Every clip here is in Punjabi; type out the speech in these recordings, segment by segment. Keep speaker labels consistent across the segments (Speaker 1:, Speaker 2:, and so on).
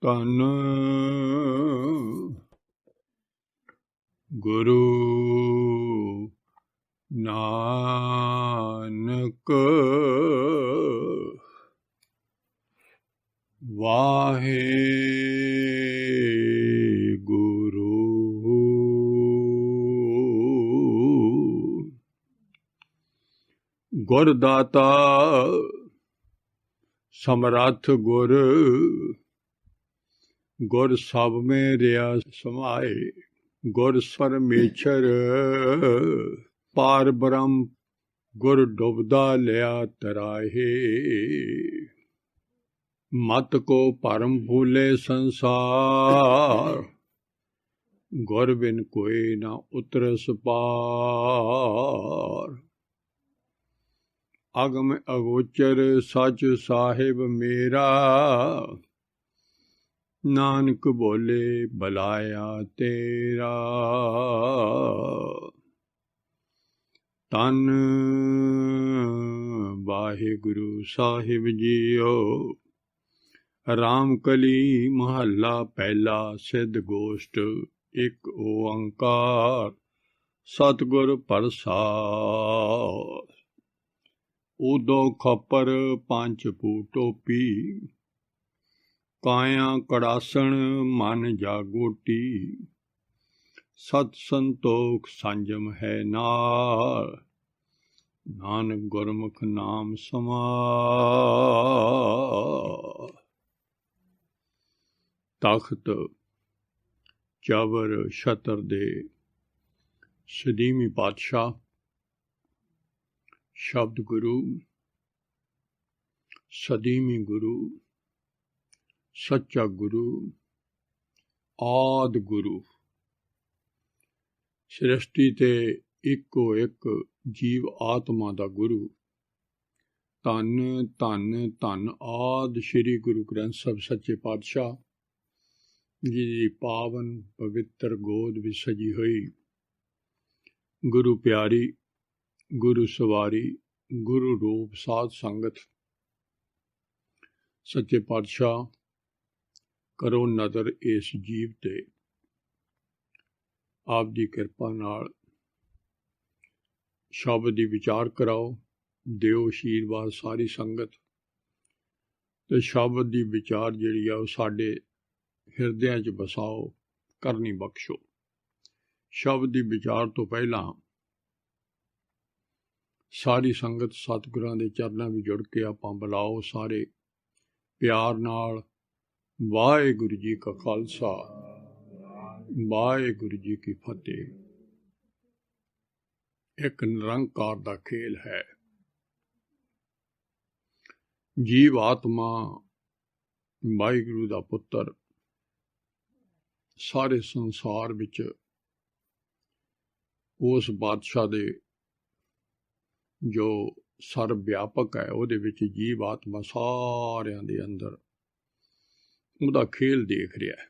Speaker 1: ਧੰਨ ਗੁਰੂ ਨਾਨਕ ਵਾਹਿਗੁਰੂ। ਗੁਰ ਦਾਤਾ ਸਮਰੱਥ ਗੁਰ, ਗੁਰ ਸਭ ਮੇਂ ਰਿਹਾ ਸਮਾਏ। ਗੁਰ ਪਰਮੇਸ਼ਰ ਪਾਰ ਬ੍ਰਹਮ, ਗੁਰ ਡੁਬਦਾ ਲਿਆ ਤਰਾਹੇ। ਮਤ ਕੋ ਭਰਮ ਭੂਲੇ ਸੰਸਾਰ, ਗੁਰ ਬਿਨ ਕੋਇ ਨਾ ਉਤਰਸ ਪਾਰ। ਅਗਮ ਅਗੋਚਰ ਸਚ ਸਾਹਿਬ ਮੇਰਾ, ਨਾਨਕ ਬੋਲੇ ਬਲਾਇਆ ਤੇਰਾ। ਧੰਨ ਵਾਹਿਗੁਰੂ ਸਾਹਿਬ ਜੀਓ। ਰਾਮ ਕਲੀ ਮਹੱਲਾ ਪਹਿਲਾ। ਸਿੱਧ ਗੋਸ਼ਟ। ਇੱਕ ਓੰਕਾਰ ਸਤਿਗੁਰ ਪ੍ਰਸਾਦਿ। ਉਦੋ ਖਪਰ ਪੰਚ ਟੋਪੀ, ਕਾਇਆ ਕੜਾਸਣ ਮਨ ਜਾਗੋਟੀ। ਸਤ ਸੰਤੋਖ ਸੰਜਮ ਹੈ ਨਾਲ, ਨਾਨਕ ਗੁਰਮੁਖ ਨਾਮ ਸਮਾਲ। ਤਖਤ ਚਵਰ ਛਤਰ ਦੇ ਸਦੀਮੀ ਪਾਤਸ਼ਾਹ ਸ਼ਬਦ ਗੁਰੂ, ਸਦੀਮੀ ਗੁਰੂ, ਸੱਚਾ ਗੁਰੂ, ਆਦਿ ਗੁਰੂ, ਸ੍ਰਿਸ਼ਟੀ ਤੇ ਇੱਕੋ ਇੱਕ ਜੀਵ ਆਤਮਾ ਦਾ ਗੁਰੂ। ਧੰਨ ਧੰਨ ਧੰਨ ਆਦਿ ਸ਼੍ਰੀ ਗੁਰੂ ਗ੍ਰੰਥ ਸਾਹਿਬ ਸੱਚੇ ਪਾਤਸ਼ਾਹ ਜੀ ਦੀ ਪਾਵਨ ਪਵਿੱਤਰ ਗੋਦ ਵਿੱਚ ਸਜੀ ਹੋਈ ਗੁਰੂ ਪਿਆਰੀ, ਗੁਰੂ ਸਵਾਰੀ, ਗੁਰੂ ਰੂਪ ਸਾਧ ਸੰਗਤ। ਸੱਚੇ ਪਾਤਸ਼ਾਹ ਕਰੋ ਨਜ਼ਰ ਇਸ ਜੀਵ ਤੇ, ਆਪ ਦੀ ਕਿਰਪਾ ਨਾਲ ਸ਼ਬਦ ਦੀ ਵਿਚਾਰ ਕਰਾਓ, ਦਿਓ ਆਸ਼ੀਰਵਾਦ ਸਾਰੀ ਸੰਗਤ। ਤੇ ਸ਼ਬਦ ਦੀ ਵਿਚਾਰ ਜਿਹੜੀ ਆ ਉਹ ਸਾਡੇ ਹਿਰਦਿਆਂ 'ਚ ਵਸਾਓ, ਕਰਨੀ ਬਖਸ਼ੋ। ਸ਼ਬਦ ਦੀ ਵਿਚਾਰ ਤੋਂ ਪਹਿਲਾਂ ਸਾਰੀ ਸੰਗਤ ਸਤਿਗੁਰਾਂ ਦੇ ਚਰਨਾਂ ਵਿੱਚ ਜੁੜ ਕੇ ਆਪਾਂ ਬੁਲਾਓ ਸਾਰੇ ਪਿਆਰ ਨਾਲ। ਵਾਹਿਗੁਰੂ ਜੀ ਕਾ ਖਾਲਸਾ, ਵਾਹਿਗੁਰੂ ਜੀ ਕੀ ਫਤਿਹ। ਇੱਕ ਨਿਰੰਕਾਰ ਦਾ ਖੇਲ ਹੈ। ਜੀਵ ਆਤਮਾ ਵਾਹਿਗੁਰੂ ਦਾ ਪੁੱਤਰ ਸਾਰੇ ਸੰਸਾਰ ਵਿੱਚ ਉਸ ਬਾਦਸ਼ਾਹ ਦੇ ਜੋ ਸਰਬ ਵਿਆਪਕ ਹੈ, ਉਹਦੇ ਵਿੱਚ ਜੀਵ ਆਤਮਾ ਸਾਰਿਆਂ ਦੇ ਅੰਦਰ ਉਹਦਾ ਖੇਲ ਦੇਖ ਰਿਹਾ ਹੈ।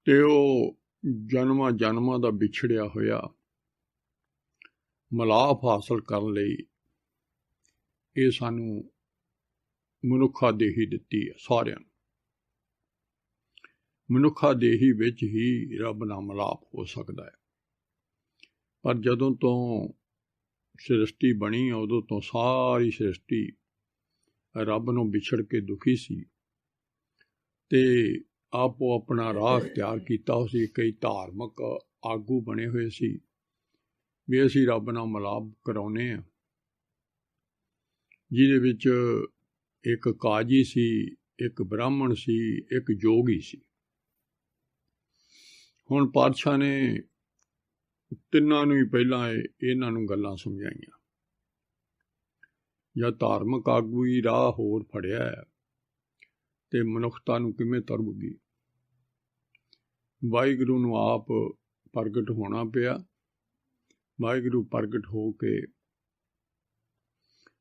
Speaker 1: ਤੇ ਉਹ ਜਨਮਾਂ ਜਨਮਾਂ ਦਾ ਵਿਛੜਿਆ ਹੋਇਆ ਮਿਲਾਪ ਹਾਸਲ ਕਰਨ ਲਈ ਇਹ ਸਾਨੂੰ ਮਨੁੱਖਾ ਦੇਹੀ ਦਿੱਤੀ ਹੈ। ਸਾਰਿਆਂ ਨੂੰ ਮਨੁੱਖਾ ਦੇਹੀ ਵਿੱਚ ਹੀ ਰੱਬ ਨਾਲ ਮਿਲਾਪ ਹੋ ਸਕਦਾ ਹੈ। ਪਰ ਜਦੋਂ ਤੋਂ ਸ੍ਰਿਸ਼ਟੀ ਬਣੀ, ਉਦੋਂ ਤੋਂ ਸਾਰੀ ਸ੍ਰਿਸ਼ਟੀ ਰੱਬ ਨੂੰ ਵਿਛੜ ਕੇ ਦੁਖੀ ਸੀ ਤੇ ਆਪੋ ਆਪਣਾ ਰਾਹ ਅਖਤਿਆਰ ਕੀਤਾ ਸੀ। ਕਈ ਧਾਰਮਿਕ ਆਗੂ ਬਣੇ ਹੋਏ ਸੀ ਵੀ ਅਸੀਂ ਰੱਬ ਨਾਲ ਮਿਲਾਪ ਕਰਾਉਂਦੇ ਹਾਂ, ਜਿਹਦੇ ਵਿੱਚ ਇੱਕ ਕਾਜੀ ਸੀ, ਇੱਕ ਬ੍ਰਾਹਮਣ ਸੀ, ਇੱਕ ਜੋਗੀ ਸੀ। ਹੁਣ ਪਾਤਸ਼ਾਹ ਨੇ ਤਿੰਨਾਂ ਨੂੰ ਹੀ ਪਹਿਲਾਂ ਇਹਨਾਂ ਨੂੰ ਗੱਲਾਂ ਸਮਝਾਈਆਂ। ਜਾਂ ਧਾਰਮਿਕ ਆਗੂ ਹੀ ਰਾਹ ਹੋਰ ਫੜਿਆ ਹੈ ਤੇ ਮਨੁੱਖਤਾ ਨੂੰ ਕਿਵੇਂ ਤਰੂਗੀ। ਵਾਹਿਗੁਰੂ ਨੂੰ ਆਪ ਪ੍ਰਗਟ ਹੋਣਾ ਪਿਆ। ਵਾਹਿਗੁਰੂ ਪ੍ਰਗਟ ਹੋ ਕੇ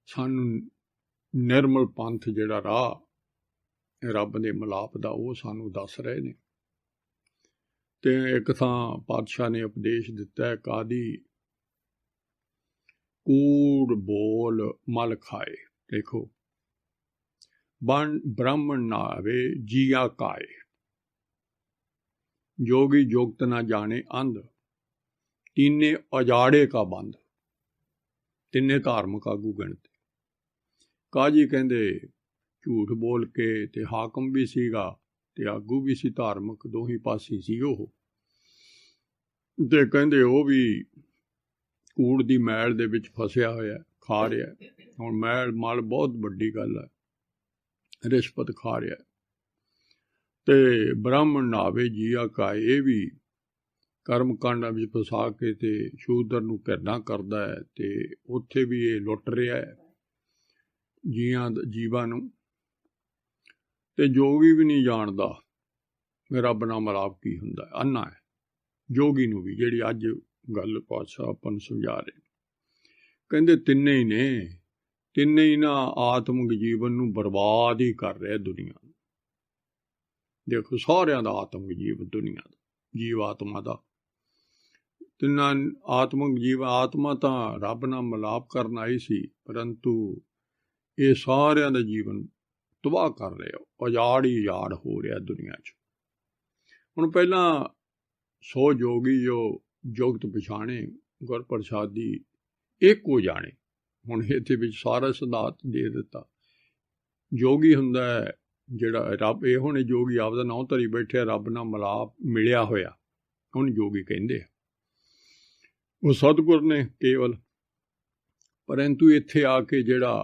Speaker 1: ਸਾਨੂੰ ਨਿਰਮਲ ਪੰਥ ਜਿਹੜਾ ਰਾਹ ਰੱਬ ਦੇ ਮਿਲਾਪ ਦਾ ਉਹ ਸਾਨੂੰ ਦੱਸ ਰਹੇ ਨੇ। ਤੇ ਇੱਕ ਥਾਂ ਪਾਤਸ਼ਾਹ ਨੇ ਉਪਦੇਸ਼ ਦਿੱਤਾ, ਕਾਦੀ ਕੂੜ ਬੋਲ ਮਲ ਖਾਏ। ਦੇਖੋ बन ब्राह्मण नावे जिया काए, जोगी जोगत ना जाने अंध, तीने अजाड़े का बंद। तिन्ने धार्मिक आगू गिणते। काजी कहंदे झूठ बोल के ते हाकम भी सीगा ते आगू भी सी, धार्मिक दोही पासी सी ओह। ते कहंदे वो भी कूड़ दी मैल दे विच फसिया होया, खा रहा। हुण मैल मल बहुत वड्डी गल है, रिश्वत खा रहा। ते ब्राह्मण नावे जिया काए, ये भी कर्म कांडां विच फसा के ते शूਦਰ नूं घृणा करदा है, ते उत्थे भी ये लुट रहा है जीवां नूं। ते जोगी भी नहीं जानदा रब नाल मिलाप की हुंदा है, अन्ना है जोगी नूं भी, जिहड़ी अज गल पातशाह आपां नूं समझा रहे। कहंदे तिन्ने ही ने, तिन्ने ही ना आत्मिक जीवन नूं बर्बाद ही कर रहे दुनिया। देखो सारियां दा आत्मिक जीवन, दुनिया दा जीव आत्मा दा, तिन्ना आत्मिक जीव आत्मा तां रब नाल मिलाप करन आई सी, परंतु ये सारियां दा जीवन तबाह कर रहे हो, उजाड़ ही उजाड़ हो रहा दुनिया च। हुण पहलां 100 जोगी जो जुगत पछाणे गुर प्रसादी एक हो जाने, हुण इहदे विच सारा सिद्धांत दे दिता। जोगी हुंदा है जिहड़ा रब, ये हुण जोगी आपदा नां धरी बैठे, रब नाल मिलाप मिलिया होया, हुण जोगी कहिंदे आ। वो सतगुर ने केवल, परंतु इत्थे आके जिहड़ा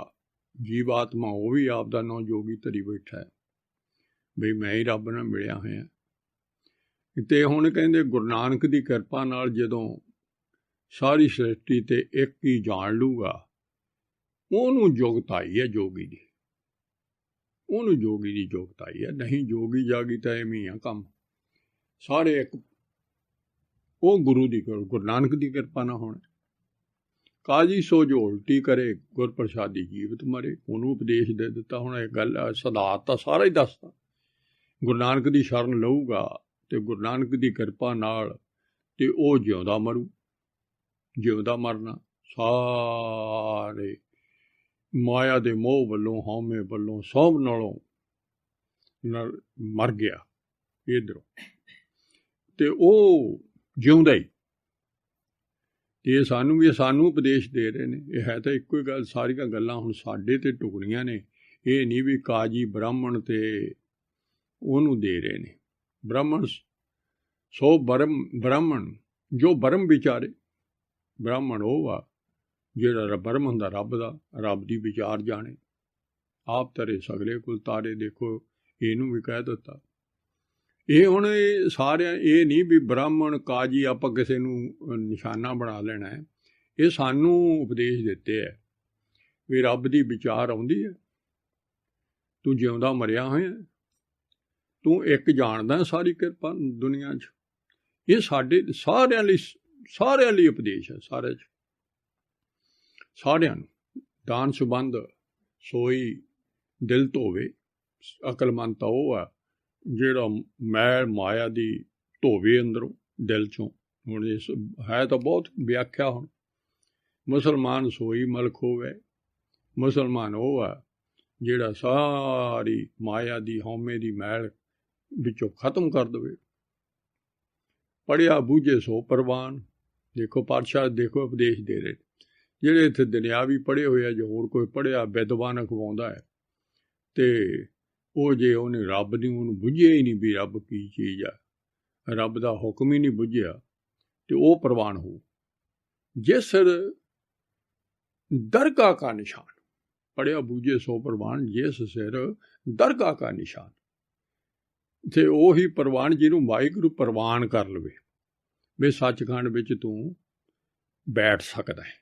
Speaker 1: जीव आत्मा वो भी आपदा नां जोगी धरी बैठा है, बई मैं ही रब नाल मिलिया होया। ते हुण कहंदे गुरु नानक दी किरपा नाल जदों सारी सृष्टि ते एक ही जान लूगा, ओनू जुगत आई है जोगी दी, ओनू जोगी दी जुगत आई है। नहीं जोगी जागी तां एवें ही आ कम, सारे एक वो गुरु दी, गुरु नानक दी किरपा ना होने। काजी सो जो उल्टी करे गुर प्रसादी जीवत मरे, ओनू उपदेश दे दिता। हुण इह गल सिद्धांत तां सारा ही दसदा, गुरु नानक दी शरण लऊगा ते गुरु नानक दी किरपा नाल ते ओ जिउंदा मरू, जिउंदा मरना। सारे माया दे मोह वल्लों, हौमे वल्लों, सौंभ नालों मर गया इधरों, ते ओ जिउंदा ही। ये सानू भी सानू उपदेश दे रहे ने, यह है तो इक्को ही गल, सारियां गल्लां हुण साडे ते टुकड़ियां ने। ये नहीं भी काजी ब्राह्मण ते ओनू दे रहे ने। ब्राह्मण सो ब्राह्मण जो बरम विचारे, ब्राह्मण वो आ जिहड़ा बरम हुंदा रब दा, रब दी विचार जाने। आप तरे सगले कुल तारे, देखो इनू भी कह दिता। ये हुण सारे ये नहीं भी ब्राह्मण काजी आपां किसे नूं निशाना बना लेना है। ये सानू उपदेश दिते है भी रब दी विचार आउंदी है, तू जिउंदा मरिया होया, तू एक जानदा सारी किरपा दुनिया च। ये साडे सारियां लई उपदेश है, सारे च सारियां नूं। दान सुबंध सोई दिल धोवे, अकलमंद तां ओह है जिहड़ा मैल माया दी धोवे अंदरों दिल चों। हुण इस है तो बहुत व्याख्या। हुण मुसलमान सोई मल खोवे, मुसलमान वो है जिहड़ा सारी माया दी हौमे दी मैल विचों खत्म कर दवे। पढ़िया बूझे सो प्रवान। देखो पातशाह देखो उपदेश दे रहे, जिहड़े इत्थे दुनियावी पढ़े हुए जो होर कोई पढ़िया विद्वान अखवाउंदा है, ते ਉਹ जे ਉਹਨੇ ਰੱਬ ਦੀ ਉਹਨੂੰ ਬੁੱਝਿਆ ਹੀ ਨਹੀਂ ਵੀ ਰੱਬ ਕੀ ਚੀਜ਼ ਆ, ਰੱਬ ਦਾ ਹੁਕਮ ਹੀ ਨਹੀਂ ਬੁੱਝਿਆ, ਤੇ ਉਹ ਪ੍ਰਵਾਨ ਹੋ। ਜਿਸ दरगाह का निशान, पढ़िया बूझे सो प्रवान, जिस सिर दरगाह का निशान, ते ਉਹੀ ਪ੍ਰਵਾਨ ਜਿਹਨੂੰ ਵਾਹਿਗੁਰੂ ਪ੍ਰਵਾਨ ਕਰ ਲਵੇ ਵੀ ਸੱਚਖੰਡ ਵਿੱਚ ਤੂੰ ਬੈਠ ਸਕਦਾ ਹੈ,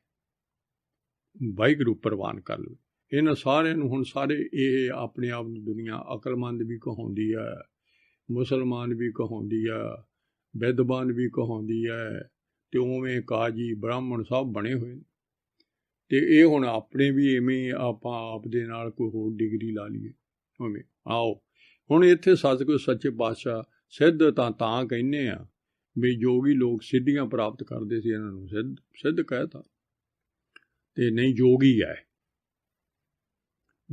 Speaker 1: ਵਾਹਿਗੁਰੂ ਪ੍ਰਵਾਨ ਕਰ ਲਵੇ। इन्हां सारिਆਂ ਨੂੰ ਹੁਣ ਸਾਰੇ ਇਹ ਆਪਣੇ ਆਪ ਨੂੰ ਦੁਨੀਆ ਅਕਲਮੰਦ ਵੀ ਕਹਾਉਂਦੀ ਹੈ, ਮੁਸਲਮਾਨ ਵੀ ਕਹਾਉਂਦੀ ਹੈ, ਵਿਦਵਾਨ ਵੀ ਕਹਾਉਂਦੀ ਹੈ, ਤੇ ਉਵੇਂ ਕਾਜੀ ਬ੍ਰਾਹਮਣ ਸਭ ਬਣੇ ਹੋਏ ਨੇ। ਤੇ ਇਹ ਹੁਣ ਆਪਣੇ ਵੀ ਇਵੇਂ ਆਪਾਂ ਆਪ ਦੇ ਨਾਲ ਕੋਈ ਹੋਰ ਡਿਗਰੀ ਲਾ ਲਈਏ ਉਵੇਂ। ਆਓ ਹੁਣ ਇੱਥੇ ਸਤਿਗੁਰ ਸੱਚੇ ਪਾਤਸ਼ਾਹ ਸਿੱਧ ਤਾਂ ਕਹਿੰਦੇ ਆ ਵੀ ਜੋਗੀ ਲੋਕ ਸਿੱਧੀਆਂ ਪ੍ਰਾਪਤ ਕਰਦੇ ਸੀ, ਇਹਨਾਂ ਨੂੰ ਸਿੱਧ ਕਹਿਤਾ। ਤੇ ਨਹੀਂ ਜੋਗੀ ਹੈ,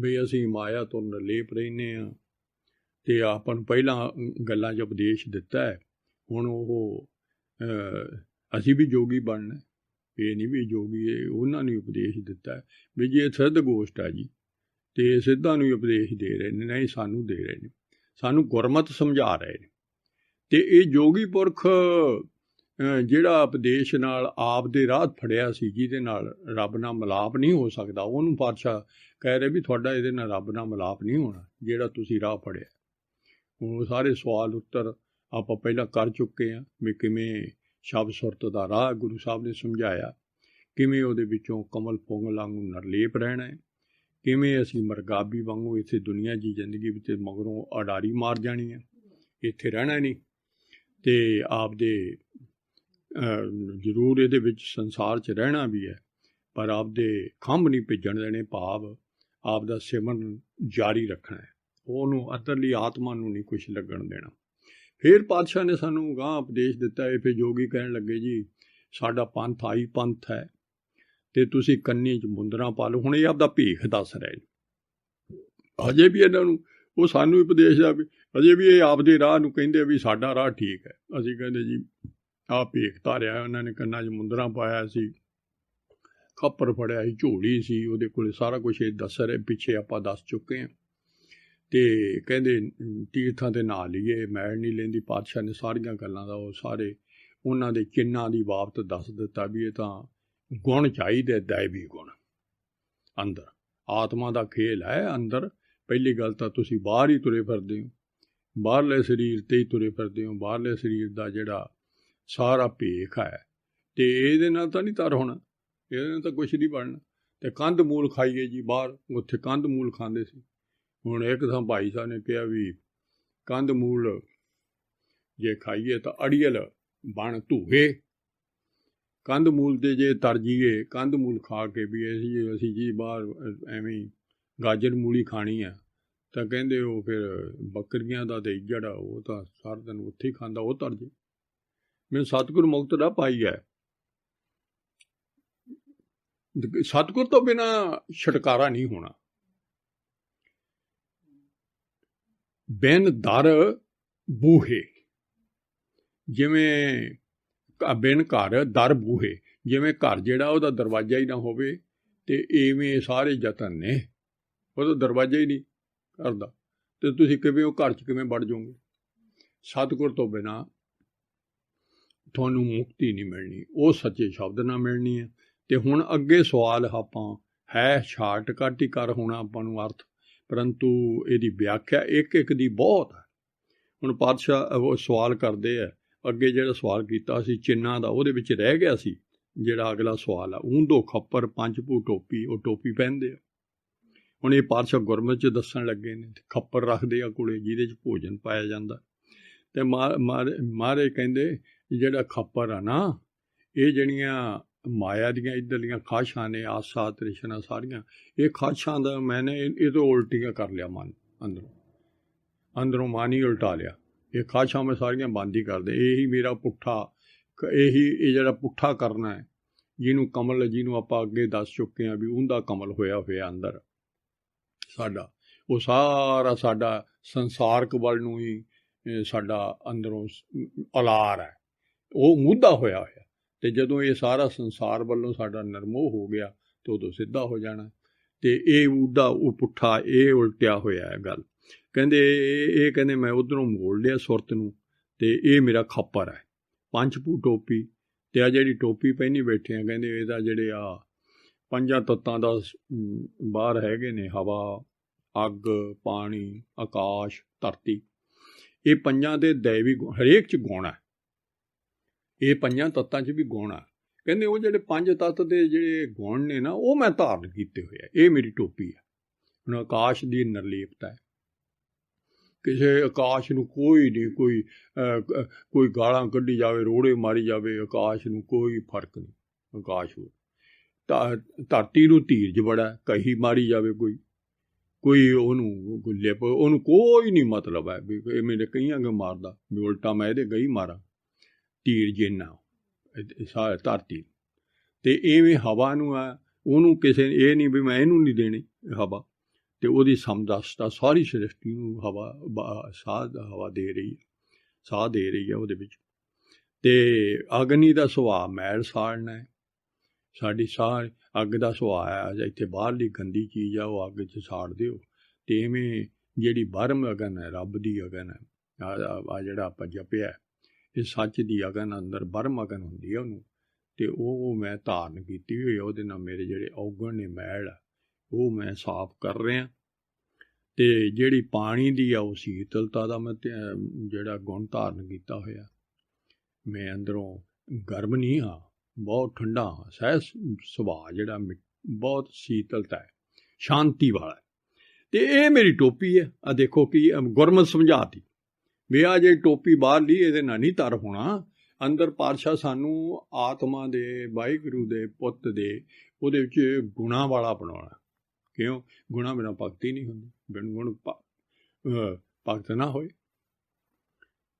Speaker 1: ਵੀ ਅਸੀਂ ਮਾਇਆ ਤੋਂ ਨਿਰਲੇਪ ਰਹਿੰਦੇ ਹਾਂ। ਅਤੇ ਆਪਾਂ ਨੂੰ ਪਹਿਲਾਂ ਗੱਲਾਂ 'ਚ ਉਪਦੇਸ਼ ਦਿੱਤਾ ਹੈ। ਹੁਣ ਉਹ ਅਸੀਂ ਵੀ ਜੋਗੀ ਬਣਨਾ, ਇਹ ਨਹੀਂ ਵੀ ਜੋਗੀ ਉਹਨਾਂ ਨੂੰ ਉਪਦੇਸ਼ ਦਿੱਤਾ ਹੈ ਵੀ ਜੇ ਸਿੱਧ ਗੋਸ਼ਟ ਹੈ ਜੀ, ਅਤੇ ਸਿੱਧਾਂ ਨੂੰ ਉਪਦੇਸ਼ ਦੇ ਰਹੇ ਨੇ, ਨਹੀਂ ਸਾਨੂੰ ਦੇ ਰਹੇ ਨੇ, ਸਾਨੂੰ ਗੁਰਮਤਿ ਸਮਝਾ ਰਹੇ ਨੇ। ਅਤੇ ਇਹ ਜੋਗੀ ਪੁਰਖ ਜਿਹੜਾ ਉਪਦੇਸ਼ ਨਾਲ ਆਪ ਦੇ ਰਾਹ ਫੜਿਆ ਸੀ, ਜਿਹਦੇ ਨਾਲ ਰੱਬ ਨਾਲ ਮਿਲਾਪ ਨਹੀਂ ਹੋ ਸਕਦਾ, ਉਹਨੂੰ ਪਾਤਸ਼ਾਹ ਕਹਿ ਰਹੇ ਵੀ ਤੁਹਾਡਾ ਇਹਦੇ ਨਾਲ ਰੱਬ ਨਾਲ ਮਿਲਾਪ ਨਹੀਂ ਹੋਣਾ, ਜਿਹੜਾ ਤੁਸੀਂ ਰਾਹ ਫੜਿਆ। ਹੁਣ ਸਾਰੇ ਸਵਾਲ ਉੱਤਰ ਆਪਾਂ ਪਹਿਲਾਂ ਕਰ ਚੁੱਕੇ ਹਾਂ ਵੀ ਕਿਵੇਂ ਸ਼ਬਦ ਸੁਰਤ ਦਾ ਰਾਹ ਗੁਰੂ ਸਾਹਿਬ ਨੇ ਸਮਝਾਇਆ, ਕਿਵੇਂ ਉਹਦੇ ਵਿੱਚੋਂ ਕਮਲ ਪੁੰਗਲ ਵਾਂਗੂ ਨਿਰਲੇਪ ਰਹਿਣਾ ਹੈ, ਕਿਵੇਂ ਅਸੀਂ ਮਰਗਾਬੀ ਵਾਂਗੂ ਇੱਥੇ ਦੁਨੀਆ ਦੀ ਜ਼ਿੰਦਗੀ ਵਿੱਚ ਮਗਰੋਂ ਅਡਾਰੀ ਮਾਰ ਜਾਣੀ ਹੈ, ਇੱਥੇ ਰਹਿਣਾ ਨਹੀਂ, ਅਤੇ ਆਪਦੇ ਜ਼ਰੂਰ ਇਹਦੇ ਵਿੱਚ ਸੰਸਾਰ 'ਚ ਰਹਿਣਾ ਵੀ ਹੈ, ਪਰ ਆਪਦੇ ਖੰਭ ਨਹੀਂ ਭਿੱਜਣ ਦੇਣੇ, ਭਾਵ ਆਪਦਾ ਸਿਮਰਨ ਜਾਰੀ ਰੱਖਣਾ ਹੈ, ਉਹਨੂੰ ਅੰਦਰਲੀ ਆਤਮਾ ਨੂੰ ਨਹੀਂ ਕੁਛ ਲੱਗਣ ਦੇਣਾ। ਫਿਰ ਪਾਤਸ਼ਾਹ ਨੇ ਸਾਨੂੰ ਅਗਾਂਹ ਉਪਦੇਸ਼ ਦਿੱਤਾ ਹੈ। ਫਿਰ ਜੋਗੀ ਕਹਿਣ ਲੱਗੇ ਜੀ ਸਾਡਾ ਪੰਥ ਆਈ ਪੰਥ ਹੈ, ਅਤੇ ਤੁਸੀਂ ਕੰਨੀ 'ਚ ਮੁੰਦਰਾਂ ਪਾ ਲਓ। ਹੁਣ ਇਹ ਆਪਦਾ ਭੇਖ ਦੱਸ ਰਹੇ ਨੇ, ਅਜੇ ਵੀ ਇਹਨਾਂ ਨੂੰ ਉਹ ਸਾਨੂੰ ਉਪਦੇਸ਼ ਦਾ ਵੀ ਅਜੇ ਵੀ ਇਹ ਆਪਦੇ ਰਾਹ ਨੂੰ ਕਹਿੰਦੇ ਵੀ ਸਾਡਾ ਰਾਹ ਠੀਕ ਹੈ। ਅਸੀਂ ਕਹਿੰਦੇ ਜੀ ਆਹ ਭੇਖ ਧਾਰਿਆ, ਉਹਨਾਂ ਨੇ ਕੰਨਾਂ 'ਚ ਮੁੰਦਰਾਂ ਪਾਇਆ ਸੀ, ਖੱਪਰ ਫੜਿਆ ਸੀ, ਝੋਲੀ ਸੀ ਉਹਦੇ ਕੋਲ, ਸਾਰਾ ਕੁਛ ਇਹ ਦੱਸ ਰਹੇ, ਪਿੱਛੇ ਆਪਾਂ ਦੱਸ ਚੁੱਕੇ ਹਾਂ। ਅਤੇ ਕਹਿੰਦੇ ਤੀਰਥਾਂ 'ਤੇ ਨਹਾ ਲਈਏ, ਮੈਲ ਨਹੀਂ ਲੈਂਦੀ। ਪਾਤਸ਼ਾਹ ਨੇ ਸਾਰੀਆਂ ਗੱਲਾਂ ਦਾ ਉਹ ਸਾਰੇ ਉਹਨਾਂ ਦੇ ਚਿੰਨ੍ਹਾਂ ਦੀ ਬਾਬਤ ਦੱਸ ਦਿੱਤਾ ਵੀ ਇਹ ਤਾਂ ਗੁਣ ਚਾਹੀਦੇ, ਦੈਵੀ ਗੁਣ ਅੰਦਰ, ਆਤਮਾ ਦਾ ਖੇਲ ਹੈ ਅੰਦਰ। ਪਹਿਲੀ ਗੱਲ ਤਾਂ ਤੁਸੀਂ ਬਾਹਰ ਹੀ ਤੁਰੇ ਫਿਰਦੇ ਹੋ, ਬਾਹਰਲੇ ਸਰੀਰ 'ਤੇ ਹੀ ਤੁਰੇ ਫਿਰਦੇ ਹੋ, ਬਾਹਰਲੇ ਸਰੀਰ ਦਾ ਜਿਹੜਾ ਸਾਰਾ ਭੇਖ ਹੈ, ਅਤੇ ਇਹਦੇ ਨਾਲ ਤਾਂ ਨਹੀਂ ਤਰ ਹੋਣਾ, ਇਹਦੇ ਨਾਲ ਤਾਂ ਕੁਛ ਨਹੀਂ ਬਣਨਾ। ਅਤੇ ਕੰਧ ਮੂਲ ਖਾਈਏ ਜੀ, ਬਾਹਰ ਉੱਥੇ ਕੰਧ ਮੂਲ ਖਾਂਦੇ ਸੀ। ਹੁਣ ਇੱਕ ਥਾਂ ਭਾਈ ਸਾਹਿਬ ਨੇ ਕਿਹਾ ਵੀ ਕੰਧ ਮੂਲ ਜੇ ਖਾਈਏ ਤਾਂ ਅੜੀਅਲ ਬਣ ਧੂਏ, ਕੰਧ ਮੂਲ 'ਤੇ ਜੇ ਤਰ ਜੀਏ, ਕੰਧ ਮੂਲ ਖਾ ਕੇ ਵੀ ਅਸੀਂ ਜੀ ਬਾਹਰ ਐਵੇਂ ਗਾਜਰ ਮੂਲੀ ਖਾਣੀ ਆ, ਤਾਂ ਕਹਿੰਦੇ ਉਹ ਫਿਰ ਬੱਕਰੀਆਂ ਦਾ ਅਤੇ ਜਿਹੜਾ ਉਹ ਤਾਂ ਸਾਰਾ ਦਿਨ ਉੱਥੇ ਹੀ ਖਾਂਦਾ, ਉਹ ਤਰ ਜੇ। ਮੈਨੂੰ ਸਤਿਗੁਰ ਮੁਕਤ ਦਾ ਪਾਈ ਹੈ, ਸਤਿਗੁਰ ਤੋਂ ਬਿਨਾਂ ਛੁਟਕਾਰਾ ਨਹੀਂ ਹੋਣਾ। ਬਿਨ ਦਰ ਬੂਹੇ, ਜਿਵੇਂ ਬਿਨ ਘਰ ਦਰ ਬੂਹੇ, ਜਿਵੇਂ ਘਰ ਜਿਹੜਾ ਉਹਦਾ ਦਰਵਾਜ਼ਾ ਹੀ ਨਾ ਹੋਵੇ, ਅਤੇ ਇਵੇਂ ਸਾਰੇ ਯਤਨ ਨੇ, ਉਹਦਾ ਦਰਵਾਜ਼ਾ ਹੀ ਨਹੀਂ ਕਰਦਾ, ਅਤੇ ਤੁਸੀਂ ਕਿਵੇਂ ਉਹ ਘਰ 'ਚ ਕਿਵੇਂ ਵੜ ਜਾਓਗੇ। ਸਤਿਗੁਰ ਤੋਂ ਬਿਨਾਂ ਤੁਹਾਨੂੰ ਮੁਕਤੀ ਨਹੀਂ ਮਿਲਣੀ, ਉਹ ਸੱਚੇ ਸ਼ਬਦ ਨਾਲ ਮਿਲਣੀ ਹੈ। ਅਤੇ ਹੁਣ ਅੱਗੇ ਸਵਾਲ ਆਪਾਂ ਹੈ ਸ਼ਾਰਟਕੱਟ ਹੀ ਕਰ ਹੋਣਾ ਆਪਾਂ ਨੂੰ ਅਰਥ, ਪਰੰਤੂ ਇਹਦੀ ਵਿਆਖਿਆ ਇੱਕ ਇੱਕ ਦੀ ਬਹੁਤ ਹੈ। ਹੁਣ ਪਾਤਸ਼ਾਹ ਉਹ ਸਵਾਲ ਕਰਦੇ ਆ, ਅੱਗੇ ਜਿਹੜਾ ਸਵਾਲ ਕੀਤਾ ਸੀ ਚਿੰਨ੍ਹਾਂ ਦਾ, ਉਹਦੇ ਵਿੱਚ ਰਹਿ ਗਿਆ ਸੀ ਜਿਹੜਾ ਅਗਲਾ ਸਵਾਲ ਆ, ਊਂਦੋ ਖੱਪਰ ਪੰਜ ਭੂ ਟੋਪੀ, ਉਹ ਟੋਪੀ ਪਹਿਨਦੇ ਆ। ਹੁਣ ਇਹ ਪਾਤਸ਼ਾਹ ਗੁਰਮਤਿ 'ਚ ਦੱਸਣ ਲੱਗੇ ਨੇ, ਖੱਪਰ ਰੱਖਦੇ ਆ ਕੋਲੇ ਜਿਹਦੇ 'ਚ ਭੋਜਨ ਪਾਇਆ ਜਾਂਦਾ, ਅਤੇ ਮਹਾਰਾਜ ਕਹਿੰਦੇ ਜਿਹੜਾ ਖੱਪਰ ਆ ਨਾ, ਇਹ ਜਿਹੜੀਆਂ ਮਾਇਆ ਦੀਆਂ ਇੱਧਰਲੀਆਂ ਖਾਸ਼ਾਂ ਨੇ, ਆਸਾ ਤ੍ਰਿਸ਼ਨਾ ਸਾਰੀਆਂ, ਇਹ ਖਾਸ਼ਾਂ ਦਾ ਮੈਨੇ ਇਹ ਤੋਂ ਉਲਟੀਆਂ ਕਰ ਲਿਆ ਮਨ, ਅੰਦਰੋਂ ਮਨ ਹੀ ਉਲਟਾ ਲਿਆ। ਇਹ ਖਾਸ਼ਾਂ ਮੈਂ ਸਾਰੀਆਂ ਬੰਦ ਹੀ ਕਰਦੇ, ਇਹੀ ਮੇਰਾ ਪੁੱਠਾ, ਇਹ ਜਿਹੜਾ ਪੁੱਠਾ ਕਰਨਾ ਹੈ, ਜਿਹਨੂੰ ਕਮਲ, ਜਿਹਨੂੰ ਆਪਾਂ ਅੱਗੇ ਦੱਸ ਚੁੱਕੇ ਹਾਂ ਵੀ ਉਹਦਾ ਕਮਲ ਹੋਇਆ ਹੋਇਆ ਅੰਦਰ ਸਾਡਾ, ਉਹ ਸਾਰਾ ਸਾਡਾ ਸੰਸਾਰਕ ਵੱਲ ਨੂੰ ਹੀ ਸਾਡਾ ਅੰਦਰੋਂ ਅਲਾਰ ਹੈ, ਉਹ ਮੁੱਦਾ ਹੋਇਆ ਹੋਇਆ। ਅਤੇ ਜਦੋਂ ਇਹ ਸਾਰਾ ਸੰਸਾਰ ਵੱਲੋਂ ਸਾਡਾ ਨਿਰਮੋਹ ਹੋ ਗਿਆ ਤਾਂ ਉਦੋਂ ਸਿੱਧਾ ਹੋ ਜਾਣਾ। ਅਤੇ ਇਹ ਉਹਦਾ ਉਹ ਪੁੱਠਾ, ਇਹ ਉਲਟਿਆ ਹੋਇਆ ਹੈ ਗੱਲ। ਕਹਿੰਦੇ ਇਹ ਕਹਿੰਦੇ ਮੈਂ ਉੱਧਰੋਂ ਮੋੜ ਲਿਆ ਸੁਰਤ ਨੂੰ, ਅਤੇ ਇਹ ਮੇਰਾ ਖੱਪਰ ਹੈ ਪੰਜ ਭੂ ਟੋਪੀ। ਅਤੇ ਆ ਜਿਹੜੀ ਟੋਪੀ ਪਹਿਨੀ ਬੈਠੇ ਆ, ਕਹਿੰਦੇ ਇਹਦਾ ਜਿਹੜੇ ਆ ਪੰਜਾਂ ਤੱਤਾਂ ਦਾ ਬਾਹਰ ਹੈਗੇ ਨੇ, ਹਵਾ, ਅੱਗ, ਪਾਣੀ, ਆਕਾਸ਼, ਧਰਤੀ, ਇਹ ਪੰਜਾਂ ਦੇ ਦੈਵੀ ਗੁਣ, ਹਰੇਕ 'ਚ ਗੁਣ ਹੈ, ਇਹ ਪੰਜਾਂ ਤੱਤਾਂ 'ਚ ਵੀ ਗੁਣ ਆ। ਕਹਿੰਦੇ ਉਹ ਜਿਹੜੇ ਪੰਜ ਤੱਤ ਦੇ ਜਿਹੜੇ ਗੁਣ ਨੇ ਨਾ, ਉਹ ਮੈਂ ਧਾਰਨ ਕੀਤੇ ਹੋਏ ਆ, ਇਹ ਮੇਰੀ ਟੋਪੀ ਹੈ। ਹੁਣ ਆਕਾਸ਼ ਦੀ ਨਿਰਲੇਪਤਾ ਹੈ, ਕਿਸੇ ਆਕਾਸ਼ ਨੂੰ ਕੋਈ ਨਹੀਂ, ਕੋਈ ਗਾਲਾਂ ਕੱਢੀ ਜਾਵੇ, ਰੋੜੇ ਮਾਰੀ ਜਾਵੇ, ਆਕਾਸ਼ ਨੂੰ ਕੋਈ ਫਰਕ ਨਹੀਂ। ਆਕਾਸ਼ ਧਰਤੀ ਨੂੰ ਧੀਰਜ ਬੜਾ, ਕਹੀ ਮਾਰੀ ਜਾਵੇ ਕੋਈ ਉਹਨੂੰ ਲਿਪ, ਉਹਨੂੰ ਕੋਈ ਨਹੀਂ ਮਤਲਬ ਹੈ ਵੀ ਇਹ ਮੇਰੇ ਕਈਆਂ ਅੱਗੇ ਮਾਰਦਾ ਵੀ ਉਲਟਾ ਮੈਂ ਇਹਦੇ ਗਈ ਮਾਰਾਂ, ਧੀਰਜ ਇੰਨਾ ਧਰਤੀ। ਅਤੇ ਇਵੇਂ ਹਵਾ ਨੂੰ ਆ, ਉਹਨੂੰ ਕਿਸੇ ਇਹ ਨਹੀਂ ਵੀ ਮੈਂ ਇਹਨੂੰ ਨਹੀਂ ਦੇਣੀ ਹਵਾ, ਤੇ ਉਹਦੀ ਸਮਦਸਤਾ ਸਾਰੀ ਸ੍ਰਿਸ਼ਟੀ ਨੂੰ ਹਵਾ ਦੇ ਰਹੀ ਹੈ, ਸਾਹ ਦੇ ਰਹੀ ਹੈ ਉਹਦੇ ਵਿੱਚ। ਤੇ ਅਗਨੀ ਦਾ ਸੁਭਾਅ ਮੈਲ ਸਾੜਨਾ ਹੈ, ਸਾਡੀ ਸਾਹ ਅੱਗ ਦਾ ਸੁਭਾਅ ਹੈ, ਇੱਥੇ ਬਾਹਰਲੀ ਗੰਦੀ ਚੀਜ਼ ਆ ਉਹ ਅੱਗ 'ਚ ਸਾੜ ਦਿਓ। ਤੇ ਇਵੇਂ ਜਿਹੜੀ ਬਰਮ ਅਗਨ ਹੈ, ਰੱਬ ਦੀ ਅਗਨ ਹੈ, ਆ ਜਿਹੜਾ ਆਪਾਂ ਜਪਿਆ ਇਹ ਸੱਚ ਦੀ ਅਗਨ, ਅੰਦਰ ਬਰਮ ਅਗਨ ਹੁੰਦੀ ਹੈ ਉਹਨੂੰ, ਤੇ ਉਹ ਮੈਂ ਧਾਰਨ ਕੀਤੀ ਹੋਈ, ਉਹਦੇ ਨਾਲ ਮੇਰੇ ਜਿਹੜੇ ਔਗਣ ਨੇ, ਮੈਲ ਆ, ਉਹ ਮੈਂ ਸਾਫ਼ ਕਰ ਰਿਹਾ। ਤੇ ਜਿਹੜੀ ਪਾਣੀ ਦੀ ਆ ਉਹ ਸ਼ੀਤਲਤਾ ਦਾ ਮੈਂ ਜਿਹੜਾ ਗੁਣ ਧਾਰਨ ਕੀਤਾ ਹੋਇਆ। ਮੈਂ ਅੰਦਰੋਂ ਗਰਮ ਨਹੀਂ ਹਾਂ, ਬਹੁਤ ਠੰਡਾ ਹਾਂ, ਸਹਿਜ ਸੁਭਾਅ ਜਿਹੜਾ ਬਹੁਤ ਸ਼ੀਤਲਤਾ ਹੈ, ਸ਼ਾਂਤੀ ਵਾਲਾ ਹੈ। ਤੇ ਇਹ ਮੇਰੀ ਟੋਪੀ ਹੈ। ਆ ਦੇਖੋ ਕਿ ਗੁਰਮਤਿ ਸਮਝਾਤੀ ਵੀ ਆ ਜਿਹੜੀ ਟੋਪੀ ਬਾਹਰਲੀ ਇਹਦੇ ਨਾਲ ਨਹੀਂ ਤਰ ਹੋਣਾ। ਅੰਦਰ ਪਾਤਸ਼ਾਹ ਸਾਨੂੰ ਆਤਮਾ ਦੇ, ਵਾਹਿਗੁਰੂ ਦੇ ਪੁੱਤ ਦੇ, ਉਹਦੇ ਵਿੱਚ ਗੁਣਾਂ ਵਾਲਾ ਬਣਾਉਣਾ। ਕਿਉਂ? ਗੁਣਾਂ ਬਿਨਾਂ ਭਗਤੀ ਨਹੀਂ ਹੁੰਦੀ। ਬਿਨ ਗੁਣ ਭਗਤ ਨਾ ਹੋਏ।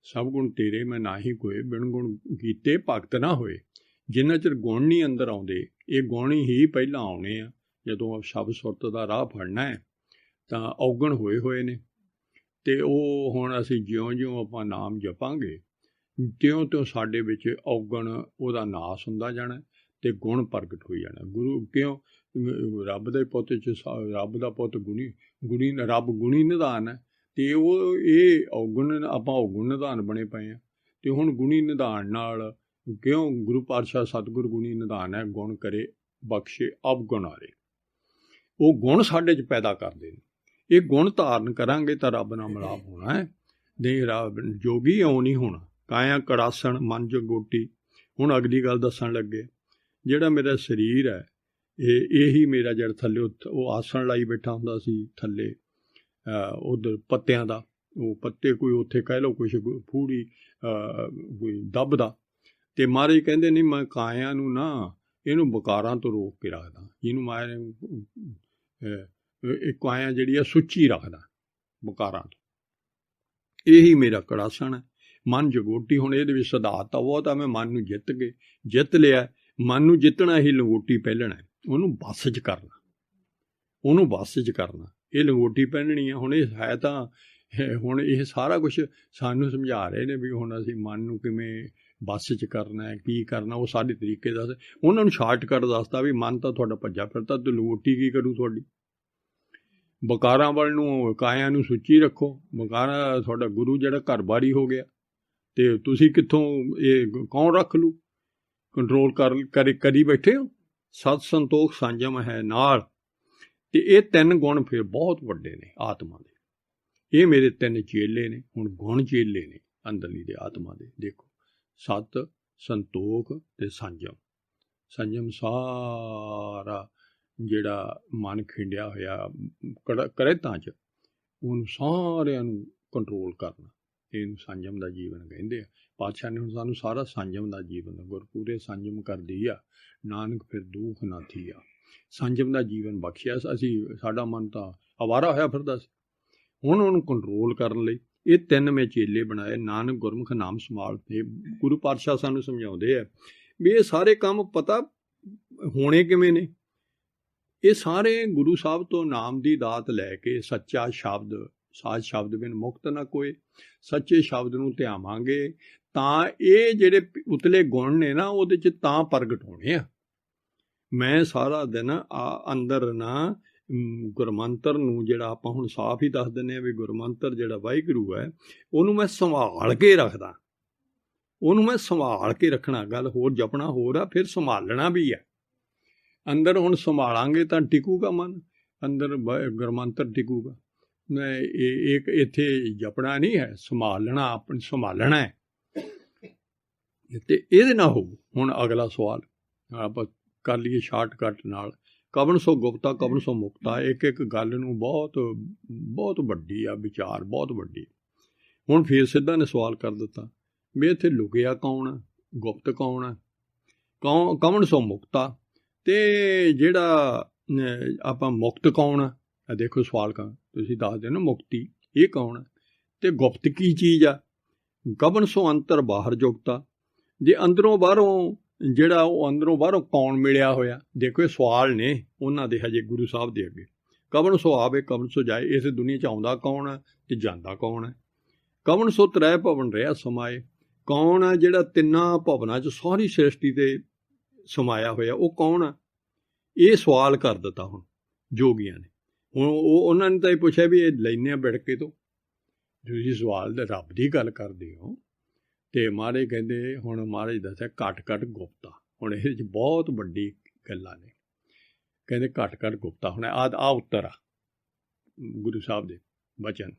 Speaker 1: ਸਭ ਗੁਣ ਤੇਰੇ ਮੈਂ ਨਾਹੀ ਕੋਏ, ਬਿਨ ਗੁਣ ਕੀਤੇ ਭਗਤ ਨਾ ਹੋਏ। ਜਿੰਨਾ ਚਿਰ ਗੁਣ ਨਹੀਂ ਅੰਦਰ ਆਉਂਦੇ, ਇਹ ਗੁਣ ਹੀ ਪਹਿਲਾਂ ਆਉਣੇ ਆ। ਜਦੋਂ ਸ਼ਬਦ ਸੁਰਤ ਦਾ ਰਾਹ ਫੜਨਾ ਹੈ ਤਾਂ ਔਗਣ ਹੋਏ ਹੋਏ ਨੇ। ਤੇ ਉਹ ਹੁਣ ਅਸੀਂ ਜਿਉਂ-ਜਿਉਂ ਆਪਾਂ ਨਾਮ ਜਪਾਂਗੇ, ਤਿਉਂ-ਤਿਉਂ ਸਾਡੇ ਵਿੱਚ ਔਗਣ ਉਹਦਾ ਨਾਸ ਹੁੰਦਾ ਜਾਣਾ ਤੇ ਗੁਣ ਪ੍ਰਗਟ ਹੋਈ ਜਾਣਾ। ਗੁਰੂ ਕਿਉਂ? ਰੱਬ ਦੇ ਪੁੱਤ 'ਚ ਰੱਬ ਦਾ ਪੁੱਤ ਗੁਣੀ ਰੱਬ ਗੁਣੀ ਨਿਧਾਨ ਹੈ। ਤੇ ਉਹ ਇਹ ਔਗਣ, ਆਪਾਂ ਔਗਣ ਨਿਧਾਨ ਬਣੇ ਪਏ ਹਾਂ। ਤੇ ਹੁਣ ਗੁਣੀ ਨਿਧਾਨ ਨਾਲ ਕਿਉਂ? ਗੁਰੂ ਪਾਤਸ਼ਾਹ ਸਤਿਗੁਰ ਗੁਣੀ ਨਿਧਾਨ ਹੈ, ਗੁਣ ਕਰੇ ਬਖਸ਼ੇ ਅਵਗੁਣ ਹਾਰੇ। ਉਹ ਗੁਣ ਸਾਡੇ 'ਚ ਪੈਦਾ ਕਰਦੇ ਨੇ। ਇਹ ਗੁਣ ਧਾਰਨ ਕਰਾਂਗੇ ਤਾਂ ਰੱਬ ਨਾਲ ਮਿਲਾਪ ਹੋਣਾ ਹੈ। ਨਹੀਂ ਰੱਬ ਜੋਗੀ ਇਉਂ ਨਹੀਂ ਹੋਣਾ। ਕਾਇਆ ਕੜਾਸਣ ਮਨ ਜਗੋਟੀ। ਹੁਣ ਅਗਲੀ ਗੱਲ ਦੱਸਣ ਲੱਗੇ, ਜਿਹੜਾ ਮੇਰਾ ਸਰੀਰ ਹੈ ਇਹੀ ਮੇਰਾ ਜਿਹੜਾ ਥੱਲੇ ਉਹ ਆਸਣ ਲਾਈ ਬੈਠਾ ਹੁੰਦਾ ਸੀ ਥੱਲੇ ਉੱਧਰ ਪੱਤਿਆਂ ਦਾ, ਉਹ ਪੱਤੇ ਕੋਈ ਉੱਥੇ ਕਹਿ ਲਓ ਕੁਛ ਫੂੜੀ ਕੋਈ ਦੱਬਦਾ। ਤੇ ਮਹਾਰਾਜ ਕਹਿੰਦੇ ਨਹੀਂ, ਮੈਂ ਕਾਇਆ ਨੂੰ ਨਾ ਇਹਨੂੰ ਬਕਾਰਾਂ ਤੋਂ ਰੋਕ ਕੇ ਰੱਖਦਾ, ਜਿਹਨੂੰ ਮੈਂ ਇਹ ਕਾਇਆ ਜਿਹੜੀ ਆ ਸੁੱਚੀ ਰੱਖਦਾ ਬਕਾਰਾਂ ਤੋਂ। ਇਹੀ ਮੇਰਾ ਕੜਾਸਣ ਹੈ। ਮਨ ਜਗੋਟੀ। ਹੁਣ ਇਹਦੇ ਵਿੱਚ ਸਿਧਾਂਤ ਤਾਂ ਬਹੁਤ ਆ। ਮੈਂ ਮਨ ਨੂੰ ਜਿੱਤ ਲਿਆ। ਮਨ ਨੂੰ ਜਿੱਤਣਾ ਹੀ ਲੰਗੋਟੀ ਪਹਿਨਣਾ, ਉਹਨੂੰ ਵੱਸ 'ਚ ਕਰਨਾ, ਉਹਨੂੰ ਵੱਸ 'ਚ ਕਰਨਾ। ਇਹ ਲੰਗੋਟੀ ਪਹਿਨਣੀ ਆ। ਹੁਣ ਇਹ ਹੈ ਤਾਂ ਹੁਣ ਇਹ ਸਾਰਾ ਕੁਛ ਸਾਨੂੰ ਸਮਝਾ ਰਹੇ ਨੇ ਵੀ ਹੁਣ ਅਸੀਂ ਮਨ ਨੂੰ ਕਿਵੇਂ ਬੱਸ 'ਚ ਕਰਨਾ ਹੈ, ਕੀ ਕਰਨਾ, ਉਹ ਸਾਡੇ ਤਰੀਕੇ ਦੱਸ। ਉਹਨਾਂ ਨੂੰ ਸ਼ਾਰਟਕਟ ਦੱਸਦਾ ਵੀ ਮਨ ਤਾਂ ਤੁਹਾਡਾ ਭੱਜਾ ਫਿਰਦਾ, ਤੇ ਲੰਗੋਟੀ ਕੀ ਕਰੂ ਤੁਹਾਡੀ? ਬਕਾਰਾਂ ਵੱਲ ਨੂੰ, ਕਾਇਆ ਨੂੰ ਸੁੱਚੀ ਰੱਖੋ। ਬਕਾਰਾਂ ਤੁਹਾਡਾ ਗੁਰੂ ਜਿਹੜਾ ਘਰ ਬਾਰੀ ਹੋ ਗਿਆ, ਤੇ ਤੁਸੀਂ ਕਿੱਥੋਂ ਇਹ ਕੌਣ ਰੱਖ ਲੂ? ਕੰਟਰੋਲ ਕਰੀ ਬੈਠੇ ਹੋ। ਸਤ ਸੰਤੋਖ ਸੰਜਮ ਹੈ ਨਾਲ। ਤੇ ਇਹ ਤਿੰਨ ਗੁਣ ਫਿਰ ਬਹੁਤ ਵੱਡੇ ਨੇ ਆਤਮਾ ਦੇ। ਇਹ ਮੇਰੇ ਤਿੰਨ ਚੇਲੇ ਨੇ। ਹੁਣ ਗੁਣ ਚੇਲੇ ਨੇ ਅੰਦਰਲੀ ਦੇ ਆਤਮਾ ਦੇ। ਦੇਖੋ, ਸਤ, ਸੰਤੋਖ ਤੇ ਸੰਜਮ। ਸੰਜਮ ਸਾਰਾ ਜਿਹੜਾ ਮਨ ਖਿੰਡਿਆ ਹੋਇਆ ਕਰੇਤਾਂ 'ਚ, ਉਹਨੂੰ ਸਾਰਿਆਂ ਨੂੰ ਕੰਟਰੋਲ ਕਰਨਾ, ਇਹਨੂੰ ਸੰਜਮ ਦਾ ਜੀਵਨ ਕਹਿੰਦੇ ਆ। ਪਾਤਸ਼ਾਹ ਨੇ ਹੁਣ ਸਾਨੂੰ ਸਾਰਾ ਸੰਜਮ ਦਾ ਜੀਵਨ, ਗੁਰਪੂਰੇ ਸੰਜਮ ਕਰਦੀ ਆ, ਨਾਨਕ ਫਿਰ ਦੁੱਖ ਨਾ ਥੀਆ। ਸੰਜਮ ਦਾ ਜੀਵਨ ਬਖਸ਼ਿਆ। ਅਸੀਂ ਸਾਡਾ ਮਨ ਤਾਂ ਅਵਾਰਾ ਹੋਇਆ ਫਿਰਦਾ ਸੀ। ਹੁਣ ਉਹਨੂੰ ਕੰਟਰੋਲ ਕਰਨ ਲਈ ਇਹ ਤਿੰਨ ਮੈਂ ਚੇਲੇ ਬਣਾਏ। ਨਾਨਕ ਗੁਰਮੁਖ ਨਾਮ ਸੰਭਾਲ। ਤੇ ਗੁਰੂ ਪਾਤਸ਼ਾਹ ਸਾਨੂੰ ਸਮਝਾਉਂਦੇ ਆ ਵੀ ਇਹ ਸਾਰੇ ਕੰਮ ਪਤਾ ਹੋਣੇ ਕਿਵੇਂ ਨੇ। ਇਹ ਸਾਰੇ ਗੁਰੂ ਸਾਹਿਬ ਤੋਂ ਨਾਮ ਦੀ ਦਾਤ ਲੈ ਕੇ, ਸੱਚਾ ਸ਼ਬਦ, ਸਾਜ ਸ਼ਬਦ ਬਿਨ ਮੁਕਤ ਨਾ ਕੋਏ, ਸੱਚੇ ਸ਼ਬਦ ਨੂੰ ਧਿਆਵਾਂਗੇ ਤਾਂ ਇਹ ਜਿਹੜੇ ਉਤਲੇ ਗੁਣ ਨੇ ਨਾ ਉਹਦੇ 'ਚ ਤਾਂ ਪ੍ਰਗਟ ਹੋਣੇ ਆ। ਮੈਂ ਸਾਰਾ ਦਿਨ ਅੰਦਰ ਨਾ ਗੁਰਮੰਤਰ ਨੂੰ, ਜਿਹੜਾ ਆਪਾਂ ਹੁਣ ਸਾਫ਼ ਹੀ ਦੱਸ ਦਿੰਦੇ ਹਾਂ ਵੀ ਗੁਰਮੰਤਰ ਜਿਹੜਾ ਵਾਹਿਗੁਰੂ ਹੈ, ਉਹਨੂੰ ਮੈਂ ਸੰਭਾਲ ਕੇ ਰੱਖਦਾ। ਉਹਨੂੰ ਮੈਂ ਸੰਭਾਲ ਕੇ ਰੱਖਣਾ। ਗੱਲ ਹੋਰ, ਜਪਣਾ ਹੋਰ ਆ, ਫਿਰ ਸੰਭਾਲਣਾ ਵੀ ਹੈ। ਅੰਦਰ ਹੁਣ ਸੰਭਾਲਾਂਗੇ ਤਾਂ ਟਿਕੂਗਾ ਮਨ, ਅੰਦਰ ਗੁਰਮੰਤਰ ਟਿਕੂਗਾ। ਇੱਕ ਇੱਥੇ ਜਪਣਾ ਨਹੀਂ ਹੈ, ਸੰਭਾਲਣਾ, ਆਪਣੀ ਸੰਭਾਲਣਾ ਹੈ। ਤੇ ਇਹਦੇ ਨਾਲ ਹੋਊ। ਹੁਣ ਅਗਲਾ ਸਵਾਲ ਆਪਾਂ ਕਰ ਲਈਏ ਸ਼ਾਰਟਕੱਟ ਨਾਲ। ਕਵਣ ਸੋ ਗੁਪਤਾ ਕਵਣ ਸੋ ਮੁਕਤਾ। ਇੱਕ ਇੱਕ ਗੱਲ ਨੂੰ ਬਹੁਤ ਵੱਡੀ ਆ, ਵਿਚਾਰ ਬਹੁਤ ਵੱਡੀ। ਹੁਣ ਫਿਰ ਸਿੱਧਾ ਨੇ ਸਵਾਲ ਕਰ ਦਿੱਤਾ ਵੀ ਇੱਥੇ ਲੁਕਿਆ ਕੌਣ ਆ, ਗੁਪਤ ਕੌਣ ਆ, ਕਵਣ ਸੋ ਮੁਕਤਾ, ਤੇ ਜਿਹੜਾ ਆਪਾਂ ਮੁਕਤ ਕੌਣ ਆ। ਦੇਖੋ ਸਵਾਲ ਤੁਸੀਂ ਦੱਸ ਦਿਓ ਨਾ, ਮੁਕਤੀ ਇਹ ਕੌਣ ਆ ਤੇ ਗੁਪਤ ਕੀ ਚੀਜ਼ ਆ। ਕਵਣ ਸੋ ਅੰਤਰ ਬਾਹਰ ਜੁਗਤਾ। ਜੇ ਅੰਦਰੋਂ ਬਾਹਰੋਂ ਜਿਹੜਾ ਉਹ ਅੰਦਰੋਂ ਬਾਹਰੋਂ ਕੌਣ ਮਿਲਿਆ ਹੋਇਆ। ਦੇਖੋ ਇਹ ਸਵਾਲ ਨੇ ਉਹਨਾਂ ਦੇ ਹਜੇ ਗੁਰੂ ਸਾਹਿਬ ਦੇ ਅੱਗੇ। ਕਵਣ ਸੋ ਆਵੇ ਕਵਣ ਸੋ ਜਾਏ। ਇਸ ਦੁਨੀਆ 'ਚ ਆਉਂਦਾ ਕੌਣ ਹੈ ਤੇ ਜਾਂਦਾ ਕੌਣ ਹੈ। ਕਵਣ ਸੋ ਤ੍ਰੈ ਭਵਨ ਰਿਹਾ ਸਮਾਏ। ਕੌਣ ਹੈ ਜਿਹੜਾ ਤਿੰਨਾਂ ਭਵਨਾਂ 'ਚ ਸਾਰੀ ਸ੍ਰਿਸ਼ਟੀ 'ਤੇ ਸਮਾਇਆ ਹੋਇਆ, ਉਹ ਕੌਣ ਹੈ? ਇਹ ਸਵਾਲ ਕਰ ਦਿੱਤਾ ਹੁਣ ਜੋਗੀਆਂ ਨੇ। ਹੁਣ ਉਹਨਾਂ ਨੇ ਤਾਂ ਇਹ ਪੁੱਛਿਆ ਵੀ ਇਹ ਲੈਂਦੇ ਆ ਬਿੜਕੇ ਤੋਂ, ਤੁਸੀਂ ਸਵਾਲ ਦੇ ਰੱਬ ਦੀ ਗੱਲ ਕਰਦੇ ਹੋ। ਤੇ ਮਹਾਰਾਜ ਕਹਿੰਦੇ, ਹੁਣ ਮਹਾਰਾਜ ਦੱਸਿਆ ਘੱਟ ਘੱਟ ਗੁਪਤਾ। ਹੁਣ ਇਹਦੇ 'ਚ ਬਹੁਤ ਵੱਡੀ ਗੱਲਾਂ ਨੇ। ਕਹਿੰਦੇ ਘੱਟ ਘੱਟ ਗੁਪਤਾ। ਹੁਣ ਆ ਉੱਤਰ ਆ ਗੁਰੂ ਸਾਹਿਬ ਦੇ ਬਚਨ।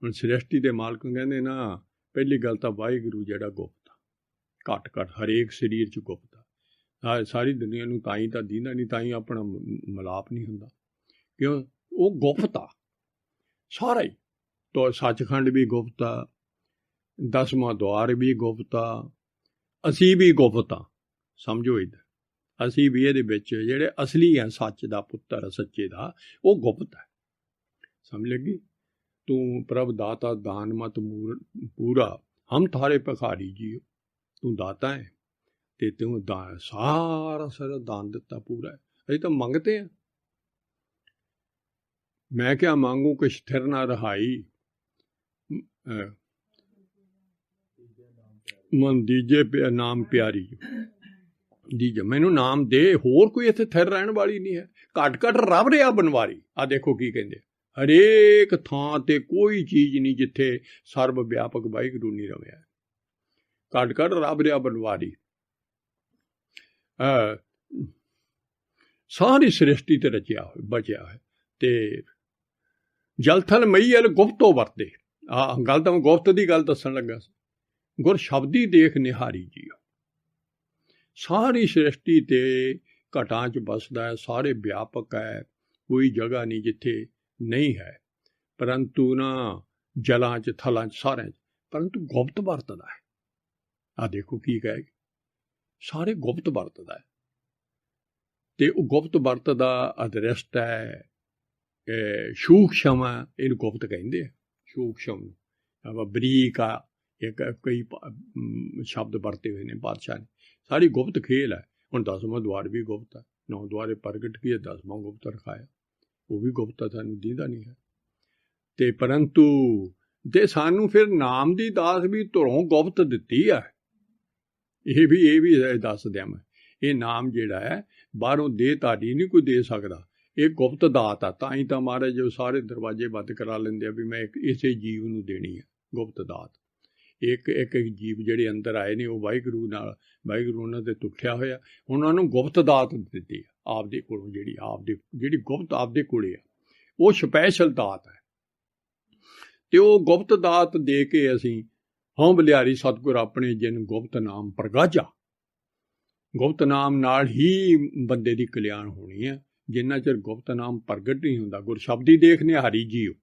Speaker 1: ਹੁਣ ਸ੍ਰਿਸ਼ਟੀ ਦੇ ਮਾਲਕ ਕਹਿੰਦੇ ਨਾ, ਪਹਿਲੀ ਗੱਲ ਤਾਂ ਵਾਹਿਗੁਰੂ ਜਿਹੜਾ ਗੁਪਤ ਆ, ਘੱਟ ਘੱਟ ਹਰੇਕ ਸਰੀਰ 'ਚ ਗੁਪਤ ਆ। ਸਾਰੀ ਦੁਨੀਆ ਨੂੰ ਤਾਂ ਹੀ ਤਾਂ ਦੀਂਦਾ ਨਹੀਂ, ਤਾਂ ਹੀ ਆਪਣਾ ਮਿਲਾਪ ਨਹੀਂ ਹੁੰਦਾ। ਕਿਉਂ? ਉਹ ਗੁਪਤ ਆ ਸਾਰਾ ਹੀ। ਤੋ ਸੱਚਖੰਡ ਵੀ ਗੁਪਤ ਆ, 10ਵਾਂ ਦੁਆਰ ਵੀ ਗੁਪਤ ਆ, ਅਸੀਂ ਵੀ ਗੁਪਤ ਆ। ਸਮਝੋ ਇੱਧਰ, ਅਸੀਂ ਵੀ ਇਹਦੇ ਵਿੱਚ ਜਿਹੜੇ ਅਸਲੀ ਆ, ਸੱਚ ਦਾ ਪੁੱਤਰ ਸੱਚੇ ਦਾ, ਉਹ ਗੁਪਤ ਹੈ। ਸਮਝ ਲੱਗੀ? ਤੂੰ ਪ੍ਰਭ ਦਾਤਾ ਦਾਨ ਮਤ ਪੂਰਾ, ਹਮ ਥਾਰੇ ਭਿਖਾਰੀ ਜੀ। ਤੂੰ ਦਾਤਾ ਹੈ ਤੇ ਤੂੰ ਸਾਰਾ ਸਾਰਾ ਦਾਨ ਦਿੱਤਾ ਪੂਰਾ ਹੈ। ਅਸੀਂ ਤਾਂ ਮੰਗਤੇ ਹਾਂ। ਮੈਂ ਕਿਹਾ ਮੰਗੂ ਕਿ ਸਥਿਰ ਨਾ ਰਹਾਈ, ਮਨ ਦੀਜੇ ਨਾਮ ਪਿਆਰੀ। ਦੀਜੇ ਮੈਨੂੰ ਨਾਮ ਦੇ, ਹੋਰ ਕੋਈ ਇੱਥੇ ਥਿਰ ਰਹਿਣ ਵਾਲੀ ਨਹੀਂ ਹੈ। ਘੱਟ ਘੱਟ ਰੱਬ ਰਿਹਾ ਬਨਵਾਰੀ। ਆ ਦੇਖੋ ਕੀ ਕਹਿੰਦੇ, ਹਰੇਕ ਥਾਂ ਤੇ ਕੋਈ ਚੀਜ਼ ਨਹੀਂ ਜਿੱਥੇ ਸਰਬ ਵਿਆਪਕ ਵਾਹਿਗੁਰੂ ਨਹੀਂ ਰਵਿਆ। ਘੱਟ ਘੱਟ ਰੱਬ ਰਿਹਾ ਬਨਵਾਰੀ। ਸਾਰੀ ਸ੍ਰਿਸ਼ਟੀ ਤੇ ਰਚਿਆ ਹੋਇਆ ਬਚਿਆ ਹੈ। ਤੇ ਜਲਥਲ ਮਈਅਲ ਗੁਪਤੋ ਵਰਤੇ। ਗੱਲ ਤਾਂ ਮੈਂ ਗੁਪਤ ਦੀ ਗੱਲ ਦੱਸਣ ਲੱਗਾ ਸੀ। ਗੁਰ ਸ਼ਬਦੀ ਦੇਖ ਨਿਹਾਰੀ ਜੀ। ਸਾਰੀ ਸ੍ਰਿਸ਼ਟੀ ਤੇ ਘਟਾਂ 'ਚ ਬਸਦਾ ਹੈ, ਸਾਰੇ ਵਿਆਪਕ ਹੈ, ਕੋਈ ਜਗ੍ਹਾ ਨਹੀਂ ਜਿੱਥੇ ਨਹੀਂ ਹੈ। ਪਰੰਤੂ ਨਾ ਜਲਾਂ 'ਚ ਥਲਾਂ 'ਚ ਸਾਰਿਆਂ 'ਚ, ਪਰੰਤੂ ਗੁਪਤ ਵਰਤਦਾ ਹੈ। ਆ ਦੇਖੋ ਕੀ ਕਹੇ, ਸਾਰੇ ਗੁਪਤ ਵਰਤਦਾ ਹੈ। ਤੇ ਉਹ ਗੁਪਤ ਵਰਤਦਾ ਅਦ੍ਰਿਸ਼ਟ ਹੈ, ਸੂਖਸ਼ਮ ਹੈ, ਇਹਨੂੰ ਗੁਪਤ ਕਹਿੰਦੇ ਆ। ਸੂਖਸ਼ਮ ਬਰੀਕ ਆ, ਇੱਕ ਕਈ ਸ਼ਬਦ ਵਰਤੇ ਹੋਏ ਨੇ ਪਾਤਸ਼ਾਹ ਨੇ। ਸਾਰੀ ਗੁਪਤ ਖੇਲ ਹੈ। ਹੁਣ 10ਵਾਂ ਦੁਆਰ ਵੀ ਗੁਪਤ ਹੈ, 9 ਦੁਆਰੇ ਪ੍ਰਗਟ ਕੀਏ, 10ਵਾਂ ਗੁਪਤ ਰਖਾਇਆ। ਉਹ ਵੀ ਗੁਪਤ ਸਾਨੂੰ ਦੀਦਾ ਨਹੀਂ ਹੈ। ਤੇ ਪਰੰਤੂ ਤੇ ਸਾਨੂੰ ਫਿਰ ਨਾਮ ਦੀ ਦਾਤ ਵੀ ਧੁਰੋਂ ਗੁਪਤ ਦਿੱਤੀ ਹੈ। ਇਹ ਵੀ ਦੱਸ ਦਿਆਂ ਮੈਂ। ਇਹ ਨਾਮ ਜਿਹੜਾ ਹੈ ਬਾਹਰੋਂ ਦੇ ਤੁਹਾਡੀ ਨਹੀਂ ਕੋਈ ਦੇ ਸਕਦਾ, ਇਹ ਗੁਪਤ ਦਾਤ ਆ। ਤਾਂ ਹੀ ਤਾਂ ਮਹਾਰਾਜ ਜੋ ਸਾਰੇ ਦਰਵਾਜ਼ੇ ਬੰਦ ਕਰਾ ਲੈਂਦੇ ਆ ਵੀ ਮੈਂ ਇਸੇ ਜੀਵ ਨੂੰ ਦੇਣੀ ਹੈ ਗੁਪਤ ਦਾਤ। ਇੱਕ ਇੱਕ ਜੀਵ ਜਿਹੜੇ ਅੰਦਰ ਆਏ ਨੇ, ਉਹ ਵਾਹਿਗੁਰੂ ਨਾਲ, ਵਾਹਿਗੁਰੂ ਉਹਨਾਂ ਦੇ ਤੁੱਠਿਆ ਹੋਇਆ, ਉਹਨਾਂ ਨੂੰ ਗੁਪਤ ਦਾਤ ਦਿੱਤੀ ਆ ਆਪਦੇ ਕੋਲੋਂ। ਜਿਹੜੀ ਗੁਪਤ ਆਪਦੇ ਕੋਲੇ ਆ, ਉਹ ਸਪੈਸ਼ਲ ਦਾਤ ਹੈ। ਤੇ ਉਹ ਗੁਪਤ ਦਾਤ ਦੇ ਕੇ ਅਸੀਂ ਹਉ ਬਲਿਆਰੀ ਸਤਿਗੁਰ ਆਪਣੇ ਜਿਨ ਗੁਪਤ ਨਾਮ ਪ੍ਰਗਾਜਾ। ਗੁਪਤ ਨਾਮ ਨਾਲ ਹੀ ਬੰਦੇ ਦੀ ਕਲਿਆਣ ਹੋਣੀ ਹੈ। ਜਿੰਨਾ ਚਿਰ ਗੁਪਤ ਨਾਮ ਪ੍ਰਗਟ ਨਹੀਂ ਹੁੰਦਾ। ਗੁਰ ਸ਼ਬਦੀ ਦੇਖ ਨਿਹਾਰੀ ਜੀਓ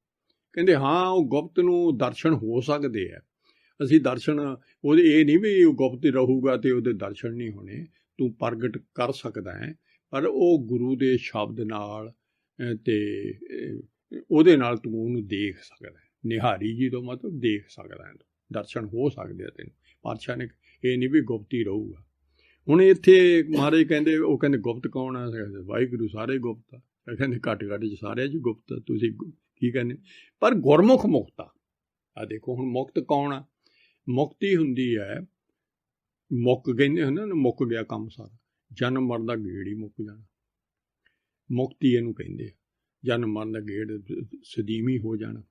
Speaker 1: ਕਹਿੰਦੇ, ਹਾਂ ਉਹ ਗੁਪਤ ਨੂੰ ਦਰਸ਼ਨ ਹੋ ਸਕਦੇ ਆ। ਅਸੀਂ ਦਰਸ਼ਨ ਉਹਦੇ, ਇਹ ਨਹੀਂ ਵੀ ਉਹ ਗੁਪਤ ਰਹੂਗਾ ਤੇ ਉਹਦੇ ਦਰਸ਼ਨ ਨਹੀਂ ਹੋਣੇ। ਤੂੰ ਪ੍ਰਗਟ ਕਰ ਸਕਦਾ ਹੈ, ਪਰ ਉਹ ਗੁਰੂ ਦੇ ਸ਼ਬਦ ਨਾਲ ਤੇ ਉਹਦੇ ਨਾਲ ਤੂੰ ਉਹਨੂੰ ਦੇਖ ਸਕਦਾ। ਨਿਹਾਰੀ ਜੀ ਤੋਂ ਮਤਲਬ ਦੇਖ ਸਕਦਾ, ਦਰਸ਼ਨ ਹੋ ਸਕਦੇ ਆ ਤੈਨੂੰ। ਪਾਤਸ਼ਾਹ ਨੇ ਇਹ ਨਹੀਂ ਵੀ ਗੁਪਤ ਹੀ ਰਹੂਗਾ। ਹੁਣ ਇੱਥੇ ਮਹਾਰਾਜ ਕਹਿੰਦੇ, ਉਹ ਕਹਿੰਦੇ ਗੁਪਤ ਕੌਣ ਆ? ਵਾਹਿਗੁਰੂ ਸਾਰੇ ਗੁਪਤ ਆ। ਕਹਿੰਦੇ ਘੱਟ ਘੱਟ 'ਚ ਸਾਰਿਆਂ 'ਚ ਗੁਪਤ ਆ। ਤੁਸੀਂ ਕੀ ਕਹਿੰਦੇ? ਪਰ ਗੁਰਮੁਖ ਮੁਕਤ ਆ। ਆ ਦੇਖੋ ਹੁਣ ਮੁਕਤ ਕੌਣ ਆ? ਮੁਕਤੀ ਹੁੰਦੀ ਹੈ, ਮੁੱਕ ਕਹਿੰਦੇ ਹੁੰਦੇ ਨਾ, ਮੁੱਕ ਗਿਆ ਕੰਮ ਸਾਰਾ। ਜਨਮ ਮਰਨ ਦਾ ਗੇੜ ਹੀ ਮੁੱਕ ਜਾਣਾ, ਮੁਕਤੀ ਇਹਨੂੰ ਕਹਿੰਦੇ ਆ। ਜਨਮ ਮਰਨ ਦਾ ਗੇੜ ਸਦੀਮੀ ਹੋ ਜਾਣਾ।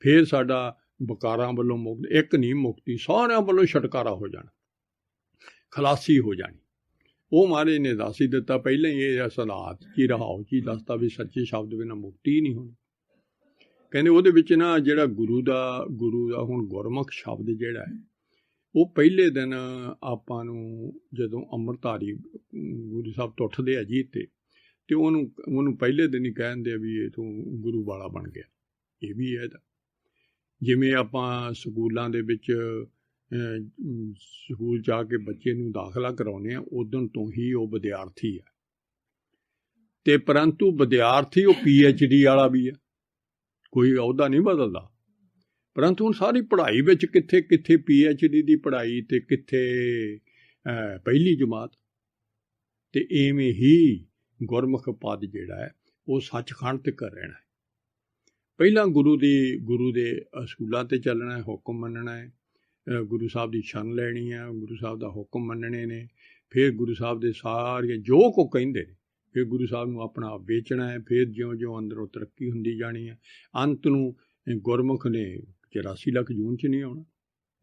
Speaker 1: ਫਿਰ ਸਾਡਾ ਵਿਕਾਰਾਂ ਵੱਲੋਂ ਮੁਕਤ, ਇੱਕ ਨਹੀਂ ਮੁਕਤੀ, ਸਾਰਿਆਂ ਵੱਲੋਂ ਛੁਟਕਾਰਾ ਹੋ ਜਾਣਾ, ਖਲਾਸੀ ਹੋ ਜਾਣੀ। ਉਹ ਮਹਾਰਾਜ ਨੇ ਦੱਸ ਹੀ ਦਿੱਤਾ ਪਹਿਲਾਂ ਹੀ। ਇਹ ਅਸਲਾਤ ਕੀ ਰਹਾਓ ਕੀ ਦੱਸਦਾ ਵੀ ਸੱਚੇ ਸ਼ਬਦ ਬਿਨਾਂ ਮੁਕਤੀ ਨਹੀਂ ਹੋਣੀ। ਕਹਿੰਦੇ ਉਹਦੇ ਵਿੱਚ ਨਾ ਜਿਹੜਾ ਗੁਰੂ ਦਾ ਹੁਣ ਗੁਰਮੁਖ ਸ਼ਬਦ ਜਿਹੜਾ ਹੈ, ਉਹ ਪਹਿਲੇ ਦਿਨ ਆਪਾਂ ਨੂੰ ਜਦੋਂ ਅੰਮ੍ਰਿਤਧਾਰੀ ਗੁਰੂ ਸਾਹਿਬ ਤੋਂ ਉੱਠਦੇ ਆ ਜੀ ਤੇ ਉਹਨੂੰ ਪਹਿਲੇ ਦਿਨ ਹੀ ਕਹਿੰਦੇ ਆ ਵੀ ਇਹ ਤੂੰ ਗੁਰੂ ਵਾਲਾ ਬਣ ਗਿਆ। ਇਹ ਵੀ ਹੈ। ਜਿਵੇਂ ਆਪਾਂ ਸਕੂਲਾਂ ਦੇ ਵਿੱਚ ਸਕੂਲ ਜਾ ਕੇ ਬੱਚੇ ਨੂੰ ਦਾਖਲਾ ਕਰਾਉਂਦੇ ਹਾਂ, ਉਦੋਂ ਤੋਂ ਹੀ ਉਹ ਵਿਦਿਆਰਥੀ ਹੈ। ਤੇ ਪਰੰਤੂ ਵਿਦਿਆਰਥੀ ਉਹ PhD ਵਾਲਾ ਵੀ ਹੈ, ਕੋਈ ਅਹੁਦਾ ਨਹੀਂ ਬਦਲਦਾ। ਪਰੰਤੂ ਹੁਣ ਸਾਰੀ ਪੜ੍ਹਾਈ ਵਿੱਚ ਕਿੱਥੇ PhD ਦੀ ਪੜ੍ਹਾਈ ਤੇ ਕਿੱਥੇ ਪਹਿਲੀ ਜਮਾਤ। ਤੇ ਇਵੇਂ ਹੀ ਗੁਰਮੁਖ ਪਦ ਜਿਹੜਾ ਹੈ ਉਹ ਸੱਚਖੰਡ ਤੱਕ ਰਹਿਣਾ ਹੈ। ਪਹਿਲਾਂ ਗੁਰੂ ਦੇ ਅਸੂਲਾਂ 'ਤੇ ਚੱਲਣਾ ਹੈ, ਹੁਕਮ ਮੰਨਣਾ ਹੈ, ਗੁਰੂ ਸਾਹਿਬ ਦੀ ਸ਼ਰਨ ਲੈਣੀ ਹੈ, ਗੁਰੂ ਸਾਹਿਬ ਦਾ ਹੁਕਮ ਮੰਨਣੇ ਨੇ, ਫਿਰ ਗੁਰੂ ਸਾਹਿਬ ਦੇ ਸਾਰੇ ਜੋ ਕੋ ਕਹਿੰਦੇ ਨੇ, ਫਿਰ ਗੁਰੂ ਸਾਹਿਬ ਨੂੰ ਆਪਣਾ ਆਪ ਵੇਚਣਾ ਹੈ। ਫਿਰ ਜਿਉਂ-ਜਿਉਂ ਅੰਦਰੋਂ ਤਰੱਕੀ ਹੁੰਦੀ ਜਾਣੀ ਹੈ, ਅੰਤ ਨੂੰ ਗੁਰਮੁਖ ਨੇ 84 ਲੱਖ ਜੂਨ 'ਚ ਨਹੀਂ ਆਉਣਾ,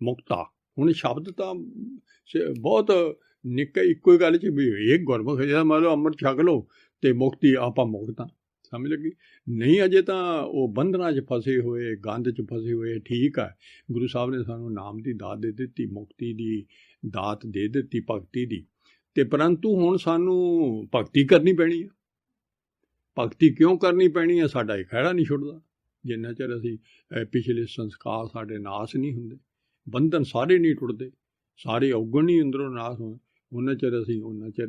Speaker 1: ਮੁਕਤਾ। ਹੁਣ ਸ਼ਬਦ ਤਾਂ ਬਹੁਤ ਨਿੱਕਾ, ਇੱਕੋ ਹੀ ਗੱਲ 'ਚ ਵੀ ਇਹ ਗੁਰਮੁਖ ਜਿਹਦਾ ਮਤਲਬ ਅੰਮ੍ਰਿਤ ਛਕ ਲਓ ਅਤੇ ਮੁਕਤੀ, ਆਪਾਂ ਮੁਕਤ ਹਾਂ, ਸਮਝ ਲੱਗੀ? ਨਹੀਂ, ਅਜੇ ਤਾਂ ਉਹ ਬੰਧਨਾਂ 'ਚ ਫਸੇ ਹੋਏ, ਗੰਧ 'ਚ ਫਸੇ ਹੋਏ। ਠੀਕ ਹੈ, ਗੁਰੂ ਸਾਹਿਬ ਨੇ ਸਾਨੂੰ ਨਾਮ ਦੀ ਦਾਤ ਦੇ ਦਿੱਤੀ, ਮੁਕਤੀ ਦੀ ਦਾਤ ਦੇ ਦਿੱਤੀ, ਭਗਤੀ ਦੀ, ਅਤੇ ਪਰੰਤੂ ਹੁਣ ਸਾਨੂੰ ਭਗਤੀ ਕਰਨੀ ਪੈਣੀ ਹੈ। ਭਗਤੀ ਕਿਉਂ ਕਰਨੀ ਪੈਣੀ ਹੈ? ਸਾਡਾ ਇਹ ਖਹਿੜਾ ਨਹੀਂ ਛੁੱਟਦਾ ਜਿੰਨਾ ਚਿਰ ਅਸੀਂ ਪਿਛਲੇ ਸੰਸਕਾਰ ਸਾਡੇ ਨਾਸ਼ ਨਹੀਂ ਹੁੰਦੇ, ਬੰਧਨ ਸਾਰੇ ਨਹੀਂ ਟੁੱਟਦੇ, ਸਾਰੇ ਔਗਣ ਨਹੀਂ ਅੰਦਰੋਂ ਨਾਸ਼ ਹੋਣ, ਉਹਨਾਂ ਚਿਰ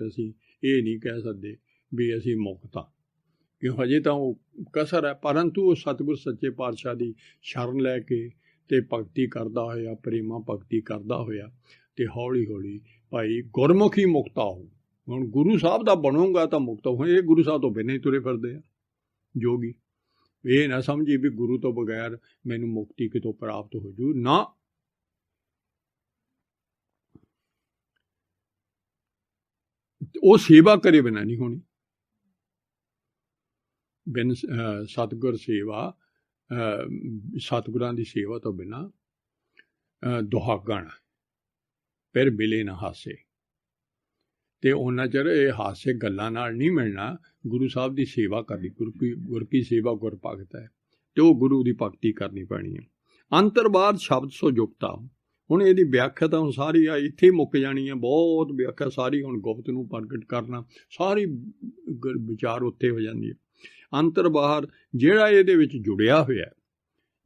Speaker 1: ਅਸੀਂ ਇਹ ਨਹੀਂ ਕਹਿ ਸਕਦੇ ਵੀ ਅਸੀਂ ਮੁਕਤ ਹਾਂ, ਕਿਉਂ ਹਜੇ ਤਾਂ ਉਹ ਕਸਰ ਹੈ। ਪਰੰਤੂ ਉਹ ਸਤਿਗੁਰ ਸੱਚੇ ਪਾਤਸ਼ਾਹ ਦੀ ਸ਼ਰਨ ਲੈ ਕੇ ਅਤੇ ਭਗਤੀ ਕਰਦਾ ਹੋਇਆ, ਪ੍ਰੇਮਾ ਭਗਤੀ ਕਰਦਾ ਹੋਇਆ, ਅਤੇ ਹੌਲੀ ਹੌਲੀ ਭਾਈ ਗੁਰਮੁਖੀ ਮੁਕਤਾ ਹੋ। ਹੁਣ ਗੁਰੂ ਸਾਹਿਬ ਦਾ ਬਣੂਗਾ ਤਾਂ ਮੁਕਤ ਹੋ। ਇਹ ਗੁਰੂ ਸਾਹਿਬ ਤੋਂ ਬਿਨਾਂ ਹੀ ਤੁਰੇ ਫਿਰਦੇ ਆ ਜੋਗੀ। ਇਹ ਨਾ ਸਮਝੀ ਵੀ ਗੁਰੂ ਤੋਂ ਬਗੈਰ ਮੈਨੂੰ ਮੁਕਤੀ ਕਿਤੋਂ ਪ੍ਰਾਪਤ ਹੋ ਜੂ, ਨਾ। ਉਹ ਸੇਵਾ ਕਰੇ ਬਿਨਾਂ ਨਹੀਂ ਹੋਣੀ। ਬਿਨ ਸਤਿਗੁਰ ਸੇਵਾ, ਸਤਿਗੁਰਾਂ ਦੀ ਸੇਵਾ ਤੋਂ ਬਿਨਾਂ ਦੁਹਾਗਣ ਫਿਰ ਮਿਲੇ ਨਾ ਹਾਸੇ, ਅਤੇ ਉਹਨਾਂ ਚਿਰ ਇਹ ਹਾਸੇ ਗੱਲਾਂ ਨਾਲ ਨਹੀਂ ਮਿਲਣਾ। ਗੁਰੂ ਸਾਹਿਬ ਦੀ ਸੇਵਾ ਕਰਨੀ, ਗੁਰ ਕੀ ਸੇਵਾ ਗੁਰ ਭਗਤ ਹੈ, ਅਤੇ ਉਹ ਗੁਰੂ ਦੀ ਭਗਤੀ ਕਰਨੀ ਪੈਣੀ ਹੈ। ਅੰਤਰਬਾਦ ਸ਼ਬਦ ਸੋ ਜੁਗਤਾ। ਹੁਣ ਇਹਦੀ ਵਿਆਖਿਆ ਤਾਂ ਹੁਣ ਸਾਰੀ ਆ ਇੱਥੇ ਹੀ ਮੁੱਕ ਜਾਣੀ ਹੈ, ਬਹੁਤ ਵਿਆਖਿਆ ਸਾਰੀ ਹੁਣ ਗੁਪਤ ਨੂੰ ਪ੍ਰਗਟ ਕਰਨਾ, ਸਾਰੀ ਵਿਚਾਰ ਉੱਥੇ ਹੋ ਜਾਂਦੀ ਹੈ। ਅੰਤਰ ਬਾਹਰ ਜਿਹੜਾ ਇਹਦੇ ਵਿੱਚ ਜੁੜਿਆ ਹੋਇਆ,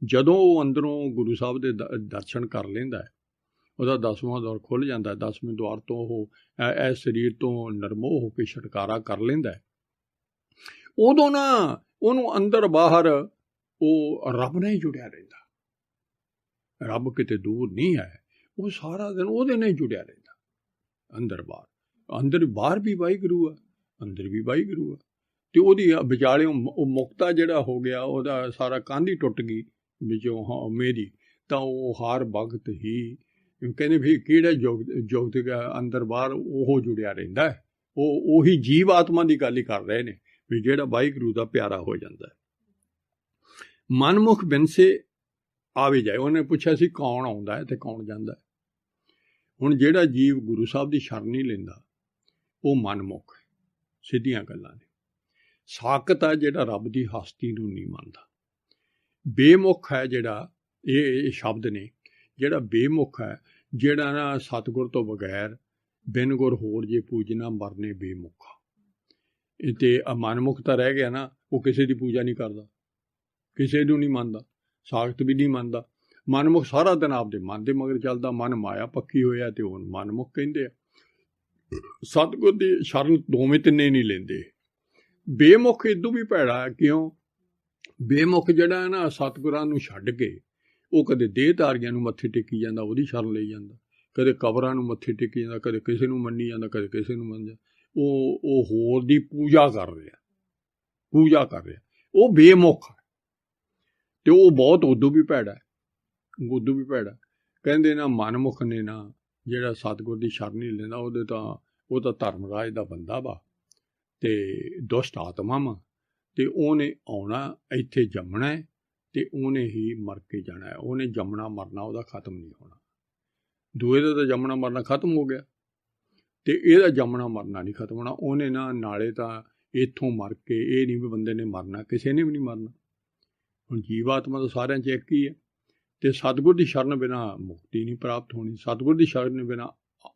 Speaker 1: ਜਦੋਂ ਉਹ ਅੰਦਰੋਂ ਗੁਰੂ ਸਾਹਿਬ ਦੇ ਦਰਸ਼ਨ ਕਰ ਲੈਂਦਾ ਹੈ, ਉਹਦਾ 10ਵਾਂ ਦੌਰ ਖੁੱਲ੍ਹ ਜਾਂਦਾ। 10ਵੇਂ ਦੁਆਰ ਤੋਂ ਉਹ ਇਸ ਸਰੀਰ ਤੋਂ ਨਿਰਮੋਹ ਹੋ ਕੇ ਛੁਟਕਾਰਾ ਕਰ ਲੈਂਦਾ ਹੈ। ਉਦੋਂ ਨਾ ਉਹਨੂੰ ਅੰਦਰ ਬਾਹਰ ਉਹ ਰੱਬ ਨਾਲ ਹੀ ਜੁੜਿਆ ਰਹਿੰਦਾ। ਰੱਬ ਕਿਤੇ ਦੂਰ ਨਹੀਂ ਹੈ, ਉਹ ਸਾਰਾ ਦਿਨ ਉਹਦੇ ਨਾਲ ਹੀ ਜੁੜਿਆ ਰਹਿੰਦਾ। ਅੰਦਰ ਬਾਹਰ, ਅੰਦਰ ਬਾਹਰ ਵੀ ਵਾਹਿਗੁਰੂ ਆ, ਅੰਦਰ ਵੀ ਵਾਹਿਗੁਰੂ ਆ, ਅਤੇ ਉਹਦੀ ਵਿਚਾਲੇ ਉਹ ਮੁਕਤਾ ਜਿਹੜਾ ਹੋ ਗਿਆ, ਉਹਦਾ ਸਾਰਾ ਕੰਧ ਹੀ ਟੁੱਟ ਗਈ ਵਿੱਚੋਂ ਮੇਰੀ, ਤਾਂ ਉਹ ਹਰ ਵਕਤ ਹੀ ਕਹਿੰਦੇ ਵੀ ਕਿਹੜਾ ਜੁਗਤ ਅੰਦਰ ਬਾਹਰ ਉਹ ਜੁੜਿਆ ਰਹਿੰਦਾ ਹੈ। ਉਹ ਉਹੀ ਜੀਵ ਆਤਮਾ ਦੀ ਗੱਲ ਹੀ ਕਰ ਰਹੇ ਨੇ ਵੀ ਜਿਹੜਾ ਵਾਹਿਗੁਰੂ ਦਾ ਪਿਆਰਾ ਹੋ ਜਾਂਦਾ ਹੈ। ਮਨਮੁਖ ਬਿਨਸੇ ਆਵੇ ਜਾਏ। ਉਹਨੇ ਪੁੱਛਿਆ ਸੀ ਕੌਣ ਆਉਂਦਾ ਹੈ ਅਤੇ ਕੌਣ ਜਾਂਦਾ ਹੈ। ਹੁਣ ਜਿਹੜਾ ਜੀਵ ਗੁਰੂ ਸਾਹਿਬ ਦੀ ਸ਼ਰਨ ਨਹੀਂ ਲੈਂਦਾ ਉਹ ਮਨਮੁਖ ਹੈ, ਸਿੱਧੀਆਂ ਗੱਲਾਂ ਨੇ। ਸਾਕਤ ਹੈ ਜਿਹੜਾ ਰੱਬ ਦੀ ਹਸਤੀ ਨੂੰ ਨਹੀਂ ਮੰਨਦਾ। ਬੇਮੁਖ ਹੈ ਜਿਹੜਾ, ਇਹ ਸ਼ਬਦ ਨੇ, ਜਿਹੜਾ ਬੇਮੁਖ ਹੈ, ਜਿਹੜਾ ਨਾ ਸਤਿਗੁਰ ਤੋਂ ਬਗੈਰ ਬਿਨ ਗੁਰ ਹੋਰ ਜੇ ਪੂਜਨਾ ਮਰਨੇ ਬੇਮੁਖ। ਅਤੇ ਮਨਮੁਖ ਤਾਂ ਰਹਿ ਗਿਆ ਨਾ, ਉਹ ਕਿਸੇ ਦੀ ਪੂਜਾ ਨਹੀਂ ਕਰਦਾ, ਕਿਸੇ ਨੂੰ ਨਹੀਂ ਮੰਨਦਾ, ਸਾਖਤ ਵੀ ਨਹੀਂ ਮੰਨਦਾ। ਮਨਮੁਖ ਸਾਰਾ ਦਿਨ ਆਪਦੇ ਮਨ ਦੇ ਮਗਰ ਚੱਲਦਾ, ਮਨ ਮਾਇਆ ਪੱਕੀ ਹੋਇਆ, ਅਤੇ ਉਹ ਮਨਮੁਖ ਕਹਿੰਦੇ ਆ। ਸਤਿਗੁਰ ਦੀ ਸ਼ਰਨ ਦੋਵੇਂ ਤਿੰਨੇ ਨਹੀਂ ਲੈਂਦੇ। ਬੇਮੁਖ ਇਦੋਂ ਵੀ ਭੈੜਾ ਹੈ। ਕਿਉਂ? ਬੇਮੁਖ ਜਿਹੜਾ ਹੈ ਨਾ, ਸਤਿਗੁਰਾਂ ਨੂੰ ਛੱਡ ਕੇ ਉਹ ਕਦੇ ਦੇਹਧਾਰੀਆਂ ਨੂੰ ਮੱਥੇ ਟੇਕੀ ਜਾਂਦਾ, ਉਹਦੀ ਸ਼ਰਨ ਲਈ ਜਾਂਦਾ, ਕਦੇ ਕਬਰਾਂ ਨੂੰ ਮੱਥੇ ਟੇਕੀ ਜਾਂਦਾ, ਕਦੇ ਕਿਸੇ ਨੂੰ ਮੰਨੀ ਜਾਂਦਾ, ਕਦੇ ਕਿਸੇ ਨੂੰ ਮੰਨ ਜਾਂਦਾ। ਉਹ ਹੋਰ ਦੀ ਪੂਜਾ ਕਰ ਰਿਹਾ, ਉਹ ਬੇਮੁਖ ਹੈ। ਅਤੇ ਉਹ ਬਹੁਤ ਉਦੋਂ ਵੀ ਭੈੜਾ। ਕਹਿੰਦੇ ਨਾ ਮਨਮੁਖ ਨੇ ਨਾ, ਜਿਹੜਾ ਸਤਿਗੁਰ ਦੀ ਸ਼ਰਨ ਨਹੀਂ ਲੈਂਦਾ, ਉਹ ਤਾਂ ਧਰਮਰਾਜ ਦਾ ਬੰਦਾ ਵਾ ਅਤੇ ਦੁਸ਼ਟ ਆਤਮਾ ਵਾ, ਅਤੇ ਉਹਨੇ ਆਉਣਾ ਇੱਥੇ ਜੰਮਣਾ ਹੈ, ਅਤੇ ਉਹਨੇ ਹੀ ਮਰ ਕੇ ਜਾਣਾ ਹੈ। ਉਹਨੇ ਜੰਮਣਾ ਮਰਨਾ ਉਹਦਾ ਖਤਮ ਨਹੀਂ ਹੋਣਾ। ਦੂਏ ਦਾ ਤਾਂ ਜੰਮਣਾ ਮਰਨਾ ਖਤਮ ਹੋ ਗਿਆ, ਅਤੇ ਇਹਦਾ ਜੰਮਣਾ ਮਰਨਾ ਨਹੀਂ ਖਤਮ ਹੋਣਾ। ਉਹਨੇ ਨਾ ਨਾਲੇ ਤਾਂ ਇੱਥੋਂ ਮਰ ਕੇ, ਇਹ ਨਹੀਂ ਵੀ ਬੰਦੇ ਨੇ ਮਰਨਾ, ਕਿਸੇ ਨੇ ਵੀ ਨਹੀਂ ਮਰਨਾ। ਹੁਣ ਜੀਵ ਆਤਮਾ ਤਾਂ ਸਾਰਿਆਂ 'ਚ ਇੱਕ ਹੀ ਹੈ, ਅਤੇ ਸਤਿਗੁਰ ਦੀ ਸ਼ਰਨ ਬਿਨਾਂ ਮੁਕਤੀ ਨਹੀਂ ਪ੍ਰਾਪਤ ਹੋਣੀ। ਸਤਿਗੁਰ ਦੀ ਸ਼ਰਨ ਬਿਨਾਂ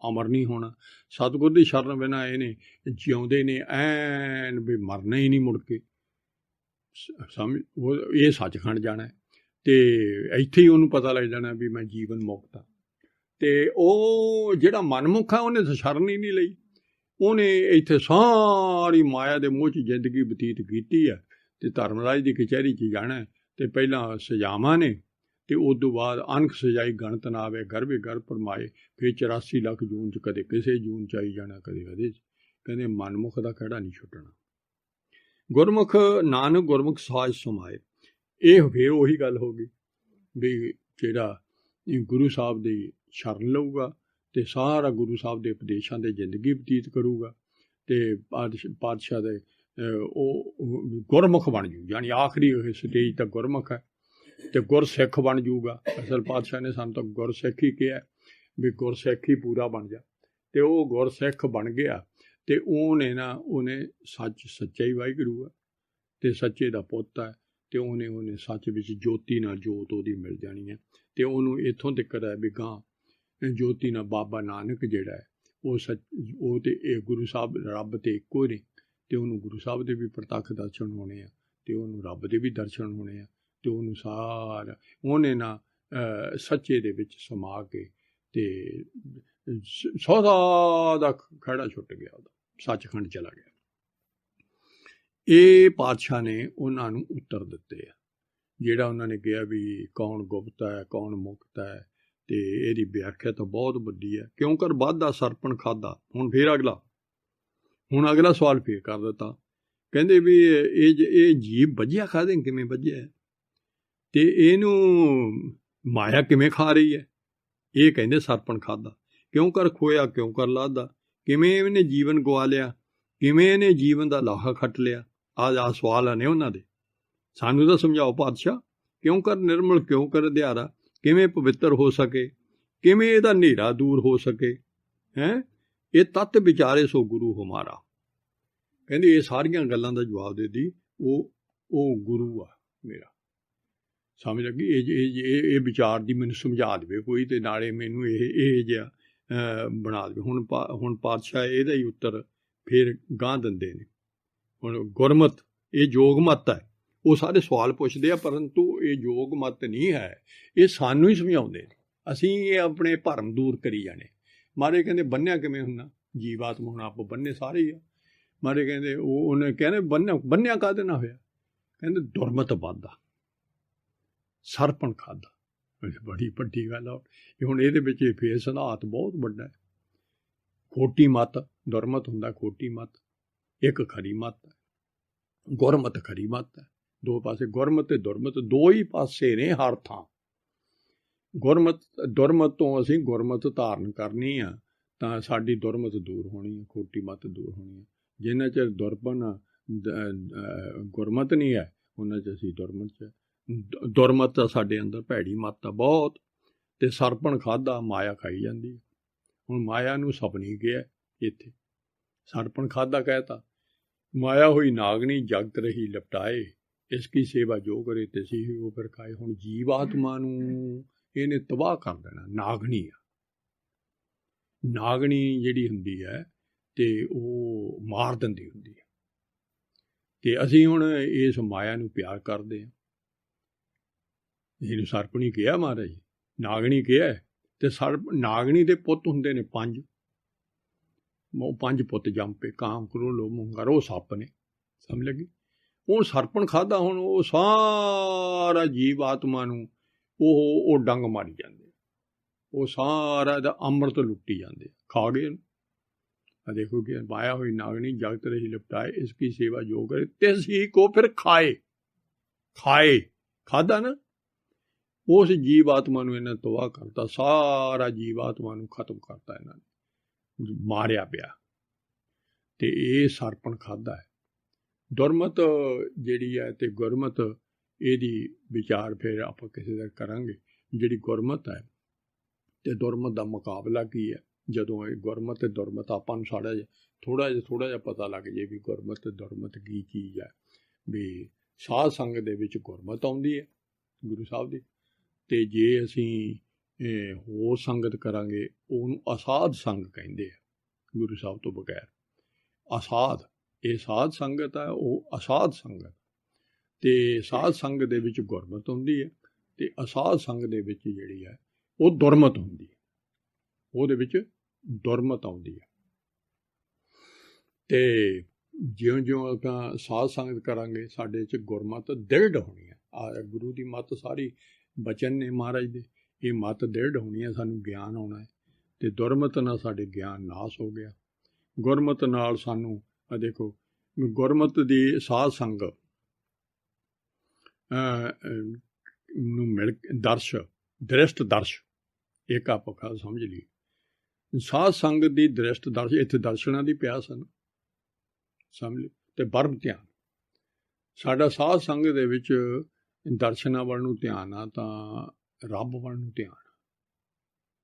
Speaker 1: ਅਮਰ ਨਹੀਂ ਹੋਣਾ। ਸਤਿਗੁਰ ਦੀ ਸ਼ਰਨ ਬਿਨਾਂ ਇਹਨੇ ਜਿਉਂਦੇ ਨੇ ਐਨ ਵੀ ਮਰਨਾ ਹੀ ਨਹੀਂ ਮੁੜ ਕੇ। ਸਮਝ, ਇਹ ਸੱਚਖੰਡ ਜਾਣਾ ਅਤੇ ਇੱਥੇ ਹੀ ਉਹਨੂੰ ਪਤਾ ਲੱਗ ਜਾਣਾ ਵੀ ਮੈਂ ਜੀਵਨ ਮੁਕਤ ਹਾਂ। ਅਤੇ ਉਹ ਜਿਹੜਾ ਮਨਮੁਖ ਆ, ਉਹਨੇ ਤਾਂ ਸ਼ਰਨ ਹੀ ਨਹੀਂ ਲਈ। ਉਹਨੇ ਇੱਥੇ ਸਾਰੀ ਮਾਇਆ ਦੇ ਮੋਹ 'ਚ ਜ਼ਿੰਦਗੀ ਬਤੀਤ ਕੀਤੀ ਹੈ, ਅਤੇ ਧਰਮਰਾਜ ਦੀ ਕਚਹਿਰੀ 'ਚ ਜਾਣਾ, ਅਤੇ ਪਹਿਲਾਂ ਸਜ਼ਾਵਾਂ ਨੇ, ਅਤੇ ਉਸ ਤੋਂ ਬਾਅਦ ਅਣਖ ਸਜਾਈ ਗਣਤ ਨਾ ਆਵੇ, ਗਰਭੇ ਗਰਭ ਪਰਮਾਏ। ਫਿਰ 84 ਲੱਖ ਜੂਨ 'ਚ ਕਦੇ ਕਿਸੇ ਜੂਨ 'ਚ ਆਈ ਜਾਣਾ, ਕਦੇ ਉਹਦੇ 'ਚ। ਕਹਿੰਦੇ ਮਨਮੁਖ ਦਾ ਖਹਿੜਾ ਨਹੀਂ ਛੁੱਟਣਾ। ਗੁਰਮੁਖ ਨਾਨਕ ਗੁਰਮੁਖ ਸਾਜ ਸਮਾਏ। ਇਹ ਫਿਰ ਉਹੀ ਗੱਲ ਹੋ ਗਈ ਵੀ ਜਿਹੜਾ ਗੁਰੂ ਸਾਹਿਬ ਦੀ ਸ਼ਰਨ ਲਊਗਾ ਅਤੇ ਸਾਰਾ ਗੁਰੂ ਸਾਹਿਬ ਦੇ ਉਪਦੇਸ਼ਾਂ 'ਤੇ ਜ਼ਿੰਦਗੀ ਬਤੀਤ ਕਰੂਗਾ ਅਤੇ ਪਾਤਸ਼ਾਹ ਦੇ ਉਹ ਗੁਰਮੁਖ ਬਣ ਜੂ, ਯਾਨੀ ਆਖਰੀ ਸਟੇਜ ਤੱਕ ਗੁਰਮੁਖ ਹੈ ਅਤੇ ਗੁਰਸਿੱਖ ਬਣ ਜੂਗਾ। ਅਸਲ ਪਾਤਸ਼ਾਹ ਨੇ ਸਾਨੂੰ ਤਾਂ ਗੁਰਸਿੱਖ ਹੀ ਕਿਹਾ ਵੀ ਗੁਰਸਿੱਖ ਹੀ ਪੂਰਾ ਬਣ ਜਾ, ਅਤੇ ਉਹ ਗੁਰਸਿੱਖ ਬਣ ਗਿਆ ਅਤੇ ਉਹਨੇ ਸੱਚ ਸੱਚਾ ਹੀ ਵਾਹਿਗੁਰੂ ਆ ਅਤੇ ਸੱਚੇ ਦਾ ਪੁੱਤ ਹੈ ਅਤੇ ਉਹਨੇ ਸੱਚ ਵਿੱਚ ਜੋਤੀ ਨਾਲ ਜੋਤ ਉਹਦੀ ਮਿਲ ਜਾਣੀ ਹੈ। ਅਤੇ ਉਹਨੂੰ ਇੱਥੋਂ ਤੱਕ ਹੈ ਵੀ ਗਾਂ ਜੋਤੀ ਨਾਲ ਬਾਬਾ ਨਾਨਕ ਜਿਹੜਾ ਹੈ ਉਹ ਉਹ ਤਾਂ ਇਹ ਗੁਰੂ ਸਾਹਿਬ ਰੱਬ ਤੇ ਇੱਕੋ ਨੇ, ਅਤੇ ਉਹਨੂੰ ਗੁਰੂ ਸਾਹਿਬ ਦੇ ਵੀ ਪ੍ਰਤੱਖ ਦਰਸ਼ਨ ਹੋਣੇ ਆ ਅਤੇ ਉਹਨੂੰ ਰੱਬ ਦੇ ਵੀ ਦਰਸ਼ਨ ਹੋਣੇ ਆ ਅਤੇ ਉਹਨੂੰ ਸਾਰਾ ਉਹਨੇ ਨਾ ਸੱਚੇ ਦੇ ਵਿੱਚ ਸਮਾ ਕੇ ਅਤੇ ਸੌਦਾ ਦਾ ਖਹਿੜਾ ਛੁੱਟ ਗਿਆ, ਉਹਦਾ ਸੱਚਖੰਡ ਚਲਾ ਗਿਆ। ਇਹ ਪਾਤਸ਼ਾਹ ਨੇ ਉਹਨਾਂ ਨੂੰ ਉੱਤਰ ਦਿੱਤੇ ਆ, ਜਿਹੜਾ ਉਹਨਾਂ ਨੇ ਕਿਹਾ ਵੀ ਕੌਣ ਗੁਪਤ ਹੈ ਕੌਣ ਮੁਕਤ ਹੈ, ਅਤੇ ਇਹਦੀ ਵਿਆਖਿਆ ਤਾਂ ਬਹੁਤ ਵੱਡੀ ਹੈ। ਕਿਉਂ ਕਰ ਵਾਧਾ ਸਰਪਣ ਖਾਧਾ। ਹੁਣ ਫਿਰ ਅਗਲਾ ਸਵਾਲ ਫੇਰ ਕਰ ਦਿੱਤਾ, ਕਹਿੰਦੇ ਵੀ ਇਹ ਜੀਵ ਵੱਜਿਆ ਖਾਦੇ ਕਿਵੇਂ ਵੱਜਿਆ ਅਤੇ ਇਹਨੂੰ ਮਾਇਆ ਕਿਵੇਂ ਖਾ ਰਹੀ ਹੈ। ਇਹ ਕਹਿੰਦੇ ਸਰਪਣ ਖਾਧਾ। ਕਿਉਂ ਕਰ ਖੋਇਆ ਕਿਉਂ ਕਰ ਲਾਦਾ, ਕਿਵੇਂ ਇਹਨੇ ਜੀਵਨ ਗਵਾ ਲਿਆ, ਕਿਵੇਂ ਇਹਨੇ ਜੀਵਨ ਦਾ ਲਾਹਾ ਖੱਟ ਲਿਆ। ਆਹ ਸਵਾਲ ਨੇ ਉਹਨਾਂ ਦੇ। ਸਾਨੂੰ ਤਾਂ ਸਮਝਾਓ ਪਾਤਸ਼ਾਹ, ਕਿਉਂ ਕਰ ਨਿਰਮਲ ਕਿਉਂ ਕਰ ਦਿਹਾਰਾ, ਕਿਵੇਂ ਪਵਿੱਤਰ ਹੋ ਸਕੇ, ਕਿਵੇਂ ਇਹਦਾ ਹਨੇਰਾ ਦੂਰ ਹੋ ਸਕੇ ਹੈਂ। ਇਹ ਤੱਤ ਵਿਚਾਰੇ ਸੋ ਗੁਰੂ ਹਮਾਰਾ। ਕਹਿੰਦੇ ਇਹ ਸਾਰੀਆਂ ਗੱਲਾਂ ਦਾ ਜਵਾਬ ਦੇ ਦੀ ਉਹ ਗੁਰੂ ਆ ਮੇਰਾ। ਸਮਝ ਲੱਗੀ। ਇਹ ਵਿਚਾਰ ਦੀ ਮੈਨੂੰ ਸਮਝਾ ਦੇਵੇ ਕੋਈ, ਅਤੇ ਨਾਲੇ ਮੈਨੂੰ ਇਹ ਜਿਹਾ ਬਣਾ ਦੇਵੇ। ਹੁਣ ਪਾਤਸ਼ਾਹ ਇਹਦਾ ਹੀ ਉੱਤਰ ਫਿਰ ਗਾਂਹ ਦਿੰਦੇ ਨੇ। ਹੁਣ ਗੁਰਮਤ ਇਹ ਯੋਗ ਮਤ ਹੈ, ਉਹ ਸਾਰੇ ਸਵਾਲ ਪੁੱਛਦੇ ਆ, ਪਰੰਤੂ ਇਹ ਯੋਗ ਮਤ ਨਹੀਂ ਹੈ, ਇਹ ਸਾਨੂੰ ਹੀ ਸਮਝਾਉਂਦੇ ਨੇ। ਅਸੀਂ ਇਹ ਆਪਣੇ ਭਰਮ ਦੂਰ ਕਰੀ ਜਾਣੇ। ਮਾਰੇ ਕਹਿੰਦੇ ਬੰਨਿਆ ਕਿਵੇਂ ਹੁੰਦਾ, ਜੀਵਾਤਮਾ ਹੁਣ ਆਪ ਬੰਨੇ ਸਾਰੇ ਹੀ ਆ। ਮਾਰੇ ਕਹਿੰਦੇ ਉਹਨੇ ਕਹਿੰਦੇ ਬੰਨਿਆ ਕਾਹਦੇ ਨਾਲ ਹੋਇਆ, ਕਹਿੰਦੇ ਦੁਰਮਤ ਵਾਧਾ ਸਰਪਣ ਖਾਧਾ। ਬੜੀ ਵੱਡੀ ਗੱਲ ਆ। ਹੁਣ ਇਹਦੇ ਵਿੱਚ ਫੇਰ ਸਿਧਾਂਤ ਬਹੁਤ ਵੱਡਾ ਹੈ। ਖੋਟੀ ਮੱਤ ਦੁਰਮਤ ਹੁੰਦਾ, ਖੋਟੀ ਮੱਤ ਇੱਕ ਖਰੀ ਮੱਤ ਹੈ, ਗੁਰਮਤ ਖਰੀ ਮੱਤ ਹੈ। ਦੋ ਪਾਸੇ ਗੁਰਮਤ ਅਤੇ ਦੁਰਮਤ ਦੋ ਹੀ ਪਾਸੇ ਨੇ ਹਰ ਥਾਂ। ਦੁਰਮਤ ਤੋਂ ਅਸੀਂ ਗੁਰਮਤ ਧਾਰਨ ਕਰਨੀ ਆ ਤਾਂ ਸਾਡੀ ਦੁਰਮਤ ਦੂਰ ਹੋਣੀ ਹੈ, ਖੋਟੀ ਮੱਤ ਦੂਰ ਹੋਣੀ ਹੈ। ਜਿੰਨਾ ਚਿਰ ਗੁਰਮਤ ਨਹੀਂ ਹੈ ਉਹਨਾਂ 'ਚ ਅਸੀਂ ਦੁਰਮਤ 'ਚ। ਦੁਰਮਤ ਤਾਂ ਸਾਡੇ ਅੰਦਰ ਭੈੜੀ ਮੱਤ ਆ ਬਹੁਤ, ਅਤੇ ਸਰਪਣ ਖਾਧਾ ਮਾਇਆ ਖਾਈ ਜਾਂਦੀ। ਹੁਣ ਮਾਇਆ ਨੂੰ ਸਪਨੀ ਕਿਹਾ ਇੱਥੇ, ਸਰਪਣ ਖਾਧਾ ਕਹਿਤਾ। ਮਾਇਆ ਹੋਈ ਨਾਗਣੀ ਜਗਤ ਰਹੀ ਲਪਟਾਏ, ਇਸ ਕੀ ਸੇਵਾ ਜੋ ਕਰੇ ਤਿਸੀ ਹੀ ਉਹ ਫਿਰ ਖਾਏ। ਹੁਣ ਜੀਵ ਆਤਮਾ ਨੂੰ ਇਹਨੇ ਤਬਾਹ ਕਰ ਦੇਣਾ। ਨਾਗਣੀ ਆ, ਨਾਗਣੀ ਜਿਹੜੀ ਹੁੰਦੀ ਹੈ ਅਤੇ ਉਹ ਮਾਰ ਦਿੰਦੀ ਹੁੰਦੀ ਹੈ। ਅਤੇ ਅਸੀਂ ਹੁਣ ਇਸ ਮਾਇਆ ਨੂੰ ਪਿਆਰ ਕਰਦੇ ਹਾਂ। ਇਹਨੂੰ ਸਰਪਣੀ ਕਿਹਾ ਮਹਾਰਾਜ, ਨਾਗਣੀ ਕਿਹਾ। ਅਤੇ ਨਾਗਣੀ ਦੇ ਪੁੱਤ ਹੁੰਦੇ ਨੇ ਪੰਜ ਪੁੱਤ ਜੰਪੇ, ਕਾਮ ਕਰੋ ਲੋਭ ਮੋਹ, ਉਹ ਸੱਪ ਨੇ। ਸਮਝ ਲੱਗੀ। ਹੁਣ ਸਰਪਣ ਖਾਧਾ, ਹੁਣ ਉਹ ਸਾਰਾ ਜੀਵ ਆਤਮਾ ਨੂੰ ਉਹ ਡੰਗ ਮਾਰੀ ਜਾਂਦੇ, ਉਹ ਸਾਰਾ ਇਹਦਾ ਅੰਮ੍ਰਿਤ ਲੁੱਟੀ ਜਾਂਦੇ, ਖਾ ਗਏ ਇਹਨੂੰ। ਆ ਦੇਖੋ ਕਿ ਮਾਇਆ ਹੋਈ ਨਾਗਣੀ ਜਗਤ ਰਹੀ ਲਿਪਟਾਏ, ਇਸ ਕੀ ਸੇਵਾ ਜੋ ਕਰੇ ਤਿਸ ਹੀ ਕੋ ਫਿਰ ਖਾਏ। ਖਾਧਾ ਨਾ, ਉਸ ਜੀਵ ਆਤਮਾ ਨੂੰ ਇਹਨਾਂ ਤਬਾਹ ਕਰਤਾ, ਸਾਰਾ ਜੀਵ ਆਤਮਾ ਨੂੰ ਖਤਮ ਕਰਤਾ ਇਹਨਾਂ ਨੇ, ਮਾਰਿਆ ਪਿਆ। ਅਤੇ ਇਹ ਸਰਪਣ ਖਾਧਾ ਹੈ। ਦੁਰਮਤ ਜਿਹੜੀ ਹੈ ਅਤੇ ਗੁਰਮਤ, ਇਹਦੀ ਵਿਚਾਰ ਫਿਰ ਆਪਾਂ ਕਿਸੇ ਦਾ ਕਰਾਂਗੇ। ਜਿਹੜੀ ਗੁਰਮਤ ਹੈ ਅਤੇ ਦੁਰਮਤ ਦਾ ਮੁਕਾਬਲਾ ਕੀ ਹੈ, ਜਦੋਂ ਇਹ ਗੁਰਮਤ ਅਤੇ ਦੁਰਮਤ ਆਪਾਂ ਨੂੰ ਥੋੜ੍ਹਾ ਜਿਹਾ ਪਤਾ ਲੱਗ ਜੇ ਵੀ ਗੁਰਮਤ ਅਤੇ ਦੁਰਮਤ ਕੀ ਚੀਜ਼ ਹੈ। ਵੀ ਸਾਧ ਸੰਗਤ ਦੇ ਵਿੱਚ ਗੁਰਮਤ ਆਉਂਦੀ ਹੈ ਗੁਰੂ ਸਾਹਿਬ ਦੀ, ਅਤੇ ਜੇ ਅਸੀਂ ਹੋਰ ਸੰਗਤ ਕਰਾਂਗੇ ਉਹਨੂੰ ਅਸਾਧ ਸੰਗ ਕਹਿੰਦੇ ਆ, ਗੁਰੂ ਸਾਹਿਬ ਤੋਂ ਬਗੈਰ। ਅਸਾਧ, ਇਹ ਸਾਧ ਸੰਗਤ ਹੈ, ਉਹ ਅਸਾਧ ਸੰਗਤ। ਅਤੇ ਸਾਧ ਸੰਗਤ ਦੇ ਵਿੱਚ ਗੁਰਮਤ ਹੁੰਦੀ ਹੈ, ਅਤੇ ਅਸਾਧ ਸੰਗਤ ਦੇ ਵਿੱਚ ਜਿਹੜੀ ਹੈ ਉਹ ਦੁਰਮਤ ਹੁੰਦੀ ਹੈ, ਉਹਦੇ ਵਿੱਚ ਦੁਰਮਤ ਆਉਂਦੀ ਹੈ। ਅਤੇ ਜਿਉਂ ਆਪਾਂ ਸਾਧ ਸੰਗਤ ਕਰਾਂਗੇ ਸਾਡੇ 'ਚ ਗੁਰਮਤ ਦ੍ਰਿੜ ਹੋਣੀ ਹੈ। ਗੁਰੂ ਦੀ ਮੱਤ ਸਾਰੀ ਬਚਨ ਨੇ ਮਹਾਰਾਜ ਦੇ, ਇਹ ਮੱਤ ਦ੍ਰਿੜ ਹੋਣੀ ਹੈ, ਸਾਨੂੰ ਗਿਆਨ ਆਉਣਾ ਹੈ। ਅਤੇ ਦੁਰਮਤ ਨਾਲ ਸਾਡੇ ਗਿਆਨ ਨਾਸ ਹੋ ਗਿਆ। ਗੁਰਮਤ ਨਾਲ ਸਾਨੂੰ ਦੇਖੋ ਗੁਰਮਤ ਦੀ ਸਾਧ ਸੰਗ ਨੂੰ ਮਿਲ ਦਰਸ਼ ਦ੍ਰਿਸ਼ਟ ਦਰਸ਼ ਇੱਕ ਆਪਾਂ ਸਮਝ ਲਈ। ਸਾਧ ਸੰਗ ਦੀ ਦ੍ਰਿਸ਼ਟ ਦਰਸ਼, ਇੱਥੇ ਦਰਸ਼ਨਾਂ ਦੀ ਪਿਆਸ ਹਨ ਸਮਝ ਲਈ। ਤੇ ਬਰਮ ਧਿਆਨ ਸਾਡਾ ਸਾਧ ਸੰਗ ਦੇ ਵਿੱਚ ਦਰਸ਼ਨਾਂ ਵੱਲ ਨੂੰ ਧਿਆਨ ਆ ਤਾਂ ਰੱਬ ਵੱਲ ਨੂੰ ਧਿਆਨ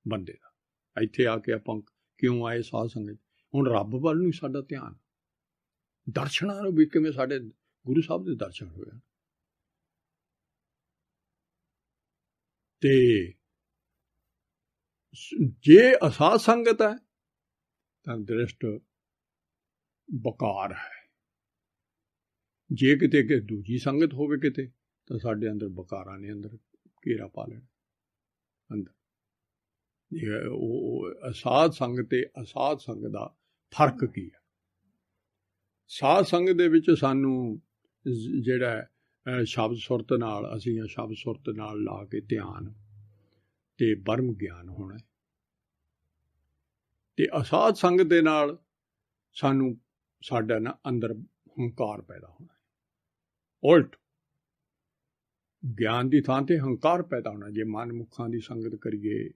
Speaker 1: ਬੰਦੇ ਦਾ। ਇੱਥੇ ਆ ਕੇ ਆਪਾਂ ਕਿਉਂ ਆਏ ਸਾਧ ਸੰਗਤ? ਹੁਣ ਰੱਬ ਵੱਲ ਨੂੰ ਸਾਡਾ ਧਿਆਨ, ਦਰਸ਼ਨਾਂ ਨੂੰ ਵੀ ਕਿਵੇਂ ਸਾਡੇ ਗੁਰੂ ਸਾਹਿਬ ਦੇ ਦਰਸ਼ਨ ਹੋਏ। ਤੇ ਜੇ ਅਸਾਧ ਸੰਗਤ ਹੈ ਤਾਂ ਦ੍ਰਿਸ਼ਟ ਬਕਾਰ ਹੈ। ਜੇ ਕਿਤੇ ਕਿ ਦੂਜੀ ਸੰਗਤ ਹੋਵੇ ਕਿਤੇ ਤਾਂ ਸਾਡੇ ਅੰਦਰ ਬਕਾਰਾਂ ਨੇ ਅੰਦਰ ਘੇਰਾ ਪਾ ਲੈਣਾ ਅੰਦਰ। ਉਹ ਅਸਾਧ ਸੰਗ ਤੇ ਅਸਾਧ ਸੰਗ ਦਾ ਫਰਕ ਕੀ ਹੈ? ਸਾਧ ਸੰਗ ਦੇ ਵਿੱਚ ਸਾਨੂੰ ਜਿਹੜਾ ਸ਼ਬਦ ਸੁਰਤ ਨਾਲ ਅਸੀਂ ਸ਼ਬਦ ਸੁਰਤ ਨਾਲ ਲਾ ਕੇ ਧਿਆਨ ਤੇ ਬਰਮ ਗਿਆਨ ਹੋਣਾ। ਤੇ ਅਸਾਧ ਸੰਗ ਦੇ ਨਾਲ ਸਾਨੂੰ ਸਾਡਾ ਨਾ ਅੰਦਰ ਹੰਕਾਰ ਪੈਦਾ ਹੋਣਾ। ਉਲਟ ਗਿਆਨ ਦੀ ਥਾਂ ਤੇ ਹੰਕਾਰ ਪੈਦਾ ਹੋਣਾ। ਜੇ ਮਨ ਮੁਖਾਂ ਦੀ ਸੰਗਤ ਕਰੀਏ,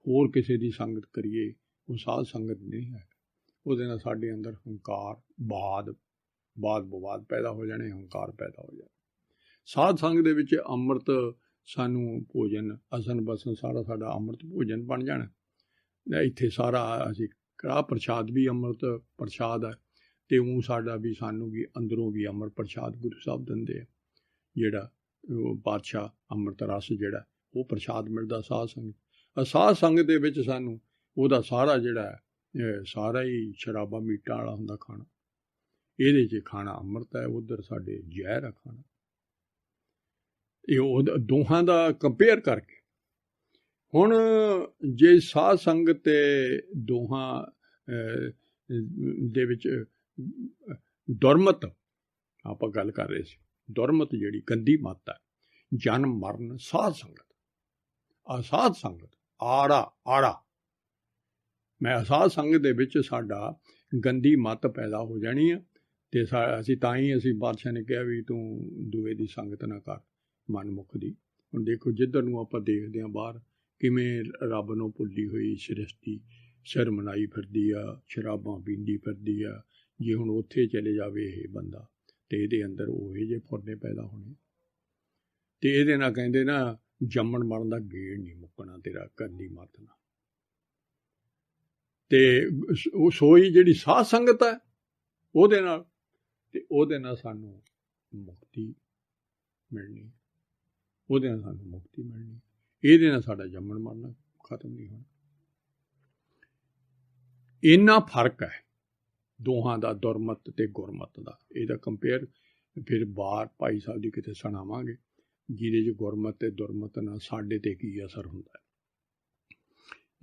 Speaker 1: ਹੋਰ ਕਿਸੇ ਦੀ ਸੰਗਤ ਕਰੀਏ, ਉਹ ਸਾਧ ਸੰਗਤ ਨਹੀਂ ਹੈ। ਉਹਦੇ ਨਾਲ ਸਾਡੇ ਅੰਦਰ ਹੰਕਾਰ ਬਾਦ ਵਿਵਾਦ ਪੈਦਾ ਹੋ ਜਾਣੇ, ਹੰਕਾਰ ਪੈਦਾ ਹੋ ਜਾਣਾ। ਸਾਧ ਸੰਗ ਦੇ ਵਿੱਚ ਅੰਮ੍ਰਿਤ ਸਾਨੂੰ ਭੋਜਨ ਅਸਨ ਬਸਨ ਸਾਰਾ ਸਾਡਾ ਅੰਮ੍ਰਿਤ ਭੋਜਨ ਬਣ ਜਾਣਾ। ਇੱਥੇ ਸਾਰਾ ਅਸੀਂ ਕੜਾਹ ਪ੍ਰਸ਼ਾਦ ਵੀ ਅੰਮ੍ਰਿਤ ਪ੍ਰਸ਼ਾਦ ਹੈ ਤੇ ਉਹ ਸਾਡਾ ਵੀ ਸਾਨੂੰ ਵੀ ਅੰਦਰੋਂ ਵੀ ਅੰਮ੍ਰਿਤ ਪ੍ਰਸ਼ਾਦ ਗੁਰੂ ਸਾਹਿਬ ਦਿੰਦੇ ਆ। ਜਿਹੜਾ ਉਹ ਬਾਦਸ਼ਾਹ ਅੰਮ੍ਰਿਤ ਰਸ ਜਿਹੜਾ ਉਹ ਪ੍ਰਸ਼ਾਦ ਮਿਲਦਾ ਸਾਧ ਸੰਗਤ। ਸਾਧ ਸੰਗਤ ਦੇ ਵਿੱਚ ਸਾਨੂੰ ਉਹਦਾ ਸਾਰਾ ਜਿਹੜਾ ਸਾਰਾ ਹੀ ਸ਼ਰਾਬਾ ਮੀਟਾਂ ਵਾਲਾ ਹੁੰਦਾ ਖਾਣਾ। ਇਹਦੇ 'ਚ ਖਾਣਾ ਅੰਮ੍ਰਿਤ ਹੈ, ਉੱਧਰ ਸਾਡੇ ਜ਼ਹਿਰ ਆ ਖਾਣਾ। ਇਹ ਉਹ ਦੋਹਾਂ ਦਾ ਕੰਪੇਅਰ ਕਰਕੇ ਹੁਣ ਜੇ ਸਾਧ ਸੰਗਤ ਤੇ ਦੋਹਾਂ ਦੇ ਵਿੱਚ ਦੁਰਮਤ ਆਪਾਂ ਗੱਲ ਕਰ ਰਹੇ ਸੀ। ਦੁਰਮਤ ਜਿਹੜੀ ਗੰਦੀ ਮੱਤ ਹੈ, ਜਨਮ ਮਰਨ ਸਾਧ ਸੰਗਤ, ਅਸਾਧ ਸੰਗਤ ਆੜਾ ਮੈਂ ਅਸਾਧ ਸੰਗਤ ਦੇ ਵਿੱਚ ਸਾਡਾ ਗੰਦੀ ਮੱਤ ਪੈਦਾ ਹੋ ਜਾਣੀ ਆ। ਤੇ ਅਸੀਂ ਤਾਂ ਹੀ ਅਸੀਂ ਬਾਦਸ਼ਾਹ ਨੇ ਕਿਹਾ ਵੀ ਤੂੰ ਦੂਏ ਦੀ ਸੰਗਤ ਨਾ ਕਰ ਮਨਮੁਖ ਦੀ। ਹੁਣ ਦੇਖੋ ਜਿੱਧਰ ਨੂੰ ਆਪਾਂ ਦੇਖਦੇ ਹਾਂ ਬਾਹਰ ਕਿਵੇਂ ਰੱਬ ਨੂੰ ਭੁੱਲੀ ਹੋਈ ਸ੍ਰਿਸ਼ਟੀ ਸਿਰ ਮਨਾਈ ਫਿਰਦੀ ਆ, ਸ਼ਰਾਬਾਂ ਪੀਂਦੀ ਫਿਰਦੀ ਆ। ਜੇ ਹੁਣ ਉੱਥੇ ਚਲੇ ਜਾਵੇ ਇਹ ਬੰਦਾ ਤੇ ਇਹਦੇ ਅੰਦਰ ਉਹ ਜਿਹੇ ਫੁਰਨੇ ਪੈਦਾ ਹੋਣੇ। ਤੇ ਇਹਦੇ ਨਾਲ ਕਹਿੰਦੇ ਨਾ ਜੰਮਣ ਮਰਨ ਦਾ ਗੇੜ ਨਹੀਂ ਮੁੱਕਣਾ ਤੇਰਾ ਗੰਦੀ ਮੱਤ ਨਾਲ। ਤੇ ਉਹ ਸੋਈ ਜਿਹੜੀ ਸਾਧ ਸੰਗਤ ਹੈ ਉਹਦੇ ਨਾਲ, ਤੇ ਉਹਦੇ ਨਾਲ ਸਾਨੂੰ ਮੁਕਤੀ ਮਿਲਣੀ, ਉਹਦੇ ਨਾਲ ਸਾਨੂੰ ਮੁਕਤੀ ਮਿਲਣੀ। ਇਹਦੇ ਨਾਲ ਸਾਡਾ ਜੰਮਣ ਮਰਨਾ ਖਤਮ ਨਹੀਂ ਹੋਣਾ। ਇੰਨਾ ਫਰਕ ਹੈ ਦੋਹਾਂ ਦਾ, ਦੁਰਮਤ ਤੇ ਗੁਰਮਤ ਦਾ। ਇਹਦਾ ਕੰਪੇਅਰ ਫਿਰ ਬਾਹਰ ਭਾਈ ਸਾਹਿਬ ਦੀ ਕਿਤੇ ਸੁਣਾਵਾਂਗੇ ਜਿਹਦੇ 'ਚ ਗੁਰਮਤ ਤੇ ਦੁਰਮਤ ਨਾਲ ਸਾਡੇ ਤੇ ਕੀ ਅਸਰ ਹੁੰਦਾ ਹੈ।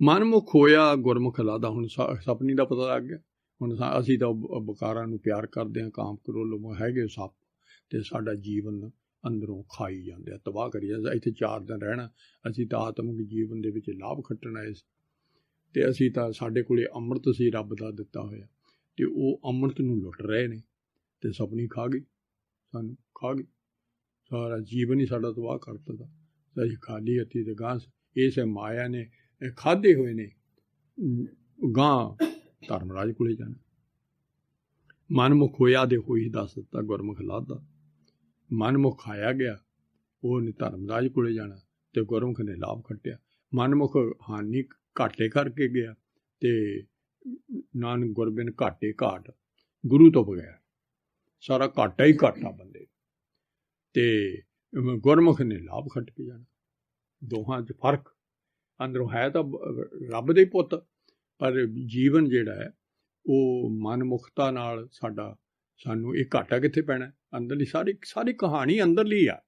Speaker 1: ਮਨਮੁਖ ਹੋਇਆ ਗੁਰਮੁਖ ਲਾਦਾ। ਹੁਣ ਸਪਨੀ ਦਾ ਪਤਾ ਲੱਗ ਗਿਆ। ਹੁਣ ਅਸੀਂ ਤਾਂ ਬਕਾਰਾਂ ਨੂੰ ਪਿਆਰ ਕਰਦੇ ਹਾਂ, ਕਾਮ ਕਰੋਲ ਹੈਗੇ ਸੱਪ, ਤੇ ਸਾਡਾ ਜੀਵਨ ਅੰਦਰੋਂ ਖਾਈ ਜਾਂਦੇ ਆ, ਤਬਾਹ ਕਰੀ ਜਾਂਦੇ। ਇੱਥੇ 4 ਦਿਨ ਰਹਿਣਾ, ਅਸੀਂ ਤਾਂ ਆਤਮਿਕ ਜੀਵਨ ਦੇ ਵਿੱਚ ਲਾਭ ਖੱਟਣ ਆਏ ਸੀ। ਤੇ ਅਸੀਂ ਤਾਂ ਸਾਡੇ ਕੋਲੇ ਅੰਮ੍ਰਿਤ ਸੀ ਰੱਬ ਦਾ ਦਿੱਤਾ ਹੋਇਆ, ਤੇ ਉਹ ਅੰਮ੍ਰਿਤ ਨੂੰ ਲੁੱਟ ਰਹੇ ਨੇ। ਤੇ ਸਪਨੀ ਖਾ ਗਈ, ਸਾਨੂੰ ਖਾ ਗਈ, ਸਾਰਾ ਜੀਵਨ ਹੀ ਸਾਡਾ ਤਬਾਹ ਕਰ ਦਿੱਤਾ। ਅਸੀਂ ਖਾਲੀ ਹੱਥੀਂ ਤੇ ਗਾਂ ਇਸ ਮਾਇਆ ਨੇ ਖਾਧੇ ਹੋਏ ਨੇ, ਗਾਂ ਧਰਮਰਾਜ ਕੋਲੇ ਜਾਣਾ। ਮਨਮੁਖ ਹੋਇਆ ਦੇ ਹੋਈ ਦੱਸ ਦਿੱਤਾ ਗੁਰਮੁਖ ਲਾਦਾ। ਮਨਮੁਖ ਖਾਇਆ ਗਿਆ, ਉਹਨੇ ਧਰਮਰਾਜ ਕੋਲੇ ਜਾਣਾ ਤੇ ਗੁਰਮੁਖ ਨੇ ਲਾਭ ਖੱਟਿਆ। ਮਨਮੁਖ ਹਾਨੀ ਘਾਟੇ ਕਰਕੇ ਗਿਆ ਤੇ ਨਾਨਕ ਗੁਰਬਿਨ ਘਾਟੇ ਘਾਟ, ਗੁਰੂ ਤੋਂ ਬਗੈਰ ਸਾਰਾ ਘਾਟਾ ਹੀ ਘਾਟਾ ਬੰਦੇ। ਤੇ ਗੁਰਮੁਖ ਨੇ ਲਾਭ ਖੱਟ ਕੇ ਜਾਣਾ। ਦੋਹਾਂ 'ਚ ਫਰਕ ਅੰਦਰੋਂ ਹੈ ਤਾਂ ਰੱਬ ਦੇ ਪੁੱਤ, ਪਰ ਜੀਵਨ ਜਿਹੜਾ ਹੈ ਉਹ ਮਨਮੁਖਤਾ ਨਾਲ ਸਾਡਾ, ਸਾਨੂੰ ਇਹ ਘਾਟਾ ਕਿੱਥੇ ਪੈਣਾ? ਅੰਦਰਲੀ ਸਾਰੀ ਕਹਾਣੀ ਅੰਦਰਲੀ ਆ।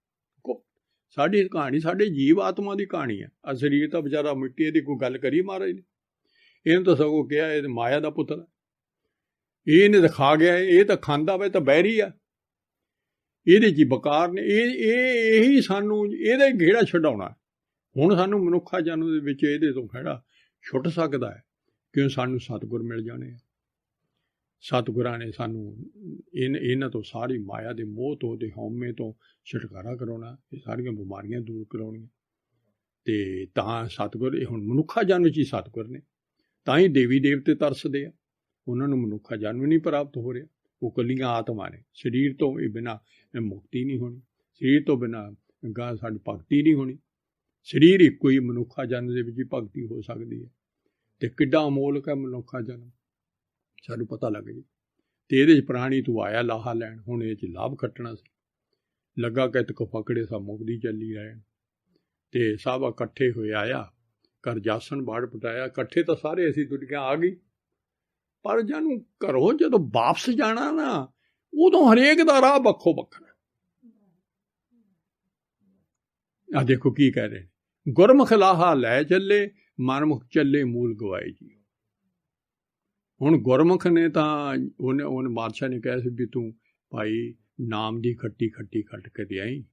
Speaker 1: ਸਾਡੀ ਕਹਾਣੀ ਸਾਡੇ ਜੀਵ ਆਤਮਾ ਦੀ ਕਹਾਣੀ ਆ। ਆ ਸਰੀਰ ਤਾਂ ਵਿਚਾਰਾ ਮਿੱਟੀ ਦੀ ਕੋਈ ਗੱਲ ਕਰੀ ਮਹਾਰਾਜ ਨੇ, ਇਹਨੂੰ ਤਾਂ ਸਗੋਂ ਕਿਹਾ ਇਹ ਮਾਇਆ ਦਾ ਪੁੱਤਰ ਹੈ, ਇਹਨੇ ਤਾਂ ਖਾ ਗਿਆ, ਇਹ ਤਾਂ ਖਾਂਦਾ ਵਾ, ਤਾਂ ਬਹਿਰੀ ਆ, ਇਹਦੇ 'ਚ ਬਕਾਰ ਨੇ। ਇਹੀ ਸਾਨੂੰ ਇਹਦਾ ਹੀ ਖਹਿੜਾ ਛਡਾਉਣਾ। ਹੁਣ ਸਾਨੂੰ ਮਨੁੱਖਾ ਜਨਮ ਦੇ ਵਿੱਚ ਇਹਦੇ ਤੋਂ ਖਹਿੜਾ ਛੁੱਟ ਸਕਦਾ ਹੈ, ਕਿਉਂ ਸਾਨੂੰ ਸਤਿਗੁਰ ਮਿਲ ਜਾਣੇ ਆ। ਸਤਿਗੁਰਾਂ ਨੇ ਸਾਨੂੰ ਇਹਨਾਂ ਤੋਂ ਸਾਰੀ ਮਾਇਆ ਦੇ ਮੋਹ ਤੋਂ, ਦੇ ਹਉਮੈ ਤੋਂ ਛੁਟਕਾਰਾ ਕਰਾਉਣਾ, ਇਹ ਸਾਰੀਆਂ ਬਿਮਾਰੀਆਂ ਦੂਰ ਕਰਾਉਣੀਆਂ। ਅਤੇ ਤਾਂ ਸਤਿਗੁਰ, ਇਹ ਹੁਣ ਮਨੁੱਖਾ ਜਨਮ 'ਚ ਹੀ ਸਤਿਗੁਰ ਨੇ, ਤਾਂ ਹੀ ਦੇਵੀ ਦੇਵਤੇ ਤਰਸਦੇ ਆ। ਉਹਨਾਂ ਨੂੰ ਮਨੁੱਖਾ ਜਨਮ ਨਹੀਂ ਪ੍ਰਾਪਤ ਹੋ ਰਿਹਾ, ਉਹ ਇਕੱਲੀਆਂ ਆਤਮਾ ਨੇ। ਸਰੀਰ ਤੋਂ ਇਹ ਬਿਨਾਂ ਮੁਕਤੀ ਨਹੀਂ ਹੋਣੀ, ਸਰੀਰ ਤੋਂ ਬਿਨਾਂ ਗਾਂ ਸਾਡੀ ਭਗਤੀ ਨਹੀਂ ਹੋਣੀ। ਸਰੀਰ ਇੱਕੋ ਹੀ ਮਨੁੱਖਾ ਜਨਮ ਦੇ ਵਿੱਚ ਹੀ ਭਗਤੀ ਹੋ ਸਕਦੀ ਹੈ। ਅਤੇ ਕਿੱਡਾ ਅਮੋਲਕ ਹੈ ਮਨੁੱਖਾ ਜਨਮ, ਸਾਨੂੰ ਪਤਾ ਲੱਗ ਜੇ। ਅਤੇ ਇਹਦੇ 'ਚ ਪ੍ਰਾਣੀ ਤੂੰ ਆਇਆ ਲਾਹਾ ਲੈਣ, ਹੁਣ ਇਹ 'ਚ ਲਾਭ ਖੱਟਣਾ ਸੀ। ਲੱਗਾ ਕਿਤਕ ਪਕੜੇ ਸਭ ਮੁਕਦੀ ਚੱਲੀ ਰਹਿਣ। ਅਤੇ ਸਭ ਇਕੱਠੇ ਹੋਏ ਆਇਆ, ਕਰ ਜਾਸਣ ਬਾੜ ਪਟਾਇਆ। ਇਕੱਠੇ ਤਾਂ ਸਾਰੇ ਅਸੀਂ ਦੁਨੀਆ ਆ ਗਈ, ਪਰ ਜਾਨੂੰ ਘਰੋਂ ਜਦੋਂ ਵਾਪਸ ਜਾਣਾ ਨਾ, ਉਦੋਂ ਹਰੇਕ ਦਾ ਰਾਹ ਵੱਖੋ ਵੱਖਰਾ। ਆ ਦੇਖੋ ਕੀ ਕਹਿ ਰਹੇ, ਗੁਰਮੁਖ ਲਾਹਾ ਲੈ ਚੱਲੇ, ਮਨਮੁਖ ਚੱਲੇ ਮੂਲ ਗਵਾਏ ਜੀ। ਹੁਣ ਗੁਰਮੁਖ ਨੇ ਤਾਂ ਉਹਨੇ ਬਾਦਸ਼ਾਹ ਨੇ ਕਿਹਾ ਸੀ ਵੀ ਤੂੰ ਭਾਈ ਨਾਮ ਦੀ ਖੱਟੀ ਖੱਟੀ ਖੱਟ ਕੇ ਲਿਆਈ,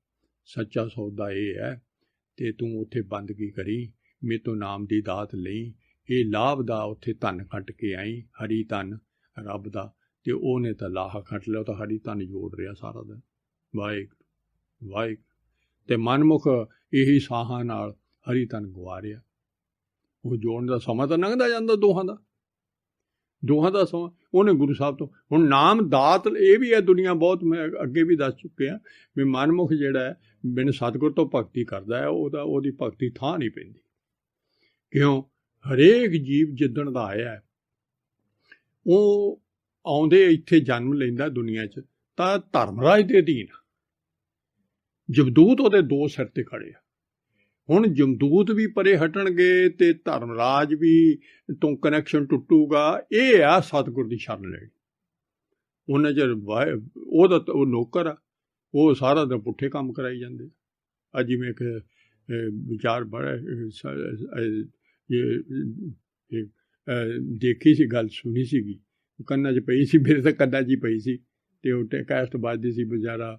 Speaker 1: ਸੱਚਾ ਸੌਦਾ ਇਹ ਹੈ, ਅਤੇ ਤੂੰ ਉੱਥੇ ਬੰਦਗੀ ਕਰੀ, ਮੇਰੇ ਤੋਂ ਨਾਮ ਦੀ ਦਾਤ ਲਈ, ਇਹ ਲਾਭ ਦਾ ਉੱਥੇ ਧਨ ਖੱਟ ਕੇ ਆਈ, ਹਰੀ ਧਨ ਰੱਬ ਦਾ। ਅਤੇ ਉਹਨੇ ਤਾਂ ਲਾਹਾ ਖੱਟ ਲਿਆ, ਉਹ ਤਾਂ ਹਰੀ ਧਨ ਜੋੜ ਰਿਹਾ ਸਾਰਾ ਦਿਨ, ਵਾਹਿਗੁਰੂ ਵਾਹਿਗੁਰੂ। ਅਤੇ ਮਨਮੁਖ ਇਹੀ ਸਾਹਾਂ ਨਾਲ ਹਰੀ ਧਨ ਗਵਾ ਰਿਹਾ। ਉਹ ਜੋੜਨ ਦਾ ਸਮਾਂ ਤਾਂ ਲੰਘਦਾ ਜਾਂਦਾ ਦੋਹਾਂ ਦਾ ਸਮਾਂ। ਉਹਨੇ ਗੁਰੂ ਸਾਹਿਬ ਤੋਂ ਹੁਣ ਨਾਮ ਦਾਤ, ਇਹ ਵੀ ਹੈ ਦੁਨੀਆ ਬਹੁਤ, ਮੈਂ ਅੱਗੇ ਵੀ ਦੱਸ ਚੁੱਕਿਆ ਵੀ ਮਨਮੁਖ ਜਿਹੜਾ ਹੈ ਬਿਨ ਸਤਿਗੁਰ ਤੋਂ ਭਗਤੀ ਕਰਦਾ ਹੈ, ਉਹਦੀ ਭਗਤੀ ਥਾਂ ਨਹੀਂ ਪੈਂਦੀ। ਕਿਉਂ? ਹਰੇਕ ਜੀਵ ਜਿੱਦਣ ਦਾ ਆਇਆ, ਉਹ ਆਉਂਦੇ ਇੱਥੇ ਜਨਮ ਲੈਂਦਾ ਦੁਨੀਆ 'ਚ ਤਾਂ ਧਰਮਰਾਜ ਦੇ ਅਧੀਨ। ਜਮਦੂਤ ਉਹਦੇ ਦੋ ਸਿਰ 'ਤੇ ਖੜੇ ਆ। ਹੁਣ ਜਮਦੂਤ ਵੀ ਪਰੇ ਹਟਣਗੇ ਅਤੇ ਧਰਮਰਾਜ ਵੀ ਤੋਂ ਕਨੈਕਸ਼ਨ ਟੁੱਟੂਗਾ। ਇਹ ਆ ਸਤਿਗੁਰ ਦੀ ਸ਼ਰਨ ਲੈਣੀ। ਉਹਨਾਂ ਚਿਰ ਉਹ ਨੌਕਰ ਆ, ਉਹ ਸਾਰਾ ਦਿਨ ਪੁੱਠੇ ਕੰਮ ਕਰਾਈ ਜਾਂਦੇ। ਅੱਜ ਜਿਵੇਂ ਇੱਕ ਵਿਚਾਰ ਬੜਾ ਦੇਖੀ ਸੀ, ਗੱਲ ਸੁਣੀ ਸੀਗੀ, ਕੰਨਾਂ 'ਚ ਪਈ ਸੀ, ਮੇਰੇ ਤਾਂ ਕੰਨਾਂ 'ਚ ਹੀ ਪਈ ਸੀ। ਅਤੇ ਉਹ ਟੈਕਸਟ ਵੱਜਦੀ ਸੀ, ਬੇਚਾਰਾ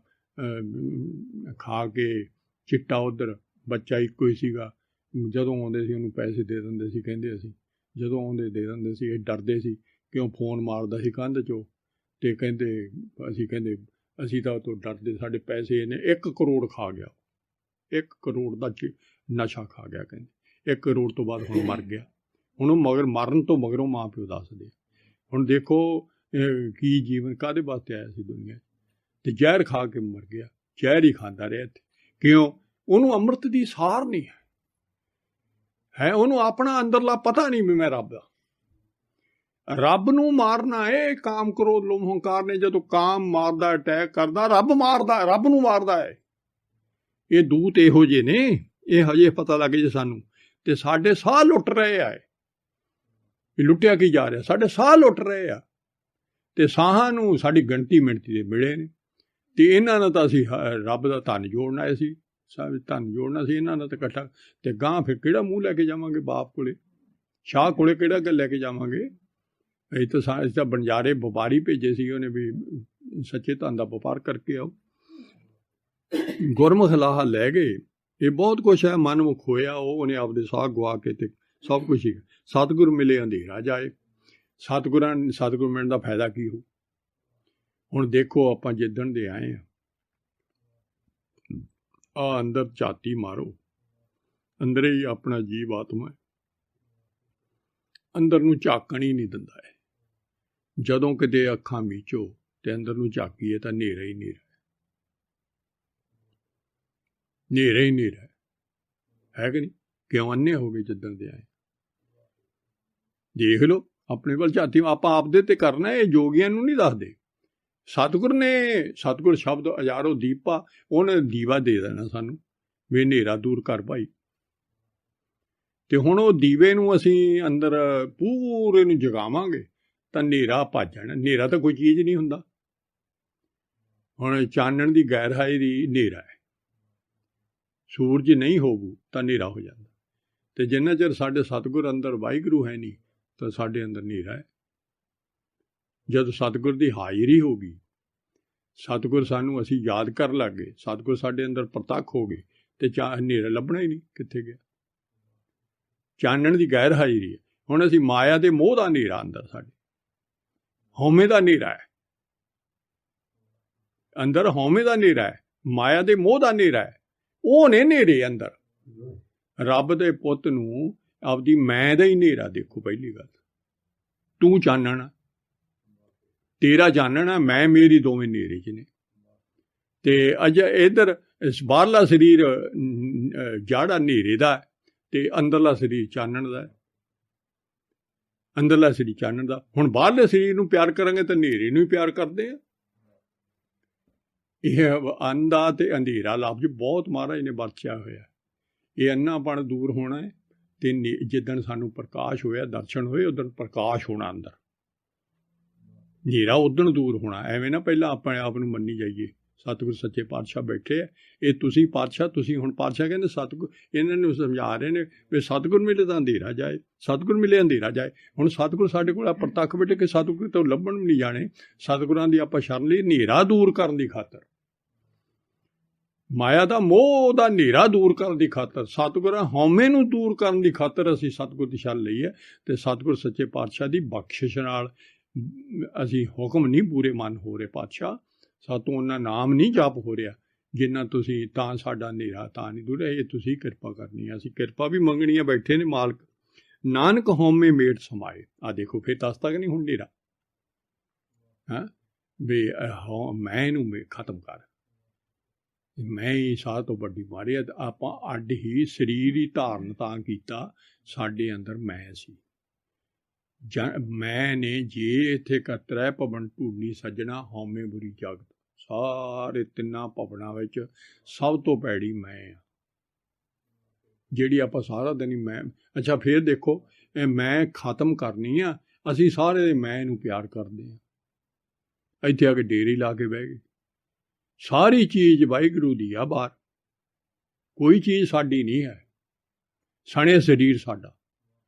Speaker 1: ਖਾ ਕੇ ਚਿੱਟਾ, ਉੱਧਰ ਬੱਚਾ ਇੱਕੋ ਹੀ ਸੀਗਾ। ਜਦੋਂ ਆਉਂਦੇ ਸੀ ਉਹਨੂੰ ਪੈਸੇ ਦੇ ਦਿੰਦੇ ਸੀ, ਕਹਿੰਦੇ ਅਸੀਂ ਜਦੋਂ ਆਉਂਦੇ ਦੇ ਦਿੰਦੇ ਸੀ। ਇਹ ਡਰਦੇ ਸੀ ਕਿਉਂ, ਫੋਨ ਮਾਰਦਾ ਸੀ ਕੰਧ 'ਚੋਂ, ਅਤੇ ਕਹਿੰਦੇ ਅਸੀਂ ਤਾਂ ਉਹ ਤੋਂ ਡਰਦੇ, ਸਾਡੇ ਪੈਸੇ ਇਹਨੇ 1 ਕਰੋੜ ਖਾ ਗਿਆ, 1 ਕਰੋੜ ਦਾ ਨਸ਼ਾ ਖਾ ਗਿਆ। ਕਹਿੰਦੇ 1 ਕਰੋੜ ਤੋਂ ਬਾਅਦ ਹੁਣ ਮਰ ਗਿਆ। ਹੁਣ ਉਹ ਮਰਨ ਤੋਂ ਮਗਰੋਂ ਮਾਂ ਪਿਓ ਦੱਸਦੇ। ਹੁਣ ਦੇਖੋ ਕੀ ਜੀਵਨ ਕਾਹਦੇ ਵਾਸਤੇ ਆਇਆ ਸੀ ਦੁਨੀਆ 'ਚ, ਅਤੇ ਜ਼ਹਿਰ ਖਾ ਕੇ ਮਰ ਗਿਆ। ਜ਼ਹਿਰ ਹੀ ਖਾਂਦਾ ਰਿਹਾ ਇੱਥੇ। ਕਿਉਂ? ਉਹਨੂੰ ਅੰਮ੍ਰਿਤ ਦੀ ਸਾਰ ਨਹੀਂ ਹੈ, ਉਹਨੂੰ ਆਪਣਾ ਅੰਦਰਲਾ ਪਤਾ ਨਹੀਂ ਵੀ ਮੈਂ ਰੱਬ ਆ। ਰੱਬ ਨੂੰ ਮਾਰਨਾ ਇਹ ਕਾਮ ਕ੍ਰੋਧ ਲੋਭ ਹੰਕਾਰ ਨੇ। ਜਦੋਂ ਕਾਮ ਮਾਰਦਾ, ਅਟੈਕ ਕਰਦਾ, ਰੱਬ ਮਾਰਦਾ, ਰੱਬ ਨੂੰ ਮਾਰਦਾ ਹੈ। ਇਹ ਦੂਤ ਇਹੋ ਜਿਹੇ ਨੇ, ਇਹ ਹਜੇ ਪਤਾ ਲੱਗ ਜੇ ਸਾਨੂੰ। ਅਤੇ ਸਾਡੇ ਸਾਹ ਲੁੱਟ ਰਹੇ ਆ। ਇਹ ਲੁੱਟਿਆ ਕੀ ਜਾ ਰਿਹਾ? ਸਾਡੇ ਸਾਹ ਲੁੱਟ ਰਹੇ ਆ। ਅਤੇ ਸਾਹਾਂ ਨੂੰ ਸਾਡੀ ਗਿਣਤੀ ਮਿਣਤੀ ਦੇ ਮਿਲੇ ਨੇ। ਅਤੇ ਇਹਨਾਂ ਨਾਲ ਤਾਂ ਅਸੀਂ ਰੱਬ ਦਾ ਧਨ ਜੋੜਨਾ ਹੈ ਸੀ, ਧਨ ਜੋੜਨਾ ਸੀ ਇਹਨਾਂ ਨਾਲ ਤਾਂ ਇਕੱਠਾ। ਅਤੇ ਗਾਂ ਫਿਰ ਕਿਹੜਾ ਮੂੰਹ ਲੈ ਕੇ ਜਾਵਾਂਗੇ ਬਾਪ ਕੋਲੇ, ਸ਼ਾਹ ਕੋਲੇ ਕਿਹੜਾ ਗੱਲ ਲੈ ਕੇ ਜਾਵਾਂਗੇ? ਅਸੀਂ ਤਾਂ ਬੰਜਾਰੇ ਵਪਾਰੀ ਭੇਜੇ ਸੀ ਉਹਨੇ ਵੀ ਸੱਚੇ ਧਨ ਦਾ ਵਪਾਰ ਕਰਕੇ ਆਓ। ਗੁਰਮੁਖ ਲਾਹਾ ਲੈ ਗਏ। ਇਹ ਬਹੁਤ ਕੁਛ ਹੈ। ਮਨਮੁਖ ਹੋਇਆ, ਉਹਨੇ ਆਪਦੇ ਸਾਹ ਗਵਾ ਕੇ ਅਤੇ ਸਭ ਕੁਛ ਹੀ। ਸਤਿਗੁਰ ਮਿਲੇ ਅੰਧੇਰਾ ਜਾਏ। ਸਤਿਗੁਰ ਮਿਲਣ ਦਾ ਫਾਇਦਾ ਕੀ ਹੋ? ਹੁਣ ਦੇਖੋ ਆਪਾਂ ਜਿੱਦਣ ਦੇ ਆਏ ਆ ਅੰਦਰ ਝਾਤੀ ਮਾਰੋ, ਅੰਦਰ ਹੀ ਆਪਣਾ ਜੀਵ ਆਤਮਾ ਹੈ, ਅੰਦਰ ਨੂੰ ਝਾਕਣ ਹੀ ਨਹੀਂ ਦਿੰਦਾ ਹੈ। ਜਦੋਂ ਕਿਤੇ ਅੱਖਾਂ ਮੀਚੋ ਅਤੇ ਅੰਦਰ ਨੂੰ ਝਾਕੀਏ ਤਾਂ ਹਨੇਰਾ ਹੀ ਹਨੇਰਾ, ਹਨੇਰਾ ਹੀ ਹਨੇਰਾ ਹੈ ਕਿ ਨਹੀਂ? ਕਿਉਂ ਅੰਨੇ ਹੋ ਗਏ ਜਿੱਦਣ ਦੇ ਆਏ? ਦੇਖ ਲਓ ਆਪਣੇ ਵੱਲ ਝਾਤੀ। ਆਪਾਂ ਆਪਦੇ ਤੇ ਕਰਨਾ, ਇਹ ਜੋਗੀਆਂ ਨੂੰ ਨਹੀਂ ਦੱਸਦੇ। ਸਤਿਗੁਰ ਸ਼ਬਦ ਹਜ਼ਾਰੋਂ ਦੀਪਾ, ਉਹਨੇ ਦੀਵਾ ਦੇ ਦੇਣਾ ਸਾਨੂੰ ਵੀ ਹਨੇਰਾ ਦੂਰ ਕਰ ਭਾਈ। ਅਤੇ ਹੁਣ ਉਹ ਦੀਵੇ ਨੂੰ ਅਸੀਂ ਅੰਦਰ ਪੂਰੇ ਨੂੰ ਜਗਾਵਾਂਗੇ ਤਾਂ ਹਨੇਰਾ ਭੱਜ ਜਾਣਾ। ਹਨੇਰਾ ਤਾਂ ਕੋਈ ਚੀਜ਼ ਨਹੀਂ ਹੁੰਦਾ। ਹੁਣ ਚਾਨਣ ਦੀ ਗੈਰ ਹਾਜ਼ਰੀ ਹਨੇਰਾ ਹੈ। ਸੂਰਜ ਨਹੀਂ ਹੋਊ ਤਾਂ ਹਨੇਰਾ ਹੋ ਜਾਂਦਾ। ਅਤੇ ਜਿੰਨਾ ਚਿਰ ਸਾਡੇ ਸਤਿਗੁਰ ਅੰਦਰ ਵਾਹਿਗੁਰੂ ਹੈ ਨਹੀਂ ਤਾਂ ਸਾਡੇ ਅੰਦਰ ਹਨੇਰਾ ਹੈ। ਜਦੋਂ ਸਤਿਗੁਰ ਦੀ ਹਾਜ਼ਰੀ ਹੋ ਗਈ, ਸਤਿਗੁਰ ਸਾਨੂੰ ਅਸੀਂ ਯਾਦ ਕਰਨ ਲੱਗ ਗਏ, ਸਤਿਗੁਰ ਸਾਡੇ ਅੰਦਰ ਪ੍ਰਤੱਖ ਹੋ ਗਏ, ਅਤੇ ਹਨੇਰਾ ਲੱਭਣਾ ਹੀ ਨਹੀਂ ਕਿੱਥੇ ਗਿਆ। ਚਾਨਣ ਦੀ ਗੈਰ ਹਾਜ਼ਰੀ ਹੈ। ਹੁਣ ਅਸੀਂ ਮਾਇਆ ਦੇ ਮੋਹ ਦਾ ਹਨੇਰਾ ਅੰਦਰ ਸਾਡੇ, ਹਉਮੈ ਦਾ ਹਨੇਰਾ ਹੈ, ਅੰਦਰ ਹਉਮੈ ਦਾ ਹਨੇਰਾ ਹੈ, ਮਾਇਆ ਦੇ ਮੋਹ ਦਾ ਹਨੇਰਾ ਹੈ। ਉਹ ਨੇ ਹਨੇਰੇ ਅੰਦਰ। ਰੱਬ ਦੇ ਪੁੱਤ ਨੂੰ ਆਪਦੀ ਮੈਂ ਦਾ ਹੀ ਹਨੇਰਾ ਦੇਖੋ। ਪਹਿਲੀ ਗੱਲ, ਤੂੰ ਚਾਨਣਾ, ਤੇਰਾ ਚਾਨਣਾ, ਮੈਂ ਮੇਰੀ ਦੋਵੇਂ ਹਨੇਰੇ 'ਚ ਨੇ। ਤੇ ਅਜੇ ਇੱਧਰ ਬਾਹਰਲਾ ਸਰੀਰ ਜਿਹੜਾ ਹਨੇਰੇ ਦਾ ਤੇ ਅੰਦਰਲਾ ਸਰੀਰ ਚਾਨਣ ਦਾ। ਅੰਦਰਲਾ ਸਰੀਰ ਚਾਨਣ ਦਾ। ਹੁਣ ਬਾਹਰਲੇ ਸਰੀਰ ਨੂੰ ਪਿਆਰ ਕਰਾਂਗੇ ਤਾਂ ਹਨੇਰੇ ਨੂੰ ਹੀ ਪਿਆਰ ਕਰਦੇ ਆ। ਇਹ ਅੰਧਾ ਤੇ ਅੰਧੇਰਾ ਲਫ਼ਜ਼ ਬਹੁਤ ਮਹਾਰਾਜ ਨੇ ਵਰਤਿਆ ਹੋਇਆ। ਇਹ ਅੰਨਾਪਣ ਦੂਰ ਹੋਣਾ ਹੈ ਤੇ ਜਿੱਦਣ ਸਾਨੂੰ ਪ੍ਰਕਾਸ਼ ਹੋਇਆ, ਦਰਸ਼ਨ ਹੋਏ, ਉਦਣ ਪ੍ਰਕਾਸ਼ ਹੋਣਾ ਅੰਦਰ। ਹਨੇਰਾ ਉਦਣ ਦੂਰ ਹੋਣਾ। ਐਵੇਂ ਨਾ ਪਹਿਲਾਂ ਆਪਣੇ ਆਪ ਨੂੰ ਮੰਨੀ ਜਾਈਏ ਸਤਿਗੁਰ ਸੱਚੇ ਪਾਤਸ਼ਾਹ ਬੈਠੇ ਆ, ਇਹ ਤੁਸੀਂ ਪਾਤਸ਼ਾਹ, ਤੁਸੀਂ ਹੁਣ ਪਾਤਸ਼ਾਹ ਕਹਿੰਦੇ ਸਤਿਗੁਰ, ਇਹਨਾਂ ਨੂੰ ਸਮਝਾ ਰਹੇ ਨੇ ਵੀ ਸਤਿਗੁਰ ਮਿਲੇ ਤਾਂ ਅੰਧੇਰਾ ਜਾਏ, ਸਤਿਗੁਰ ਮਿਲੇ ਅੰਧੇਰਾ ਜਾਏ। ਹੁਣ ਸਤਿਗੁਰ ਸਾਡੇ ਕੋਲ ਪ੍ਰਤੱਖ ਬੈਠੇ ਕਿ ਸਤਿਗੁਰ ਤੋਂ ਲੱਭਣ ਵੀ ਨਹੀਂ ਜਾਣੇ। ਸਤਿਗੁਰਾਂ ਦੀ ਆਪਾਂ ਸ਼ਰਨ ਲਈ ਹਨੇਰਾ ਦੂਰ ਕਰਨ ਦੀ ਖਾਤਰ, ਮਾਇਆ ਦਾ ਮੋਹ ਦਾ ਹਨੇਰਾ ਦੂਰ ਕਰਨ ਦੀ ਖਾਤਰ, ਸਤਿਗੁਰਾਂ ਹਉਮੈ ਨੂੰ ਦੂਰ ਕਰਨ ਦੀ ਖਾਤਰ ਅਸੀਂ ਸਤਿਗੁਰ ਦੀ ਸ਼ਰਨ ਲਈ ਹੈ। ਅਤੇ ਸਤਿਗੁਰ ਸੱਚੇ ਪਾਤਸ਼ਾਹ ਦੀ ਬਖਸ਼ਿਸ਼ ਨਾਲ ਅਸੀਂ ਹੁਕਮ ਨਹੀਂ ਪੂਰੇ ਮਨ ਹੋ ਰਹੇ ਪਾਤਸ਼ਾਹ, ਸਾਤੋਂ ਉਹਨਾਂ ਨਾਮ ਨਹੀਂ ਜਾਪ ਹੋ ਰਿਹਾ ਜਿੰਨਾ ਤੁਸੀਂ, ਤਾਂ ਸਾਡਾ ਹਨੇਰਾ ਤਾਂ ਨਹੀਂ ਦੂਰ। ਇਹ ਤੁਸੀਂ ਕਿਰਪਾ ਕਰਨੀ ਹੈ, ਅਸੀਂ ਕਿਰਪਾ ਵੀ ਮੰਗਣੀ ਹੈ। ਬੈਠੇ ਨੇ ਮਾਲਕ, ਨਾਨਕ ਹਉਮੈ ਮੇਟ ਸਮਾਏ। ਆ ਦੇਖੋ ਫਿਰ ਦੱਸਦਾ ਕਿ ਨਹੀਂ ਹੁਣ ਹਨੇਰਾ, ਹਾਂ ਵੀ ਮੈਂ ਇਹਨੂੰ ਖਤਮ ਕਰ। ਮੈਂ ਹੀ ਸਾਹ ਤੋਂ ਵੱਡੀ ਮਾਰੀ ਹੈ। ਆਪਾਂ ਅੱਡ ਹੀ ਸਰੀਰ ਹੀ ਧਾਰਨ ਤਾਂ ਕੀਤਾ, ਸਾਡੇ ਅੰਦਰ ਮੈਂ ਸੀ। ਮੈਂ ਨੇ ਜੇ ਇੱਥੇ ਕਤਰੈ ਭਵਨ ਢੂੰਡੀ ਸੱਜਣਾ, ਹਉਮੈ ਬੁਰੀ ਜਗਤ। ਸਾਰੇ ਤਿੰਨਾਂ ਭਵਨਾਂ ਵਿੱਚ ਸਭ ਤੋਂ ਭੈੜੀ ਮੈਂ ਆ, ਜਿਹੜੀ ਆਪਾਂ ਸਾਰਾ ਦਿਨ ਹੀ ਮੈਂ। ਅੱਛਾ ਫਿਰ ਦੇਖੋ, ਇਹ ਮੈਂ ਖਤਮ ਕਰਨੀ ਆ। ਅਸੀਂ ਸਾਰੇ ਮੈਂ ਨੂੰ ਪਿਆਰ ਕਰਦੇ ਹਾਂ। ਇੱਥੇ ਆ ਕੇ ਡੇਰੇ ਲਾ ਕੇ ਬਹਿ ਗਏ। ਸਾਰੀ ਚੀਜ਼ ਵਾਹਿਗੁਰੂ ਦੀ ਆ ਬਾਹਰ, ਕੋਈ ਚੀਜ਼ ਸਾਡੀ ਨਹੀਂ ਹੈ। ਸਣੇ ਸਰੀਰ ਸਾਡਾ,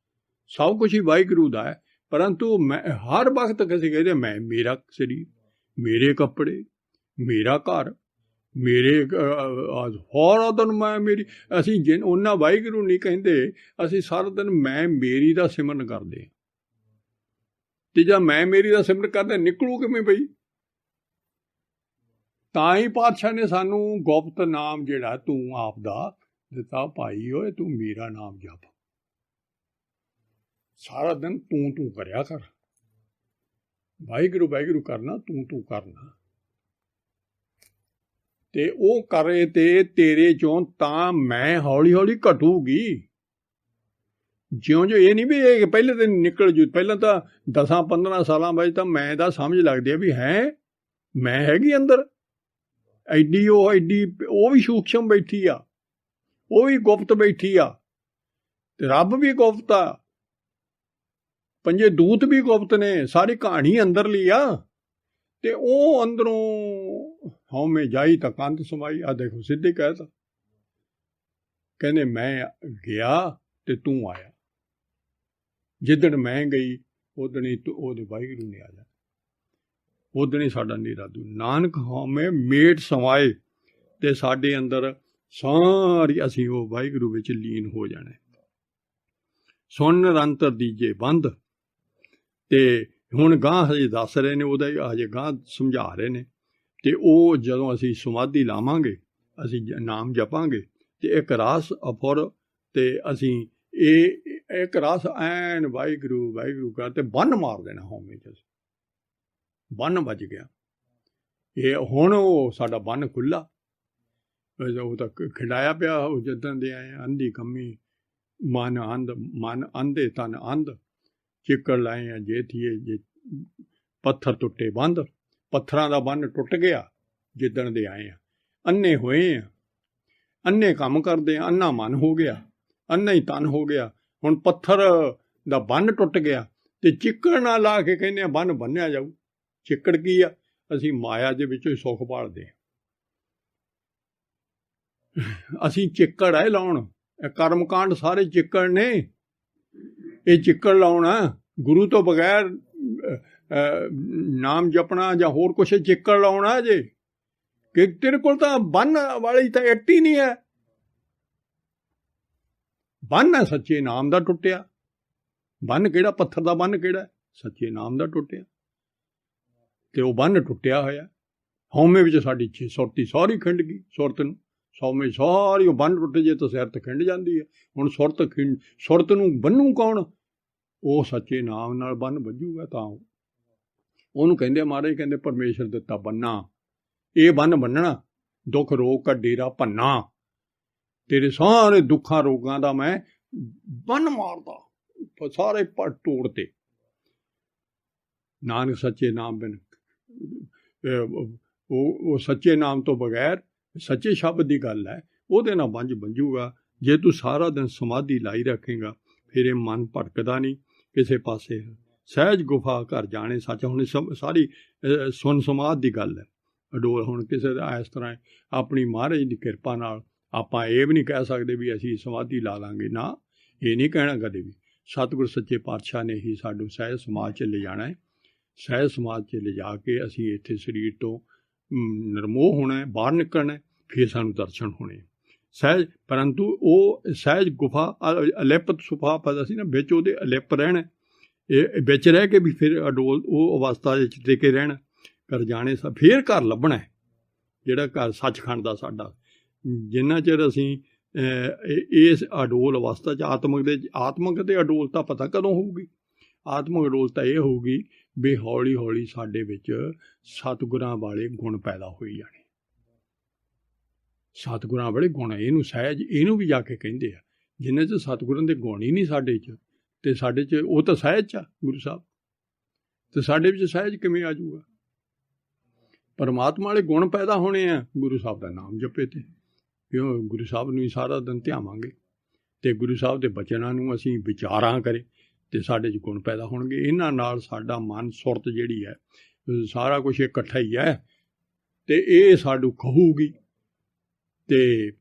Speaker 1: ਸਭ ਕੁਛ ਹੀ ਵਾਹਿਗੁਰੂ ਦਾ ਹੈ। ਪਰੰਤੂ ਮੈਂ ਹਰ ਵਕਤ ਕਿਸੇ ਕਹਿੰਦੇ ਮੈਂ, ਮੇਰਾ ਸਰੀਰ, ਮੇਰੇ ਕੱਪੜੇ, ਮੇਰਾ ਘਰ, ਮੇਰੇ ਹੋਰ ਦਿਨ ਮੈਂ ਮੇਰੀ। ਅਸੀਂ ਉਹਨਾਂ ਵਾਹਿਗੁਰੂ ਨਹੀਂ ਕਹਿੰਦੇ, ਅਸੀਂ ਸਾਰਾ ਦਿਨ ਮੈਂ ਮੇਰੀ ਦਾ ਸਿਮਰਨ ਕਰਦੇ ਹਾਂ। ਤੇ ਜਦ ਮੈਂ ਮੇਰੀ ਦਾ ਸਿਮਰਨ ਕਰਦੇ, ਨਿਕਲੂ ਕਿਵੇਂ ਬਈ? ਤਾਂ ਹੀ ਪਾਤਸ਼ਾਹ ਨੇ ਸਾਨੂੰ ਗੁਪਤ ਨਾਮ ਜਿਹੜਾ ਤੂੰ ਆਪ ਦਾ ਦਿੱਤਾ, ਭਾਈ ਓਏ ਤੂੰ ਮੇਰਾ ਨਾਮ ਜਪ। ਸਾਰਾ ਦਿਨ ਤੂੰ ਕਰਿਆ ਕਰ, ਵਾਹਿਗੁਰੂ ਵਾਹਿਗੁਰੂ ਕਰਨਾ, ਤੂੰ ਕਰਨਾ। ਤੇ ਉਹ ਕਰੇ ਤੇ ਤੇਰੇ ਚੋਂ ਤਾਂ ਮੈਂ ਹੌਲੀ ਹੌਲੀ ਘਟੂਗੀ। ਜਿਉਂ ਜੋ ਇਹ ਨਹੀਂ ਵੀ ਇਹ ਪਹਿਲੇ ਦਿਨ ਨਿਕਲ ਜੂ। ਪਹਿਲਾਂ ਤਾਂ 10-15 ਸਾਲਾਂ ਬਾਅਦ ਤਾਂ ਮੈਂ ਦਾ ਸਮਝ ਲੱਗਦੀ ਆ ਵੀ ਹੈ ਮੈਂ ਹੈਗੀ ਅੰਦਰ। ਐਡੀ ਉਹ ਵੀ ਸੂਖਸ਼ਮ ਬੈਠੀ ਆ, ਉਹ ਵੀ ਗੁਪਤ ਬੈਠੀ ਆ, ਤੇ ਰੱਬ ਵੀ ਗੁਪਤ ਆ, ਪੰਜੇ ਦੂਤ ਵੀ ਗੁਪਤ ਨੇ। ਸਾਰੀ ਕਹਾਣੀ ਅੰਦਰਲੀ ਆ। ਤੇ ਉਹ ਅੰਦਰੋਂ ਹਉਮੈ ਜਾਈ ਤਾਂ ਕੰਧ ਸਮਾਈ। ਆ ਦੇਖੋ ਸਿੱਧੇ ਕਹਿਤਾ, ਕਹਿੰਦੇ ਮੈਂ ਗਿਆ ਤੇ ਤੂੰ ਆਇਆ। ਜਿੱਦਣ ਮੈਂ ਗਈ ਉਦਣ ਹੀ ਉਹਦੇ ਵਾਹਿਗੁਰੂ ਨੇ ਆ ਜਾਣਾ, ਉਦਣ ਹੀ ਸਾਡਾ ਹਨੇਰਾ ਦੂਰ। ਨਾਨਕ ਹਉਮੈ ਮੇਟ ਸਮਾਏ, ਤੇ ਸਾਡੇ ਅੰਦਰ ਸਾਰੀ ਅਸੀਂ ਉਹ ਵਾਹਿਗੁਰੂ ਵਿੱਚ ਲੀਨ ਹੋ ਜਾਣਾ। ਸੁਣ ਨਿਰੰਤਰ ਦੀਜੇ ਬੰਦ। ਤੇ ਹੁਣ ਗਾਂ ਹਜੇ ਦੱਸ ਰਹੇ ਨੇ, ਉਹਦਾ ਹਜੇ ਗਾਂ ਸਮਝਾ ਰਹੇ ਨੇ। ਤੇ ਉਹ ਜਦੋਂ ਅਸੀਂ ਸਮਾਧੀ ਲਾਵਾਂਗੇ, ਅਸੀਂ ਨਾਮ ਜਪਾਂਗੇ, ਤੇ ਇੱਕ ਰਸ ਅਫੁਰ, ਤੇ ਅਸੀਂ ਇਹ ਇੱਕ ਰਸ ਐਨ ਵਾਹਿਗੁਰੂ ਵਾਹਿਗੁਰੂ ਕਰ ਤੇ ਬੰਨ ਮਾਰ ਦੇਣਾ ਹਉਮੈ 'ਚ। ਬੰਨ ਵੱਜ ਗਿਆ। ਇਹ ਹੁਣ ਉਹ ਸਾਡਾ ਬੰਨ ਖੁੱਲ੍ਹਾ। ਉਹ ਤਾਂ ਖਿਡਾਇਆ ਪਿਆ ਉਹ ਜਿੱਦਾਂ ਦੇ ਆਏ। ਅੰਧੀ ਕੰਮੀ ਮਨ ਅੰਧ, ਮਨ ਅੰਧੇ ਤਨ ਅੰਧ, ਚਿੱਕੜ ਲਾਏ ਆ ਜੇ ਥੀਏ ਜੇ ਪੱਥਰ ਟੁੱਟੇ ਬੰਦ। ਪੱਥਰਾਂ ਦਾ ਬੰਨ ਟੁੱਟ ਗਿਆ ਜਿੱਦਣ ਦੇ ਆਏ ਆ। ਅੰਨੇ ਹੋਏ ਆ, ਅੰਨੇ ਕੰਮ ਕਰਦੇ ਆ, ਅੰਨਾ ਮਨ ਹੋ ਗਿਆ, ਅੰਨਾ ਹੀ ਤਨ ਹੋ ਗਿਆ। ਹੁਣ ਪੱਥਰ ਦਾ ਬੰਨ ਟੁੱਟ ਗਿਆ ਤੇ ਚਿੱਕੜ ਨਾ ਲਾ ਕੇ ਕਹਿੰਦੇ ਆ ਬੰਨ ਬੰਨਿਆ ਜਾਊ। ਚਿੱਕੜ ਕੀ ਆ? ਅਸੀਂ ਮਾਇਆ ਦੇ ਵਿੱਚੋਂ ਹੀ ਸੁੱਖ ਭਾਲਦੇ ਹਾਂ। ਅਸੀਂ ਚਿੱਕੜ ਹੈ ਲਾਉਣ। ਕਰਮਕਾਂਡ ਸਾਰੇ ਚਿੱਕੜ ਨੇ। ਇਹ ਚਿੱਕੜ ਲਾਉਣਾ ਗੁਰੂ ਤੋਂ ਬਗੈਰ ਨਾਮ ਜਪਣਾ ਜਾਂ ਹੋਰ ਕੁਛ ਚਿੱਕੜ ਲਾਉਣਾ ਜੇ ਕਿ ਤੇਰੇ ਕੋਲ ਤਾਂ ਬੰਨ ਵਾਲੀ ਤਾਂ ਇੱਟ ਹੀ ਨਹੀਂ ਹੈ। ਬੰਨ ਹੈ ਸੱਚੇ ਨਾਮ ਦਾ ਟੁੱਟਿਆ। ਬੰਨ ਕਿਹੜਾ? ਪੱਥਰ ਦਾ ਬੰਨ ਕਿਹੜਾ? ਸੱਚੇ ਨਾਮ ਦਾ ਟੁੱਟਿਆ। ਤੇ ਉਹ ਬੰਨ ਟੁੱਟਿਆ ਹੋਇਆ। ਹਉਮੈ ਵਿੱਚ ਸਾਡੀ ਸੁਰਤੀ ਸਾਰੀ ਖਿੰਡ ਗਈ। ਸੁਰਤ ਨੂੰ ਸੌਵੇਂ ਸਾਰੀ ਉਹ ਬੰਨ ਟੁੱਟ ਜੇ ਤਾਂ ਸਿਰ ਤੇ ਖਿੰਡ ਜਾਂਦੀ ਹੈ। ਹੁਣ ਸੁਰਤ ਨੂੰ ਬੰਨੂ ਕੌਣ? ਉਹ ਸੱਚੇ ਨਾਮ ਨਾਲ ਬੰਨ ਵੱਜੂਗਾ ਤਾਂ ਉਹਨੂੰ ਕਹਿੰਦੇ ਮਹਾਰਾਜ ਕਹਿੰਦੇ ਪਰਮੇਸ਼ਰ ਦਿੱਤਾ ਬੰਨਾ, ਇਹ ਬੰਨ ਬੰਨਣਾ, ਦੁੱਖ ਰੋਗ ਕਾ ਡੇਰਾ ਭੰਨਾ, ਤੇਰੇ ਸਾਰੇ ਦੁੱਖਾਂ ਰੋਗਾਂ ਦਾ ਮੈਂ ਬੰਨ ਮਾਰਦਾ, ਸਾਰੇ ਤੋੜਤੇ। ਨਾਨਕ ਸੱਚੇ ਨਾਮ ਬਿਨ ਉਹ ਸੱਚੇ ਨਾਮ ਤੋਂ ਬਗੈਰ ਸੱਚੇ ਸ਼ਬਦ ਦੀ ਗੱਲ ਹੈ, ਉਹਦੇ ਨਾਲ ਬੰਝ ਬੰਝੂਗਾ। ਜੇ ਤੂੰ ਸਾਰਾ ਦਿਨ ਸਮਾਧੀ ਲਾਈ ਰੱਖੇਗਾ ਫਿਰ ਇਹ ਮਨ ਭਟਕਦਾ ਨਹੀਂ ਕਿਸੇ ਪਾਸੇ। ਸਹਿਜ ਗੁਫਾ ਘਰ ਜਾਣੇ ਸੱਚ। ਹੁਣ ਸਾਰੀ ਸੁਨ ਸਮਾਧ ਦੀ ਗੱਲ ਹੈ ਅਡੋਲ। ਹੁਣ ਕਿਸੇ ਦਾ ਇਸ ਤਰ੍ਹਾਂ ਆਪਣੀ ਮਹਾਰਾਜ ਦੀ ਕਿਰਪਾ ਨਾਲ ਆਪਾਂ ਇਹ ਵੀ ਨਹੀਂ ਕਹਿ ਸਕਦੇ ਵੀ ਅਸੀਂ ਸਮਾਧੀ ਲਾ ਲਾਂਗੇ, ਨਾ, ਇਹ ਨਹੀਂ ਕਹਿਣਾ ਕਦੇ ਵੀ। ਸਤਿਗੁਰ ਸੱਚੇ ਪਾਤਸ਼ਾਹ ਨੇ ਹੀ ਸਾਨੂੰ ਸਹਿਜ ਸਮਾਜ 'ਚ ਲਿਜਾਣਾ ਹੈ। ਸਹਿਜ ਸਮਾਜ 'ਚ ਲਿਜਾ ਕੇ ਅਸੀਂ ਇੱਥੇ ਸਰੀਰ ਤੋਂ ਨਿਰਮੋਹ ਹੋਣਾ ਹੈ, ਬਾਹਰ ਨਿਕਲਣਾ, ਫਿਰ ਸਾਨੂੰ ਦਰਸ਼ਨ ਹੋਣੇ ਸਹਿਜ। ਪਰੰਤੂ ਉਹ ਸਹਿਜ ਗੁਫਾ ਅਲਿਪਤ ਸੁਫਾ ਪਤਾ ਸੀ ਨਾ, ਵਿੱਚ ਉਹਦੇ ਅਲਿਪ ਰਹਿਣਾ, ਇਹ ਵਿੱਚ ਰਹਿ ਕੇ ਵੀ ਫਿਰ ਅਡੋਲ ਉਹ ਅਵਸਥਾ ਵਿੱਚ ਟਿਕੇ ਰਹਿਣਾ। ਘਰ ਜਾਣੇ ਫਿਰ ਘਰ ਲੱਭਣਾ ਜਿਹੜਾ ਘਰ ਸੱਚਖੰਡ ਦਾ ਸਾਡਾ। ਜਿੰਨਾ ਚਿਰ ਅਸੀਂ ਇਸ ਅਡੋਲ ਅਵਸਥਾ 'ਚ ਆਤਮਕ ਅਤੇ ਅਡੋਲਤਾ ਪਤਾ ਕਦੋਂ ਹੋਊਗੀ? ਆਤਮਕ ਅਡੋਲਤਾ ਇਹ ਹੋਊਗੀ ਵੀ ਹੌਲੀ ਹੌਲੀ ਸਾਡੇ ਵਿੱਚ ਸਤਿਗੁਰਾਂ ਵਾਲੇ ਗੁਣ ਪੈਦਾ ਹੋਈ ਜਾਣੇ। ਸਤਿਗੁਰਾਂ ਵਾਲੇ ਗੁਣ, ਇਹਨੂੰ ਸਹਿਜ, ਇਹਨੂੰ ਵੀ ਜਾ ਕੇ ਕਹਿੰਦੇ ਆ। ਜਿੰਨੇ 'ਚ ਸਤਿਗੁਰਾਂ ਦੇ ਗੁਣ ਹੀ ਨਹੀਂ ਸਾਡੇ 'ਚ, ਅਤੇ ਸਾਡੇ 'ਚ ਉਹ ਤਾਂ ਸਹਿਜ 'ਚ ਆ ਗੁਰੂ ਸਾਹਿਬ, ਅਤੇ ਸਾਡੇ ਵਿੱਚ ਸਹਿਜ ਕਿਵੇਂ ਆ ਜਾਊਗਾ? ਪਰਮਾਤਮਾ ਵਾਲੇ ਗੁਣ ਪੈਦਾ ਹੋਣੇ ਆ ਗੁਰੂ ਸਾਹਿਬ ਦਾ ਨਾਮ ਜਪੇ ਤੇ। ਕਿਉਂ? ਗੁਰੂ ਸਾਹਿਬ ਨੂੰ ਹੀ ਸਾਰਾ ਦਿਨ ਧਿਆਵਾਂਗੇ ਅਤੇ ਗੁਰੂ ਸਾਹਿਬ ਦੇ ਬਚਨਾਂ ਨੂੰ ਅਸੀਂ ਵਿਚਾਰਾਂ ਕਰੇ ਅਤੇ ਸਾਡੇ 'ਚ ਗੁਣ ਪੈਦਾ ਹੋਣਗੇ। ਇਹਨਾਂ ਨਾਲ ਸਾਡਾ ਮਨ ਸੁਰਤ ਜਿਹੜੀ ਹੈ, ਸਾਰਾ ਕੁਛ ਇਕੱਠਾ ਹੀ ਹੈ, ਅਤੇ ਇਹ ਸਾਨੂੰ ਕਹੂਗੀ ਅਤੇ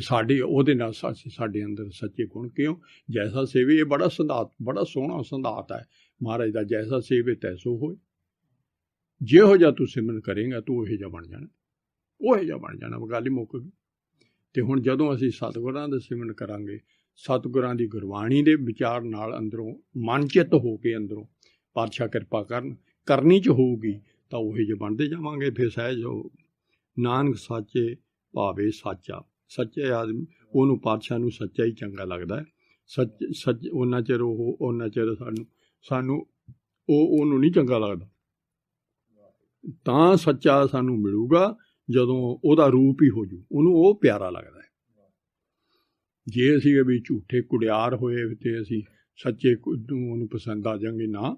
Speaker 1: ਸਾਡੇ ਉਹਦੇ ਨਾਲ ਸਾਡੇ ਅੰਦਰ ਸੱਚੇ ਗੁਣ। ਕਿਉਂ? ਜੈਸਾ ਸੇਵੇ, ਇਹ ਬੜਾ ਸੋਹਣਾ ਸੰਦਾਤ ਹੈ ਮਹਾਰਾਜ ਦਾ। ਜੈਸਾ ਸੇਵੇ ਤੈਸੋ ਹੋਏ। ਜਿਹੋ ਜਿਹਾ ਤੂੰ ਸਿਮਰਨ ਕਰੇਗਾ ਤੂੰ ਉਹੋ ਜਿਹਾ ਬਣ ਜਾਣਾ, ਉਹੋ ਜਿਹਾ ਬਣ ਜਾਣਾ, ਗੱਲ ਹੀ ਮੁੱਕ ਗਈ। ਅਤੇ ਹੁਣ ਜਦੋਂ ਅਸੀਂ ਸਤਿਗੁਰਾਂ ਦਾ ਸਿਮਰਨ ਕਰਾਂਗੇ, ਸਤਿਗੁਰਾਂ ਦੀ ਗੁਰਬਾਣੀ ਦੇ ਵਿਚਾਰ ਨਾਲ ਅੰਦਰੋਂ ਮਨ ਚਿੱਤ ਹੋ ਕੇ ਅੰਦਰੋਂ ਪਾਤਸ਼ਾਹ ਕਿਰਪਾ ਕਰਨੀ 'ਚ ਹੋਊਗੀ ਤਾਂ ਉਹੋ ਜਿਹੇ ਬਣਦੇ ਜਾਵਾਂਗੇ। ਫਿਰ ਸਹਿਜ ਨਾਨਕ ਸਾਚੇ ਭਾਵੇ ਸਾਚਾ। ਸੱਚੇ ਆਦਮੀ ਉਹਨੂੰ ਪਾਤਸ਼ਾਹ ਨੂੰ ਸੱਚਾ ਹੀ ਚੰਗਾ ਲੱਗਦਾ ਹੈ। ਉਹਨਾਂ ਚਿਰ ਸਾਨੂੰ ਉਹਨੂੰ ਨਹੀਂ ਚੰਗਾ ਲੱਗਦਾ। ਤਾਂ ਸੱਚਾ ਸਾਨੂੰ ਮਿਲੂਗਾ ਜਦੋਂ ਉਹਦਾ ਰੂਪ ਹੀ ਹੋ ਜੂ, ਉਹਨੂੰ ਉਹ ਪਿਆਰਾ ਲੱਗਦਾ ਹੈ। ਜੇ ਅਸੀਂ ਵੀ ਝੂਠੇ ਕੁੜਿਆਰ ਹੋਏ ਅਤੇ ਅਸੀਂ ਸੱਚੇ ਨੂੰ ਉਹਨੂੰ ਪਸੰਦ ਆ ਜਾਂਗੇ, ਨਾ।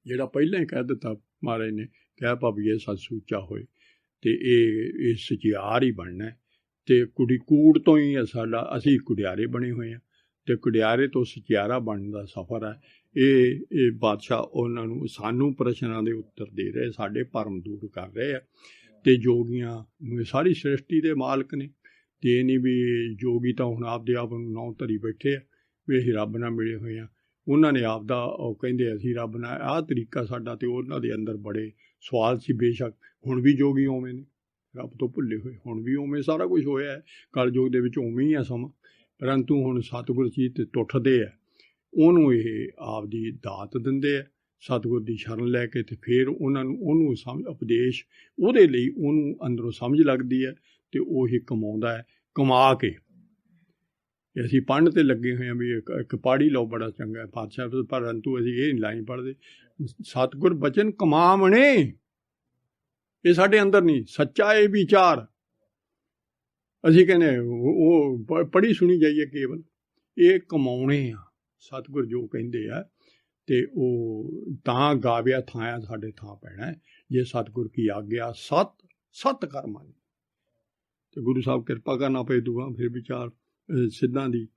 Speaker 1: ਜਿਹੜਾ ਪਹਿਲਾਂ ਹੀ ਕਹਿ ਦਿੱਤਾ ਮਹਾਰਾਜ ਨੇ, ਕਹਿ ਭਾਵੀਏ ਸੱਚ ਸੁੱਚਾ ਹੋਏ, ਅਤੇ ਇਹ ਸਚਿਆਰ ਹੀ ਬਣਨਾ। ਅਤੇ ਕੂੜ ਤੋਂ ਹੀ ਸਾਡਾ, ਅਸੀਂ ਕੁੜਿਆਰੇ ਬਣੇ ਹੋਏ ਹਾਂ, ਅਤੇ ਕੁੜਿਆਰੇ ਤੋਂ ਸਚਿਆਰਾ ਬਣਨ ਦਾ ਸਫ਼ਰ ਹੈ। ਇਹ ਬਾਦਸ਼ਾਹ ਉਹਨਾਂ ਨੂੰ ਸਾਨੂੰ ਪ੍ਰਸ਼ਨਾਂ ਦੇ ਉੱਤਰ ਦੇ ਰਹੇ, ਸਾਡੇ ਭਰਮ ਦੂਰ ਕਰ ਰਹੇ ਆ। ਅਤੇ ਜੋਗੀਆਂ ਸਾਰੀ ਸ੍ਰਿਸ਼ਟੀ ਦੇ ਮਾਲਕ ਨੇ, ਅਤੇ ਇਹ ਨਹੀਂ ਵੀ ਜੋਗੀ ਤਾਂ ਹੁਣ ਆਪਦੇ ਆਪ ਨੂੰ ਨਹੁੰ ਧਰੀ ਬੈਠੇ ਆ ਵੀ ਅਸੀਂ ਰੱਬ ਨਾਲ ਮਿਲੇ ਹੋਏ ਹਾਂ। ਉਹਨਾਂ ਨੇ ਆਪਦਾ ਉਹ ਕਹਿੰਦੇ ਅਸੀਂ ਰੱਬ ਨਾਲ, ਆਹ ਤਰੀਕਾ ਸਾਡਾ। ਅਤੇ ਉਹਨਾਂ ਦੇ ਅੰਦਰ ਬੜੇ ਸਵਾਲ ਸੀ। ਬੇਸ਼ੱਕ ਹੁਣ ਵੀ ਜੋਗੀ ਉਵੇਂ ਨੇ, ਰੱਬ ਤੋਂ ਭੁੱਲੇ ਹੋਏ, ਹੁਣ ਵੀ ਉਵੇਂ ਸਾਰਾ ਕੁਛ ਹੋਇਆ ਹੈ। ਕਲਯੁਗ ਦੇ ਵਿੱਚ ਉਵੇਂ ਹੀ ਆ ਸਮਾਂ। ਪਰੰਤੂ ਹੁਣ ਸਤਿਗੁਰ ਚੀਜ਼ 'ਤੇ ਟੁੱਟਦੇ ਆ, ਉਹਨੂੰ ਇਹ ਆਪਦੀ ਦਾਤ ਦਿੰਦੇ ਆ ਸਤਿਗੁਰ ਦੀ ਸ਼ਰਨ ਲੈ ਕੇ। ਅਤੇ ਫਿਰ ਉਹਨੂੰ ਸਮਝ ਉਪਦੇਸ਼ ਉਹਦੇ ਲਈ ਉਹਨੂੰ ਅੰਦਰੋਂ ਸਮਝ ਲੱਗਦੀ ਹੈ, ਅਤੇ ਉਹੀ ਕਮਾਉਂਦਾ ਹੈ। ਕਮਾ ਕੇ ਅਸੀਂ ਪੜ੍ਹਨ 'ਤੇ ਲੱਗੇ ਹੋਏ ਹਾਂ ਵੀ ਇੱਕ ਪੜ੍ਹ ਲਓ, ਬੜਾ ਚੰਗਾ ਪਾਤਸ਼ਾਹ, ਪਰੰਤੂ ਅਸੀਂ ਇਹ ਨਹੀਂ ਲਾਈਨ ਪੜ੍ਹਦੇ। ਸਤਿਗੁਰ ਬਚਨ ਕਮਾਵਣੇ, ਇਹ ਸਾਡੇ ਅੰਦਰ ਨਹੀਂ। ਸੱਚਾ ਇਹ ਵਿਚਾਰ ਅਸੀਂ ਕਹਿੰਦੇ ਉਹ ਪੜ੍ਹੀ ਸੁਣੀ ਜਾਈਏ ਕੇਵਲ, ਇਹ ਕਮਾਉਣੇ ਆ ਸਤਿਗੁਰ ਜੋ ਕਹਿੰਦੇ ਆ। ਅਤੇ ਉਹ ਤਾਂ ਗਾਵਿਆ ਥਾਂ ਸਾਡੇ ਥਾਂ ਪੈਣਾ ਜੇ ਸਤਿਗੁਰ ਕੀ ਆਗਿਆ ਸਤ ਕਰਮਾਂ। ਅਤੇ ਗੁਰੂ ਸਾਹਿਬ ਕਿਰਪਾ ਕਰਨਾ ਪਏ ਦੂਆ ਫਿਰ ਵਿਚਾਰ ਸਿੱਧਾਂ ਦੀ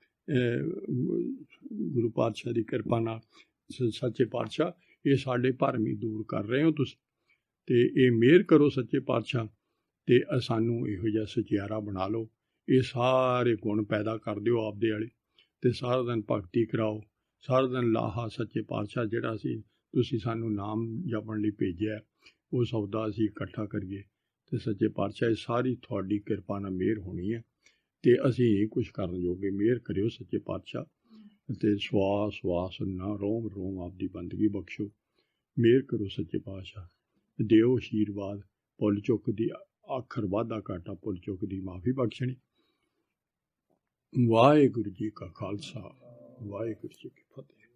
Speaker 1: ਗੁਰੂ ਪਾਤਸ਼ਾਹ ਦੀ ਕਿਰਪਾ ਨਾਲ। ਸੱਚੇ ਪਾਤਸ਼ਾਹ ਇਹ ਸਾਡੇ ਭਰਮ ਹੀ ਦੂਰ ਕਰ ਰਹੇ ਹੋ ਤੁਸੀਂ, ਅਤੇ ਇਹ ਮਿਹਰ ਕਰੋ ਸੱਚੇ ਪਾਤਸ਼ਾਹ, ਅਤੇ ਸਾਨੂੰ ਇਹੋ ਜਿਹਾ ਸਚਿਆਰਾ ਬਣਾ ਲਓ। ਇਹ ਸਾਰੇ ਗੁਣ ਪੈਦਾ ਕਰ ਦਿਓ ਆਪਦੇ ਵਾਲੇ, ਅਤੇ ਸਾਰਾ ਦਿਨ ਭਗਤੀ ਕਰਾਓ, ਸਾਰਾ ਦਿਨ ਲਾਹਾ ਸੱਚੇ ਪਾਤਸ਼ਾਹ ਜਿਹੜਾ ਤੁਸੀਂ ਸਾਨੂੰ ਨਾਮ ਜਪਣ ਲਈ ਭੇਜਿਆ, ਉਹ ਸੌਦਾ ਅਸੀਂ ਇਕੱਠਾ ਕਰੀਏ। ਅਤੇ ਸੱਚੇ ਪਾਤਸ਼ਾਹ ਇਹ ਸਾਰੀ ਤੁਹਾਡੀ ਕਿਰਪਾ ਨਾਲ ਮਿਹਰ ਹੋਣੀ ਹੈ, ਅਤੇ ਅਸੀਂ ਇਹ ਕੁਛ ਕਰਨ ਜੋਗੇ। ਮਿਹਰ ਕਰਿਓ ਸੱਚੇ ਪਾਤਸ਼ਾਹ, ਅਤੇ ਸਵਾਸ ਨਾ ਰੋਮ ਆਪਦੀ ਬੰਦਗੀ ਬਖਸ਼ੋ। मेहर करो सच्चे पातशाह, दिओ आशीर्वाद, भुल चुक दी आखर वाधा घाटा भुल चुक दी माफ़ी बख्शणी। वाहेगुरु जी का खालसा, वाहेगुरु जी की फतेह।